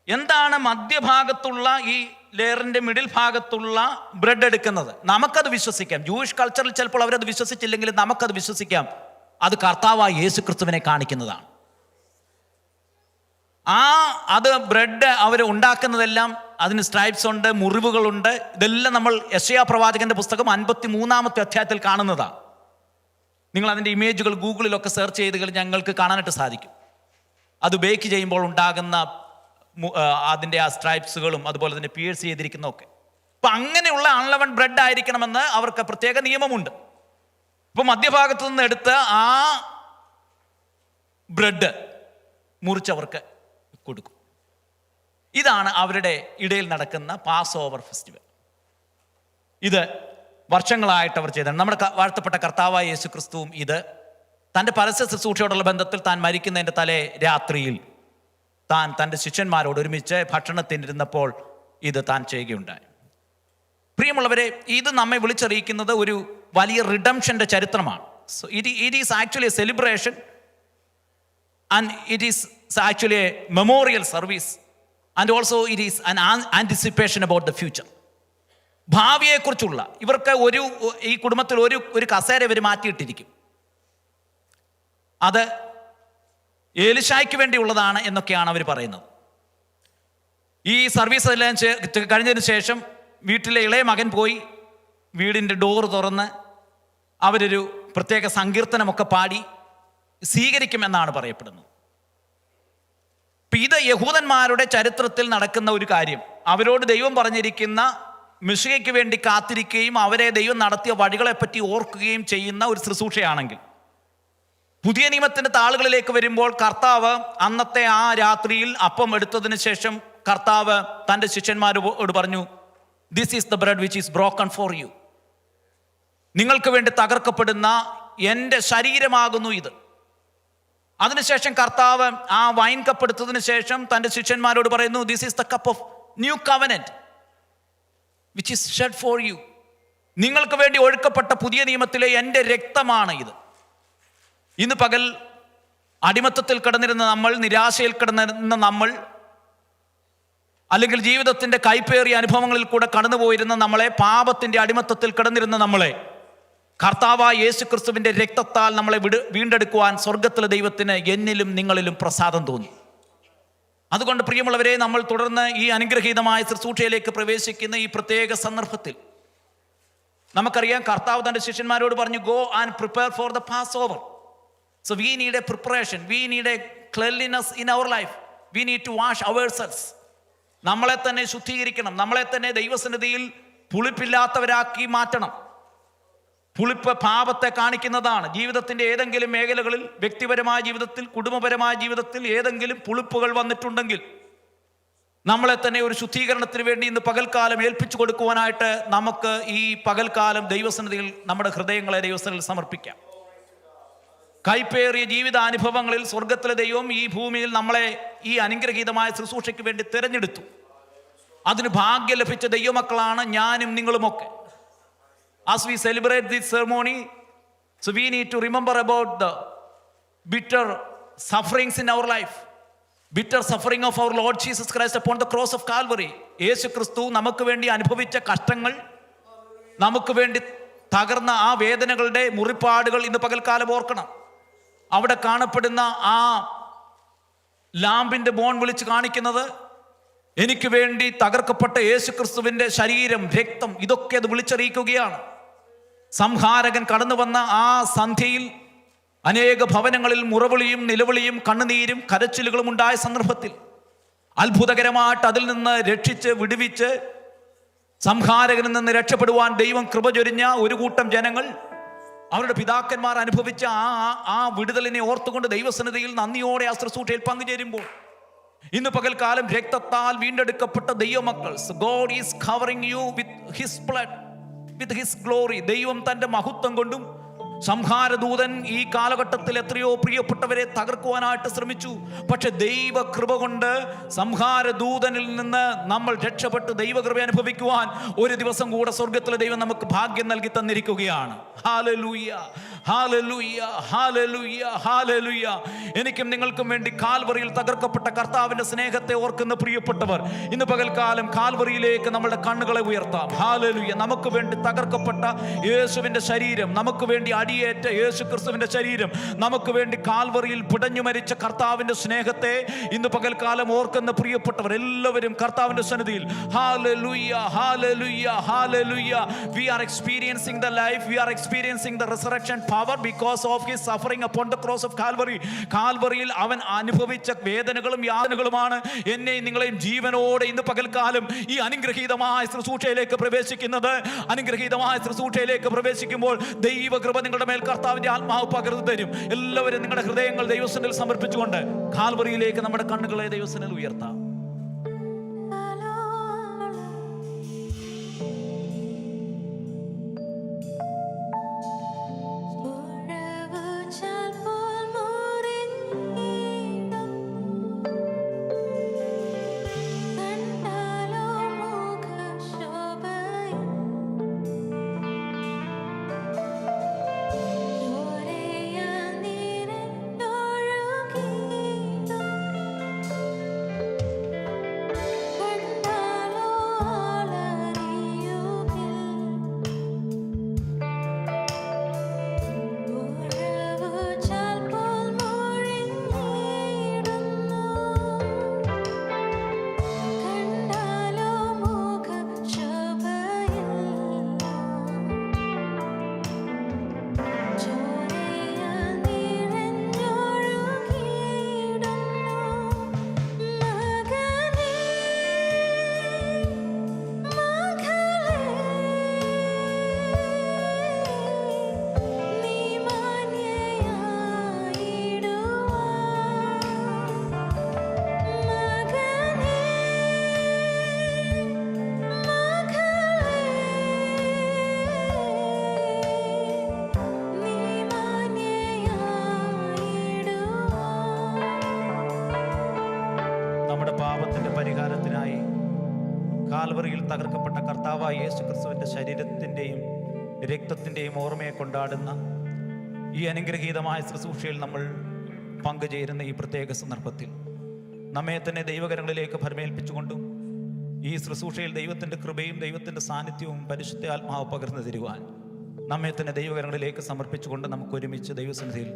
[SPEAKER 1] എന്താണ് മധ്യഭാഗത്തുള്ള ഈ ലെയറിൻ്റെ മിഡിൽ ഭാഗത്തുള്ള ബ്രെഡ് എടുക്കുന്നത്? നമുക്കത് വിശ്വസിക്കാം. ജൂയിഷ് കൾച്ചറിൽ ചിലപ്പോൾ അവരത് വിശ്വസിച്ചില്ലെങ്കിലും നമുക്കത് വിശ്വസിക്കാം. അത് കർത്താവായ യേശു ക്രിസ്തുവിനെ കാണിക്കുന്നതാണ്. അത് ബ്രെഡ് അവർ ഉണ്ടാക്കുന്നതെല്ലാം അതിന് സ്ട്രൈപ്സ് ഉണ്ട്, മുറിവുകളുണ്ട്. ഇതെല്ലാം നമ്മൾ യെശയ്യാ പ്രവാചകന്റെ പുസ്തകം 53-ാമത്തെ അധ്യായത്തിൽ കാണുന്നതാണ്. നിങ്ങൾ അതിൻ്റെ ഇമേജുകൾ ഗൂഗിളിലൊക്കെ സെർച്ച് ചെയ്ത് ഞങ്ങൾക്ക് കാണാനായിട്ട് സാധിക്കും. അത് ബേക്ക് ചെയ്യുമ്പോൾ ഉണ്ടാകുന്ന അതിൻ്റെ ആ സ്ട്രൈപ്സുകളും അതുപോലെ തന്നെ പിയേഴ്സ് ചെയ്തിരിക്കുന്നതൊക്കെ. അപ്പം അങ്ങനെയുള്ള അൺലെവൻ ബ്രെഡ് ആയിരിക്കണമെന്ന് അവർക്ക് പ്രത്യേക നിയമമുണ്ട്. ഇപ്പം മധ്യഭാഗത്തു നിന്ന് എടുത്ത് ആ ബ്രെഡ് മുറിച്ചവർക്ക് കൊടുക്കും. ഇതാണ് അവരുടെ ഇടയിൽ നടക്കുന്ന പാസ് ഓവർ ഫെസ്റ്റിവൽ. ഇത് വർഷങ്ങളായിട്ട് അവർ ചെയ്തതാണ്. നമ്മുടെ വാഴ്ത്തപ്പെട്ട കർത്താവായ യേശു ക്രിസ്തുവും ഇത് തൻ്റെ പരസ്യ ശുശ്രൂഷയോടുള്ള ബന്ധത്തിൽ താൻ മരിക്കുന്നതിൻ്റെ തലേ രാത്രിയിൽ താൻ തൻ്റെ ശിഷ്യന്മാരോട് ഒരുമിച്ച് ഭക്ഷണത്തിനിരുന്നപ്പോൾ ഇത് താൻ ചെയ്യുകയുണ്ടായി. പ്രിയമുള്ളവരെ, ഇത് നമ്മെ വിളിച്ചറിയിക്കുന്നത് ഒരു വലിയ റിഡംഷൻ്റെ ചരിത്രമാണ്. So it is actually a celebration and it is actually a memorial service and also it is an anticipation about the future. ഭാവിയെക്കുറിച്ചുള്ള ഇവർക്ക് ഈ കുടുംബത്തിൽ ഒരു കസേര ഇവർ മാറ്റിയിട്ടിരിക്കും. അത് ഏലിശായ്ക്ക് വേണ്ടിയുള്ളതാണ് എന്നൊക്കെയാണ് അവർ പറയുന്നത്. ഈ സർവീസ് എല്ലാം കഴിഞ്ഞതിന് ശേഷം വീട്ടിലെ ഇളയ മകൻ പോയി വീടിൻ്റെ ഡോറ് തുറന്ന് അവരൊരു പ്രത്യേക സങ്കീർത്തനമൊക്കെ പാടി സ്വീകരിക്കുമെന്നാണ് പറയപ്പെടുന്നത്. ഇത് യഹൂദന്മാരുടെ ചരിത്രത്തിൽ നടക്കുന്ന ഒരു കാര്യം. അവരോട് ദൈവം പറഞ്ഞിരിക്കുന്ന മിശിഹയ്ക്ക് വേണ്ടി കാത്തിരിക്കുകയും അവരെ ദൈവം നടത്തിയ വഴികളെപ്പറ്റി ഓർക്കുകയും ചെയ്യുന്ന ഒരു ശുശ്രൂഷയാണെങ്കിൽ, പുതിയ നിയമത്തിൻ്റെ താളുകളിലേക്ക് വരുമ്പോൾ കർത്താവ് അന്നത്തെ ആ രാത്രിയിൽ അപ്പം എടുത്തതിന് ശേഷം കർത്താവ് തൻ്റെ ശിഷ്യന്മാരോട് പറഞ്ഞു, this is the bread which is broken for you. നിങ്ങൾക്ക് വേണ്ടി തകർക്കപ്പെടുന്ന എൻ്റെ ശരീരമാകുന്നു ഇത്. അതിനുശേഷം കർത്താവ് ആ വൈൻ കപ്പ് എടുത്തതിന് ശേഷം തൻ്റെ ശിഷ്യന്മാരോട് പറയുന്നു, this is the cup of new covenant which is shed for you. നിങ്ങൾക്ക് വേണ്ടി ഒഴുക്കപ്പെട്ട പുതിയ നിയമത്തിലെ എൻ്റെ രക്തമാണ് ഇത്. ഇന്ന് പകൽ അടിമത്തത്തിൽ കിടന്നിരുന്ന നമ്മൾ, നിരാശയിൽ കിടന്നിരുന്ന നമ്മൾ, അല്ലെങ്കിൽ ജീവിതത്തിൻ്റെ കൈപ്പേറിയ അനുഭവങ്ങളിൽ കൂടെ കടന്നുപോയിരുന്ന നമ്മളെ, പാപത്തിൻ്റെ അടിമത്തത്തിൽ കിടന്നിരുന്ന നമ്മളെ കർത്താവായ യേശു ക്രിസ്തുവിൻ്റെ രക്തത്താൽ നമ്മളെ വീണ്ടെടുക്കുവാൻ സ്വർഗത്തിലെ ദൈവത്തിന് എന്നിലും നിങ്ങളിലും പ്രസാദം തോന്നി. അതുകൊണ്ട് പ്രിയമുള്ളവരെ, നമ്മൾ തുടർന്ന് ഈ അനുഗ്രഹീതമായ ശുശ്രൂഷയിലേക്ക് പ്രവേശിക്കുന്ന ഈ പ്രത്യേക സന്ദർഭത്തിൽ നമുക്കറിയാം, കർത്താവ് തൻ്റെ ശിഷ്യന്മാരോട് പറഞ്ഞു, go and prepare for the pass over. So we need a preparation, we need a cleanliness in our life, we need to wash ourselves. നമ്മളെ തന്നെ ശുദ്ധീകരിക്കണം, നമ്മളെ തന്നെ ദൈവസന്നിധിയിൽ പുളിപ്പില്ലാത്തവരാക്കി മാറ്റണം. പുളിപ്പ് പാപത്തെ കാണിക്കുന്നതാണ്. ജീവിതത്തിൻ്റെ ഏതെങ്കിലും മേഖലകളിൽ, വ്യക്തിപരമായ ജീവിതത്തിൽ, കുടുംബപരമായ ജീവിതത്തിൽ ഏതെങ്കിലും പുളിപ്പുകൾ വന്നിട്ടുണ്ടെങ്കിൽ നമ്മളെ തന്നെ ഒരു ശുദ്ധീകരണത്തിന് വേണ്ടി ഇന്ന് പകൽക്കാലം ഏൽപ്പിച്ചു കൊടുക്കുവാനായിട്ട് നമുക്ക് ഈ പകൽക്കാലം ദൈവസന്നിധിയിൽ നമ്മുടെ ഹൃദയങ്ങളെ ദൈവസന്നിധിയിൽ സമർപ്പിക്കാം. കൈപ്പേറിയ ജീവിതാനുഭവങ്ങളിൽ സ്വർഗത്തിലെ ദൈവം ഈ ഭൂമിയിൽ നമ്മളെ ഈ അനുഗ്രഹീതമായ ശുശ്രൂഷയ്ക്ക് വേണ്ടി തിരഞ്ഞെടുത്തു. അതിന് ഭാഗ്യം ലഭിച്ച ദൈവമക്കളാണ് ഞാനും നിങ്ങളുമൊക്കെ. As we celebrate this ceremony, so we need to remember about the bitter sufferings in our life. Bitter suffering of our Lord Jesus Christ upon the cross of Calvary. യേശു ക്രിസ്തു നമുക്ക് വേണ്ടി അനുഭവിച്ച കഷ്ടങ്ങൾ, നമുക്ക് വേണ്ടി തകർന്ന ആ വേദനകളുടെ മുറിപ്പാടുകൾ ഇന്ന് പകൽക്കാലം ഓർക്കണം. അവിടെ കാണപ്പെടുന്ന ആ ലാമ്പിൻ്റെ ബോൺ വിളിച്ച് കാണിക്കുന്നത് എനിക്ക് വേണ്ടി തകർക്കപ്പെട്ട യേശു ക്രിസ്തുവിൻ്റെ ശരീരം, രക്തം, ഇതൊക്കെ അത് വിളിച്ചറിയിക്കുകയാണ്. സംഹാരകൻ കടന്നു വന്ന ആ സന്ധ്യയിൽ അനേക ഭവനങ്ങളിൽ മുറവിളിയും നിലവിളിയും കണ്ണുനീരും കരച്ചിലുകളും ഉണ്ടായ സന്ദർഭത്തിൽ അത്ഭുതകരമായിട്ട് അതിൽ നിന്ന് രക്ഷിച്ച് വിടുവിച്ച് സംഹാരകനിൽ നിന്ന് രക്ഷപ്പെടുവാൻ ദൈവം കൃപ ചൊരിഞ്ഞ ഒരു കൂട്ടം ജനങ്ങൾ അവരുടെ പിതാക്കന്മാർ അനുഭവിച്ച ആ വിടുതലിനെ ഓർത്തുകൊണ്ട് ദൈവസന്നിധിയിൽ നന്ദിയോടെ ആ ശുശ്രൂഷയിൽ പങ്കുചേരുമ്പോൾ ഇന്ന് പകൽക്കാലം രക്തത്താൽ വീണ്ടെടുക്കപ്പെട്ട ദൈവമക്കൾ, God is covering you with his blood, with his glory. ദൈവം തൻ്റെ മഹത്വം കൊണ്ടും, സംഹാരദൂതൻ ഈ കാലഘട്ടത്തിൽ എത്രയോ പ്രിയപ്പെട്ടവരെ തകർക്കുവാനായിട്ട് ശ്രമിച്ചു. പക്ഷെ ദൈവകൃപ കൊണ്ട് സംഹാരദൂതനിൽ നിന്ന് നമ്മൾ രക്ഷപ്പെട്ട് ദൈവകൃപ അനുഭവിക്കുവാൻ ഒരു ദിവസം കൂടെ സ്വർഗത്തിലെ ദൈവം നമുക്ക് ഭാഗ്യം നൽകി തന്നിരിക്കുകയാണ്. Hallelujah, hallelujah, hallelujah, hallelujah. എനിക്കും നിങ്ങൾക്കും വേണ്ടി കാൽവറിയിൽ തകർക്കപ്പെട്ട കർത്താവിൻ്റെ സ്നേഹത്തെ ഓർക്കുന്ന പ്രിയപ്പെട്ടവർ, ഇന്ന് പകൽക്കാലം കാൽവറിയിലേക്ക് നമ്മളുടെ കണ്ണുകളെ ഉയർത്താം. ഹല്ലേലൂയ. നമുക്ക് വേണ്ടി തകർക്കപ്പെട്ട യേശുവിൻ്റെ ശരീരം, നമുക്ക് വേണ്ടി അടിയേറ്റ യേശു ക്രിസ്തുവിൻ്റെ ശരീരം, നമുക്ക് വേണ്ടി കാൽവറിയിൽ പിടഞ്ഞു മരിച്ച കർത്താവിൻ്റെ സ്നേഹത്തെ ഇന്ന് പകൽക്കാലം ഓർക്കുന്ന പ്രിയപ്പെട്ടവർ എല്ലാവരും കർത്താവിൻ്റെ സന്നിധിയിൽ hallelujah, hallelujah, hallelujah. We are experiencing the life, we are experiencing the resurrection power because of his suffering upon the cross of Calvary. കാൽവറിയിൽ അവൻ അനുഭവിച്ച വേദനകളും യാതനകളുമാണ് എന്നെയും നിങ്ങളെയും ജീവനോടെ ഇന്ന് പകൽക്കാലം ഈ അനുഗ്രഹീതമായ ശുശ്രൂഷയിലേക്ക് പ്രവേശിക്കുന്നത്. അനുഗ്രഹീതമായ ശുശ്രൂഷയിലേക്ക് പ്രവേശിക്കുമ്പോൾ ദൈവകൃപ നിങ്ങളുടെ മേൽ കർത്താവിന്റെ ആത്മാവ് പകർന്നു തരും. എല്ലാവരും നിങ്ങളുടെ ഹൃദയങ്ങൾ ദൈവസന്നിധിയിൽ സമർപ്പിച്ചുകൊണ്ട് കാൽവറിയിലേക്ക് നമ്മുടെ കണ്ണുകളെ ദൈവസന്നിധിയിൽ ഉയർത്താം. പാപത്തിൻ്റെ പരിഹാരത്തിനായി കാൽവറിയിൽ തകർക്കപ്പെട്ട കർത്താവായ യേശു ക്രിസ്തുവിൻ്റെ ശരീരത്തിൻ്റെയും രക്തത്തിൻ്റെയും ഓർമ്മയെ കൊണ്ടാടുന്ന ഈ അനുഗ്രഹീതമായ ശുശ്രൂഷയിൽ നമ്മൾ പങ്കുചേരുന്ന ഈ പ്രത്യേക സന്ദർഭത്തിൽ നമ്മെ തന്നെ ദൈവകരങ്ങളിലേക്ക് ഭരമേൽപ്പിച്ചുകൊണ്ടും ഈ ശുശ്രൂഷയിൽ ദൈവത്തിൻ്റെ കൃപയും ദൈവത്തിൻ്റെ സാന്നിധ്യവും പരിശുദ്ധ ആത്മാവ് പകർന്നു തരുവാൻ നമ്മെ തന്നെ ദൈവകരങ്ങളിലേക്ക് സമർപ്പിച്ചുകൊണ്ട് നമുക്ക് ഒരുമിച്ച് ദൈവസന്നിധിയിൽ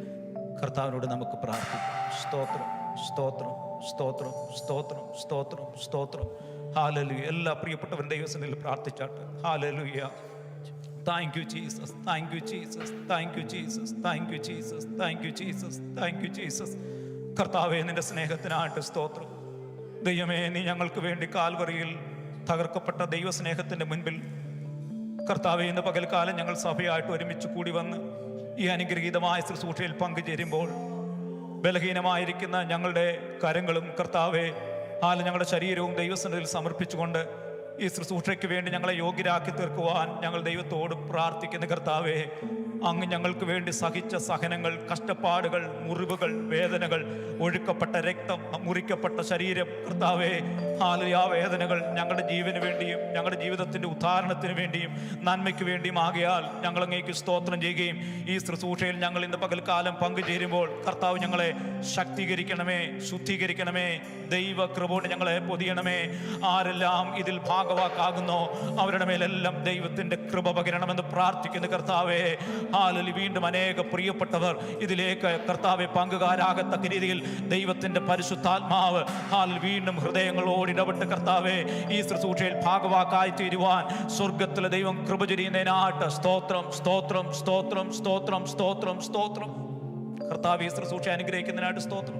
[SPEAKER 1] കർത്താവിനോട് നമുക്ക് പ്രാർത്ഥിക്കാം. സ്തോത്രം, സ്തോത്രം, സ്തോത്രം, സ്തോത്രം, സ്തോത്രം, സ്തോത്രം. ഹല്ലേലൂയ. എല്ലാ പ്രിയപ്പെട്ടവരും ദൈവസന്നിധിയിൽ പ്രാർത്ഥിച്ചാട്ട്. Hallelujah. Thank you Jesus, thank you Jesus, thank you Jesus, thank you Jesus, thank you Jesus, thank you Jesus. കർത്താവേ, നിന്റെ സ്നേഹത്തിനായിട്ട് സ്തോത്രം. ദൈവമേ, നീ ഞങ്ങൾക്ക് വേണ്ടി കാൽവറിയിൽ തകർക്കപ്പെട്ട ദൈവസ്നേഹത്തിൻ്റെ മുൻപിൽ കർത്താവേ, ഇന്ന് പകൽക്കാലം ഞങ്ങൾ സഭയായിട്ട് ഒരുമിച്ച് കൂടി വന്ന് ഈ അനുഗ്രഹീതമായ ശുശ്രൂഷയിൽ പങ്കുചേരുമ്പോൾ ബലഹീനമായിരിക്കുന്ന ഞങ്ങളുടെ കരങ്ങളും കർത്താവേ, ഞങ്ങളുടെ ശരീരവും ദൈവസന്നിധിയിൽ സമർപ്പിച്ചുകൊണ്ട് ഈ ശുശ്രൂഷയ്ക്ക് വേണ്ടി ഞങ്ങളെ യോഗ്യരാക്കി തീർക്കുവാൻ ഞങ്ങൾ ദൈവത്തോട് പ്രാർത്ഥിക്കുന്ന കർത്താവേ, അങ്ങ് ഞങ്ങൾക്ക് വേണ്ടി സഹിച്ച സഹനങ്ങൾ, കഷ്ടപ്പാടുകൾ, മുറിവുകൾ, വേദനകൾ, ഒഴുക്കപ്പെട്ട രക്തം, മുറിക്കപ്പെട്ട ശരീരം, കർത്താവേ, ആ വേദനകൾ ഞങ്ങളുടെ ജീവന് വേണ്ടിയും ഞങ്ങളുടെ ജീവിതത്തിൻ്റെ ഉദ്ധാരണത്തിന് വേണ്ടിയും നന്മയ്ക്ക് വേണ്ടിയും ആകയാൽ ഞങ്ങൾ അങ്ങേക്ക് സ്തോത്രം ചെയ്യുകയും ഈ ശുശ്രൂഷയിൽ ഞങ്ങൾ ഇന്ന് പകൽക്കാലം പങ്കുചേരുമ്പോൾ കർത്താവ് ഞങ്ങളെ ശക്തീകരിക്കണമേ, ശുദ്ധീകരിക്കണമേ, ദൈവ കൃപയോടെ ഞങ്ങളെ പൊതിയണമേ. ആരെല്ലാം ഇതിൽ ഭാഗവാക്കാകുന്നോ അവരുടെ മേലെല്ലാം ദൈവത്തിൻ്റെ കൃപ പകരണമെന്ന് പ്രാർത്ഥിക്കുന്ന കർത്താവേ, ഹല്ലേലൂയ. വീണ്ടും അനേക പ്രിയപ്പെട്ടവർ ഇതിലേക്ക് കർത്താവെ പങ്കുകാരാകത്തക്ക രീതിയിൽ ദൈവത്തിൻ്റെ പരിശുദ്ധാത്മാവ് വീണ്ടും ഹൃദയങ്ങളോട് ഇടപെട്ട് കർത്താവെ ഈ ശുശ്രൂഷയിൽ ഭാഗവാക്കായി തീരുവാൻ സ്വർഗത്തിലെ ദൈവം കൃപ ചൊരിയുന്നതിനായിട്ട് സ്തോത്രം, സ്തോത്രം, സ്തോത്രം, സ്തോത്രം, സ്തോത്രം, സ്തോത്രം. കർത്താവ് ഈ ശുശ്രൂഷ അനുഗ്രഹിക്കുന്നതിനായിട്ട് സ്തോത്രം.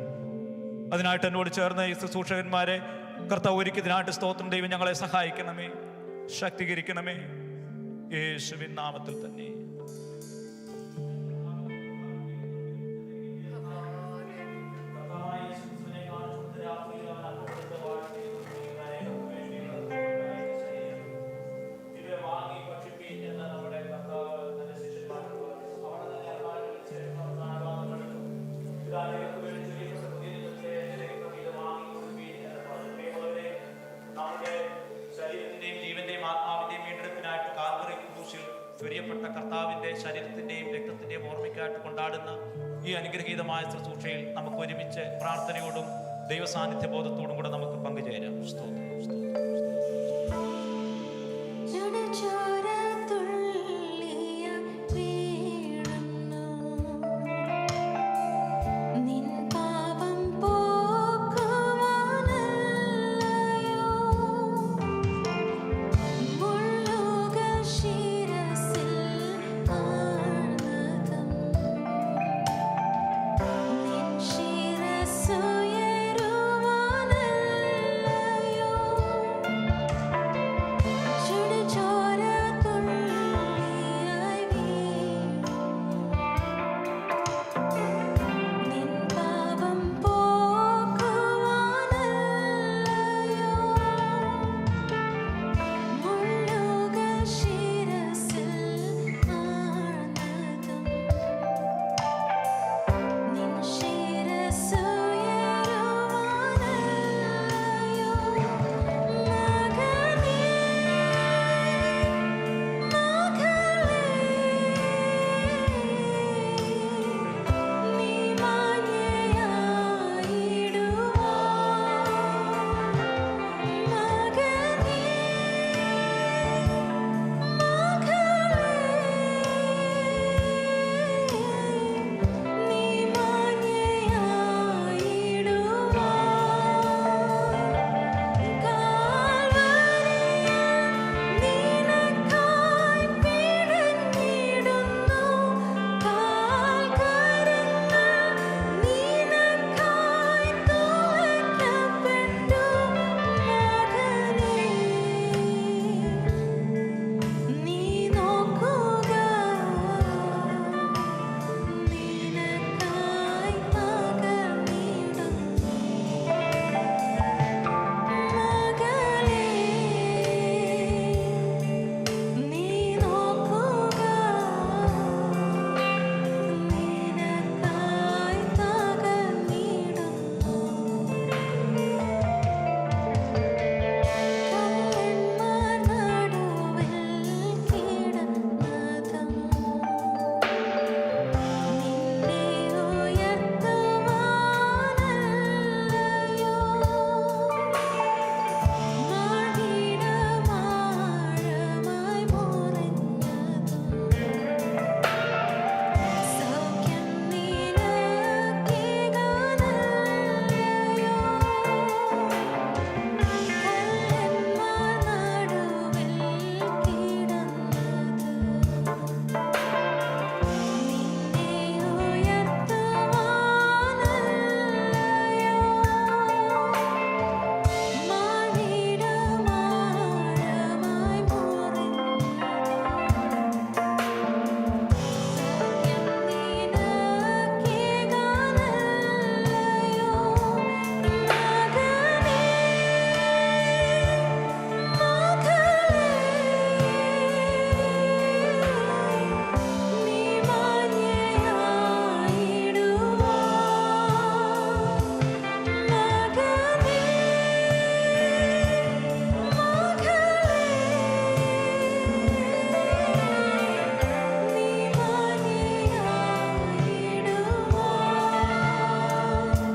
[SPEAKER 1] അതിനായിട്ട് എന്നോട് ചേർന്ന് ഈ ശുശ്രൂഷകന്മാരെ കർത്താവ് ഒരുക്കിയതിനായിട്ട് സ്തോത്രം. ദൈവം ഞങ്ങളെ സഹായിക്കണമേ, ശക്തീകരിക്കണമേ, യേശുവിൻ നാമത്തിൽ തന്നെ. ചൊരിയപ്പെട്ട കർത്താവിൻ്റെ ശരീരത്തിൻ്റെയും രക്തത്തിൻ്റെയും ഓർമ്മയ്ക്കായിട്ട് കൊണ്ടാടുന്ന ഈ അനുഗ്രഹീതമായ ശുശ്രൂഷയിൽ നമുക്ക് ഒരുമിച്ച് പ്രാർത്ഥനയോടും ദൈവസാന്നിധ്യ ബോധത്തോടും കൂടെ നമുക്ക്